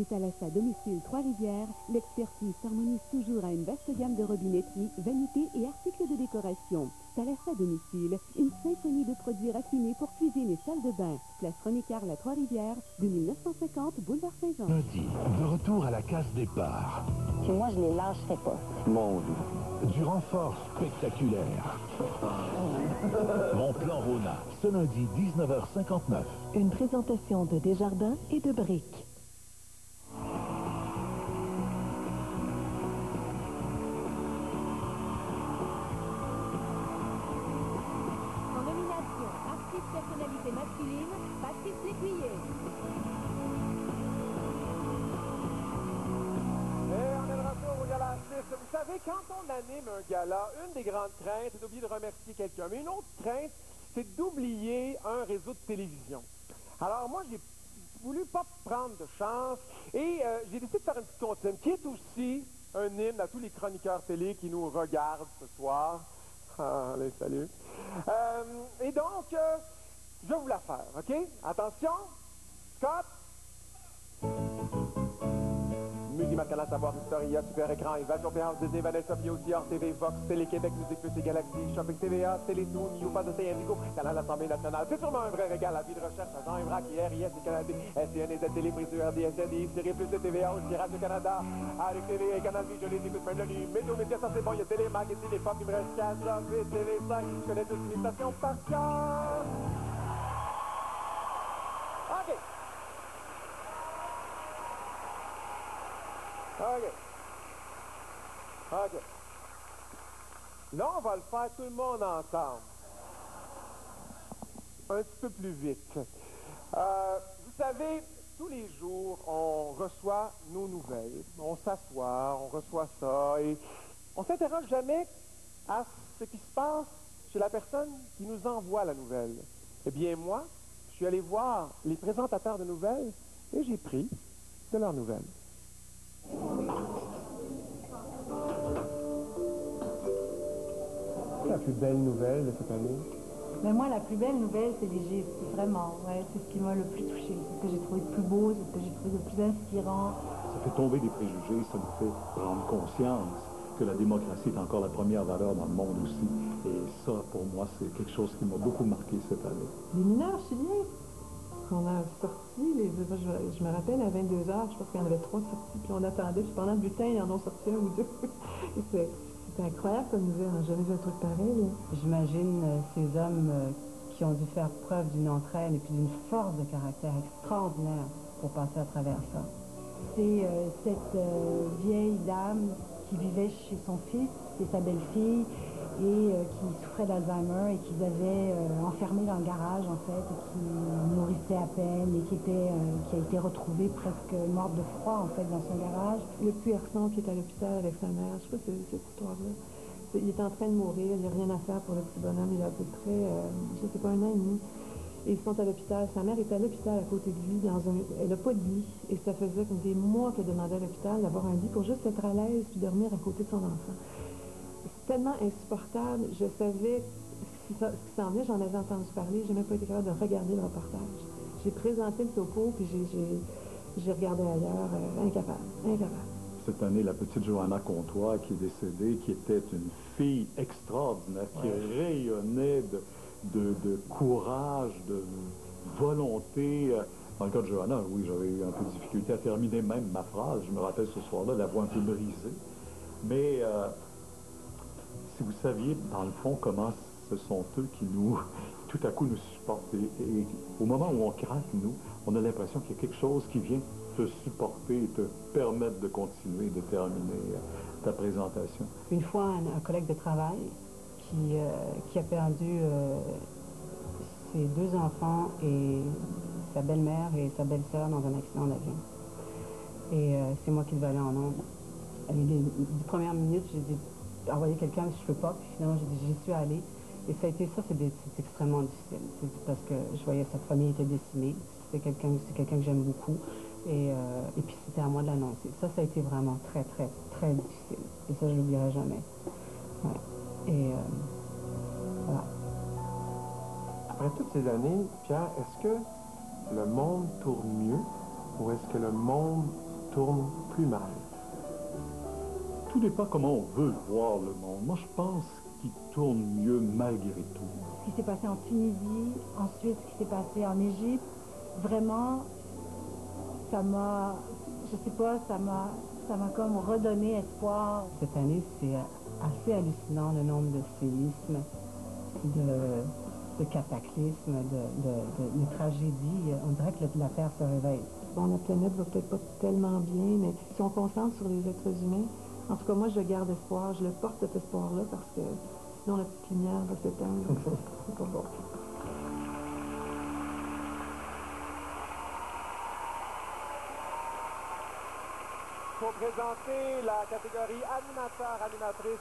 Chez Thalassa Domicile Trois-Rivières, l'expertise s'harmonise toujours à une vaste gamme de robinetterie, vanités et articles de décoration. Thalassa Domicile, une symphonie de produits raffinés pour cuisine et salle de bain. Place René Carle à Trois-Rivières, 2950 Boulevard Saint-Jean. Lundi, de retour à la case départ. Puis moi, je les lâcherai pas. Mon Dieu. Du renfort spectaculaire. Mon plan Rona, ce lundi, 19h59. Une présentation de Desjardins et de Brick. En nomination, artiste personnalité masculine, Patrice Lécuyer. Et on est de retour au Gala Artiste. Vous savez, quand on anime un gala, une des grandes craintes, c'est d'oublier de remercier quelqu'un. Mais une autre crainte, c'est d'oublier un réseau de télévision. Alors moi, j'ai voulu pas prendre de chance et j'ai décidé de faire une petite comptine qui est aussi un hymne à tous les chroniqueurs télé qui nous regardent ce soir. Ah, allez, salut. Et donc, je vais vous la faire, OK? Attention, Scott. Musique Marcana, Savoir, Historia, Super Écran, Invasion Péance, Disney, Vanessa, aussi Hors TV, Vox, Télé-Québec, Musique Plus et Galaxy, Shopping TVA, Télétoon, Youpa de Indigo, Canal Assemblée nationale. C'est sûrement un vrai régal, la vie de recherche, Agent Evrac, RIS, et Canada, SCN, et Z, Télé, Présu, RDSN, Série Plus et TVA, aussi Radio-Canada, Avec TV et Canal Vie, je les écoute même la nuit. Météo, Média, ça c'est bon, il y a Télé, Mag et Télépop, il me reste 4, 8, TV5, je connais toutes les stations par cœur. OK. OK. OK. Là, on va le faire tout le monde ensemble. Un petit peu plus vite. Vous savez, tous les jours, on reçoit nos nouvelles. On s'assoit, on reçoit ça et on s'interroge jamais à ce qui se passe chez la personne qui nous envoie la nouvelle. Eh bien, moi, je suis allé voir les présentateurs de nouvelles et j'ai pris de leurs nouvelles. La plus belle nouvelle de cette année? Mais moi, la plus belle nouvelle, c'est l'Égypte. Vraiment, ouais, c'est ce qui m'a le plus touché. C'est ce que j'ai trouvé le plus beau, c'est ce que j'ai trouvé le plus inspirant. Ça fait tomber des préjugés, ça nous fait prendre conscience que la démocratie est encore la première valeur dans le monde aussi. Et ça, pour moi, c'est quelque chose qui m'a beaucoup marqué cette année. Les mineurs chiliens qu'on a sortis, je me rappelle à 22 heures, je pense qu'il y en avait 3 sortis, puis on attendait, puis pendant le bulletin, ils en ont sorti 1 ou 2. C'était incroyable comme nouvelle, on n'a jamais vu un truc pareil. Là. J'imagine ces hommes qui ont dû faire preuve d'une entraîne et puis d'une force de caractère extraordinaire pour passer à travers ça. C'est cette vieille dame qui vivait chez son fils et sa belle-fille et qui souffrait d'Alzheimer et qu'ils avaient enfermé dans le garage en fait et qui nourrissait à peine et qui a été retrouvée presque morte de froid en fait dans son garage. Le petit garçon qui est à l'hôpital avec sa mère, je sais pas si c'est cette histoire-là. Il est en train de mourir, il n'y a rien à faire pour le petit bonhomme, il a à peu près, je sais pas, 1 an et demi. Et ils sont à l'hôpital, sa mère est à l'hôpital à côté de lui, elle n'a pas de lit, et ça faisait comme des mois qu'elle demandait à l'hôpital d'avoir un lit pour juste être à l'aise puis dormir à côté de son enfant. C'est tellement insupportable, je savais ce qui s'en venait, j'en avais entendu parler, j'ai même pas été capable de regarder le reportage. J'ai présenté le topo, puis j'ai regardé ailleurs, incapable. Cette année, la petite Johanna Comtois qui est décédée, qui était une fille extraordinaire, qui rayonnait de courage, de volonté. Dans le cas de Johanna, oui, j'avais eu un peu de difficulté à terminer même ma phrase. Je me rappelle ce soir-là, la voix un peu brisée. Mais si vous saviez, dans le fond, comment ce sont eux qui nous, tout à coup, nous supportent. Et au moment où on craque, nous, on a l'impression qu'il y a quelque chose qui vient te supporter et te permettre de continuer, de terminer ta présentation. Une fois, un collègue de travail qui a perdu ses 2 enfants et sa belle-mère et sa belle-sœur dans un accident d'avion. Et c'est moi qui devais aller en ondes. Les 10 premières minutes, j'ai dit envoyer quelqu'un, mais je peux pas. Puis finalement, j'y suis allée. Et ça a été ça, c'est extrêmement difficile. C'est parce que je voyais sa famille était décimée. C'est quelqu'un que j'aime beaucoup. Et puis c'était à moi de l'annoncer. Ça a été vraiment très, très, très difficile. Et ça, je l'oublierai jamais. Ouais. Et voilà. Après toutes ces années, Pierre, est-ce que le monde tourne mieux ou est-ce que le monde tourne plus mal. Tout dépend comment on veut voir le monde. Moi, je pense qu'il tourne mieux malgré tout. Ce qui s'est passé en Tunisie, ensuite ce qui s'est passé en Égypte, vraiment, ça m'a, je sais pas, ça m'a comme redonné espoir. Cette année, c'est assez hallucinant le nombre de séismes, de cataclysmes, de tragédies. On dirait que la Terre se réveille. Bon, la planète va peut-être pas tellement bien, mais si on concentre sur les êtres humains, en tout cas, moi, je garde espoir. Je le porte, cet espoir-là, parce que sinon, la petite lumière va s'éteindre. C'est pas bon. Pour présenter la catégorie animateur-animatrice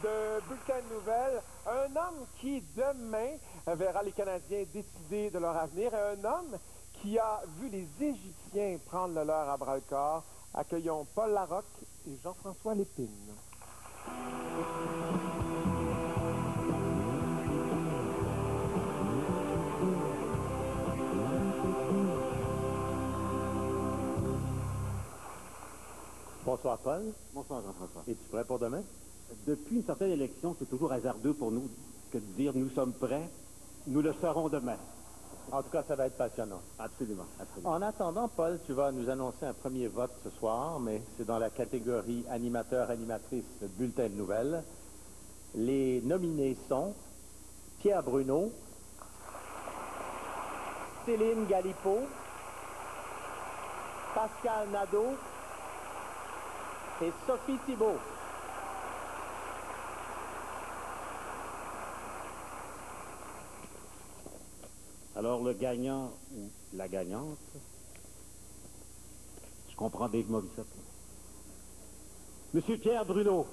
de Bulletin de Nouvelles, un homme qui, demain, verra les Canadiens décider de leur avenir, et un homme qui a vu les Égyptiens prendre le leur à bras-le-corps. Accueillons Paul Larocque et Jean-François Lépine. Bonsoir Paul. Bonsoir Jean-François. Es-tu prêt pour demain? Depuis une certaine élection, c'est toujours hasardeux pour nous que de dire nous sommes prêts. Nous le serons demain. En tout cas, ça va être passionnant. Absolument, absolument. En attendant, Paul, tu vas nous annoncer un premier vote ce soir, mais c'est dans la catégorie animateur-animatrice bulletin de nouvelles. Les nominés sont Pierre Bruno, Céline Galipeau, Pascal Nadeau et Sophie Thibault. Alors, le gagnant ou la gagnante, je comprends Dave Morissette. Monsieur Pierre Bruno.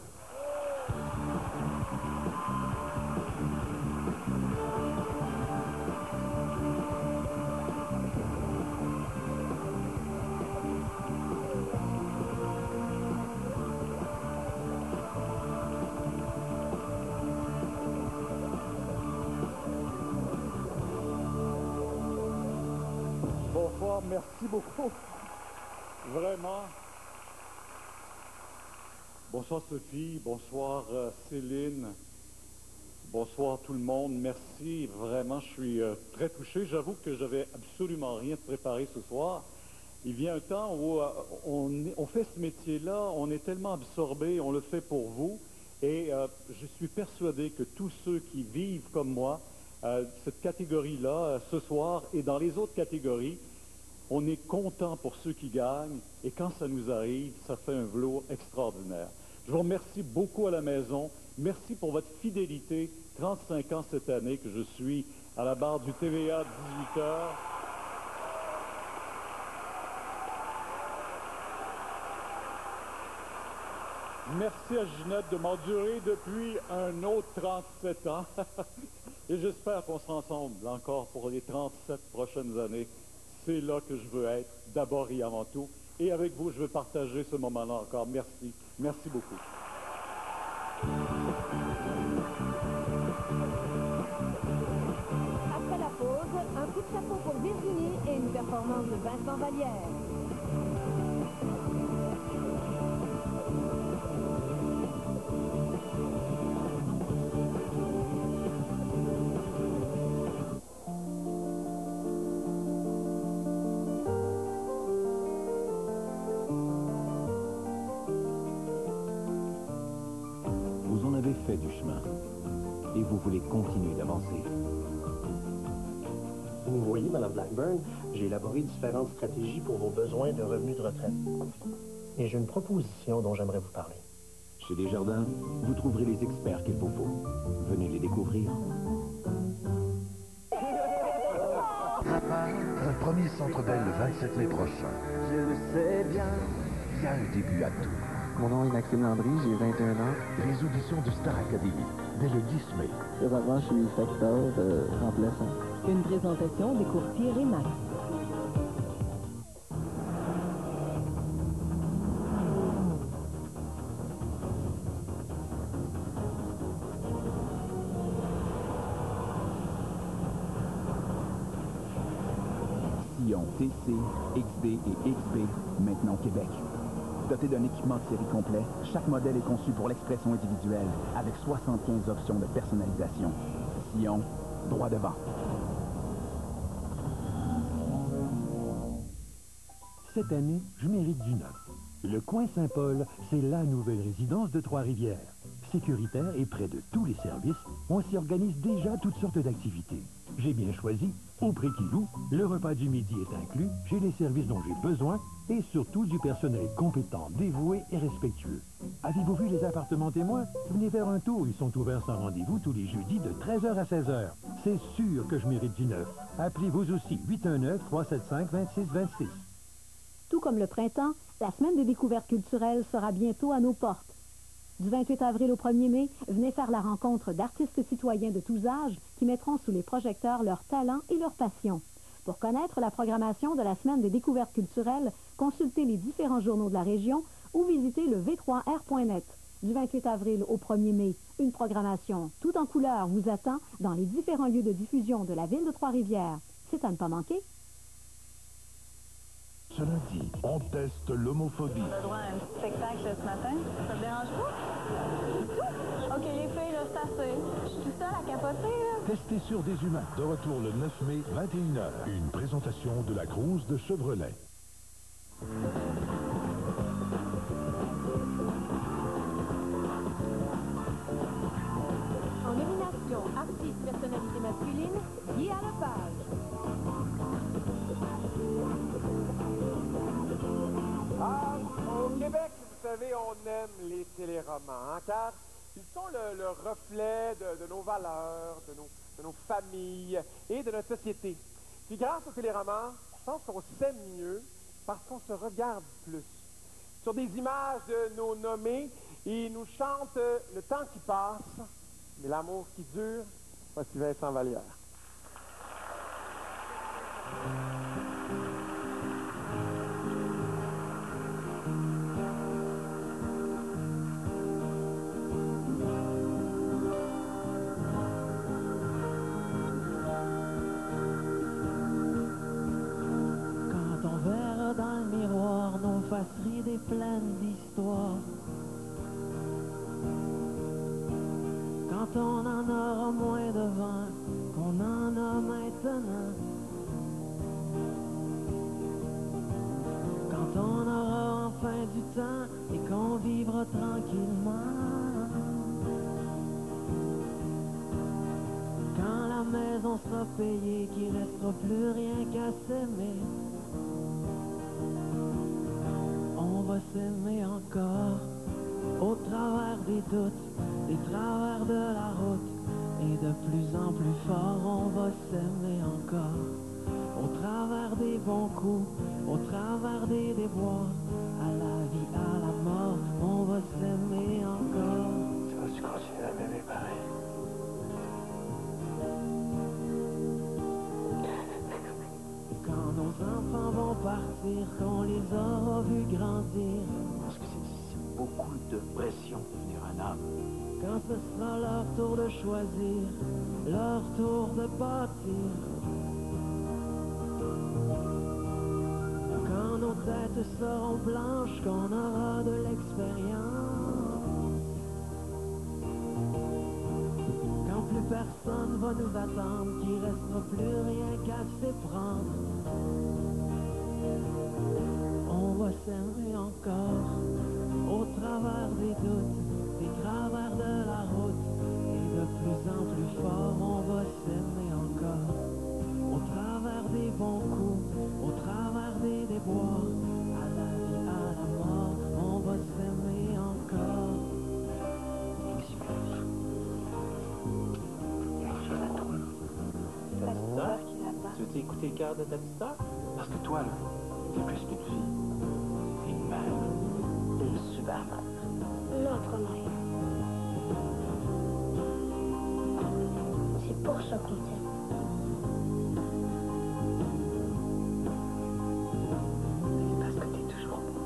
Bonsoir, merci beaucoup. Vraiment. Bonsoir Sophie, bonsoir Céline, bonsoir tout le monde. Merci, vraiment, je suis très touché. J'avoue que j'avais absolument rien de préparé ce soir. Il vient un temps où on fait ce métier-là, on est tellement absorbé, on le fait pour vous. Et je suis persuadé que tous ceux qui vivent comme moi, cette catégorie-là, ce soir et dans les autres catégories, on est content pour ceux qui gagnent, et quand ça nous arrive, ça fait un velours extraordinaire. Je vous remercie beaucoup à la maison. Merci pour votre fidélité. 35 ans cette année que je suis à la barre du TVA 18h. Merci à Ginette de m'endurer depuis un autre 37 ans. Et j'espère qu'on sera ensemble encore pour les 37 prochaines années. C'est là que je veux être, d'abord et avant tout. Et avec vous, je veux partager ce moment-là encore. Merci. Merci beaucoup. Après la pause, un coup de chapeau pour Virginie et une performance de Vincent Vallière. Fait du chemin et vous voulez continuer d'avancer. Vous voyez, Mme Blackburn, j'ai élaboré différentes stratégies pour vos besoins de revenus de retraite. Et j'ai une proposition dont j'aimerais vous parler. Chez Desjardins, vous trouverez les experts qu'il vous faut. Venez les découvrir. Un premier Centre Bell le 27 mai prochain. Je le sais bien. Il y a un début à tout. Mon nom est Maxime Landry, j'ai 21 ans. Les auditions du Star Academy, dès le 10 mai. Présentement, je suis facteur remplaçant. Une présentation des courtiers Remax. Sillon TC, XD et XB, maintenant au Québec. doté d'un équipement de série complet, chaque modèle est conçu pour l'expression individuelle, avec 75 options de personnalisation. Sillon, droit devant. Cette année, je mérite du neuf. Le coin Saint-Paul, c'est la nouvelle résidence de Trois-Rivières. Sécuritaire et près de tous les services, on s'y organise déjà toutes sortes d'activités. J'ai bien choisi, au prix qui loue, le repas du midi est inclus, j'ai les services dont j'ai besoin et surtout du personnel compétent, dévoué et respectueux. Avez-vous vu les appartements témoins? Venez faire un tour, ils sont ouverts sans rendez-vous tous les jeudis de 13h à 16h. C'est sûr que je mérite du neuf. Appelez-vous aussi 819-375-2626. Tout comme le printemps, la semaine des découvertes culturelles sera bientôt à nos portes. Du 28 avril au 1er mai, venez faire la rencontre d'artistes citoyens de tous âges qui mettront sous les projecteurs leurs talents et leurs passions. Pour connaître la programmation de la semaine des découvertes culturelles, consultez les différents journaux de la région ou visitez le v3r.net. Du 28 avril au 1er mai, une programmation tout en couleurs vous attend dans les différents lieux de diffusion de la ville de Trois-Rivières. C'est à ne pas manquer. Ce lundi, on teste l'homophobie. On a droit à un petit spectacle ce matin. Ça te dérange pas? Du tout? OK, les filles, là, c'est assez. Je suis tout seul à capoter, là. Testé sur des humains. De retour le 9 mai, 21h. Une présentation de la Cruise de Chevrolet. En nomination, artiste personnalité masculine, Guy Lepage. Ah, au Québec, vous savez, on aime les téléromans, hein, car ils sont le reflet de nos valeurs, de nos familles et de notre société. Puis grâce aux téléromans, je pense qu'on s'aime mieux parce qu'on se regarde plus. Sur des images de nos nommés, ils nous chantent le temps qui passe, mais l'amour qui dure. Voici Vincent Vallière. Des pleines d'histoires. Quand on en aura moins devant qu'on en a maintenant. Quand on aura enfin du temps et qu'on vivra tranquillement. Quand la maison sera payée, qu'il restera plus rien qu'à s'aimer. On va s'aimer encore, au travers des doutes, des travers de la route, et de plus en plus fort, on va s'aimer encore, au travers des bons coups, au travers des déboires, à la vie, à la mort, on va s'aimer encore. Tu vas-tu continuer à m'aimer pareil? Quand nos enfants vont partir, qu'on les aura vus grandir. Parce que c'est beaucoup de pression de devenir un homme. Quand ce sera leur tour de choisir, leur tour de bâtir. Quand nos têtes seront blanches, qu'on aura de l'expérience. Quand plus personne va nous attendre, qu'il restera plus rien qu'à s'éprendre. On va s'aimer encore, au travers des doutes, des travers de la route, et de plus en plus fort, on va s'aimer encore, au travers des bons coups, au travers des déboires, à la vie, à la mort, on va s'aimer encore. Tu veux écouter le cœur de ta petite sœur? Parce que toi, là, t'es plus qu'une fille. T'es une mère. T'es une super mère. Notre mère. C'est pour ça qu'on t'aime. C'est parce que t'es toujours beau.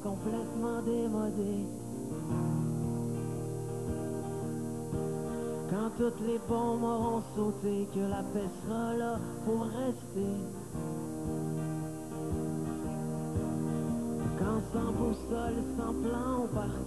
complètement démodé. Quand toutes les bombes auront sauté, que la paix sera là pour rester. Quand sans boussole, sans plan, on part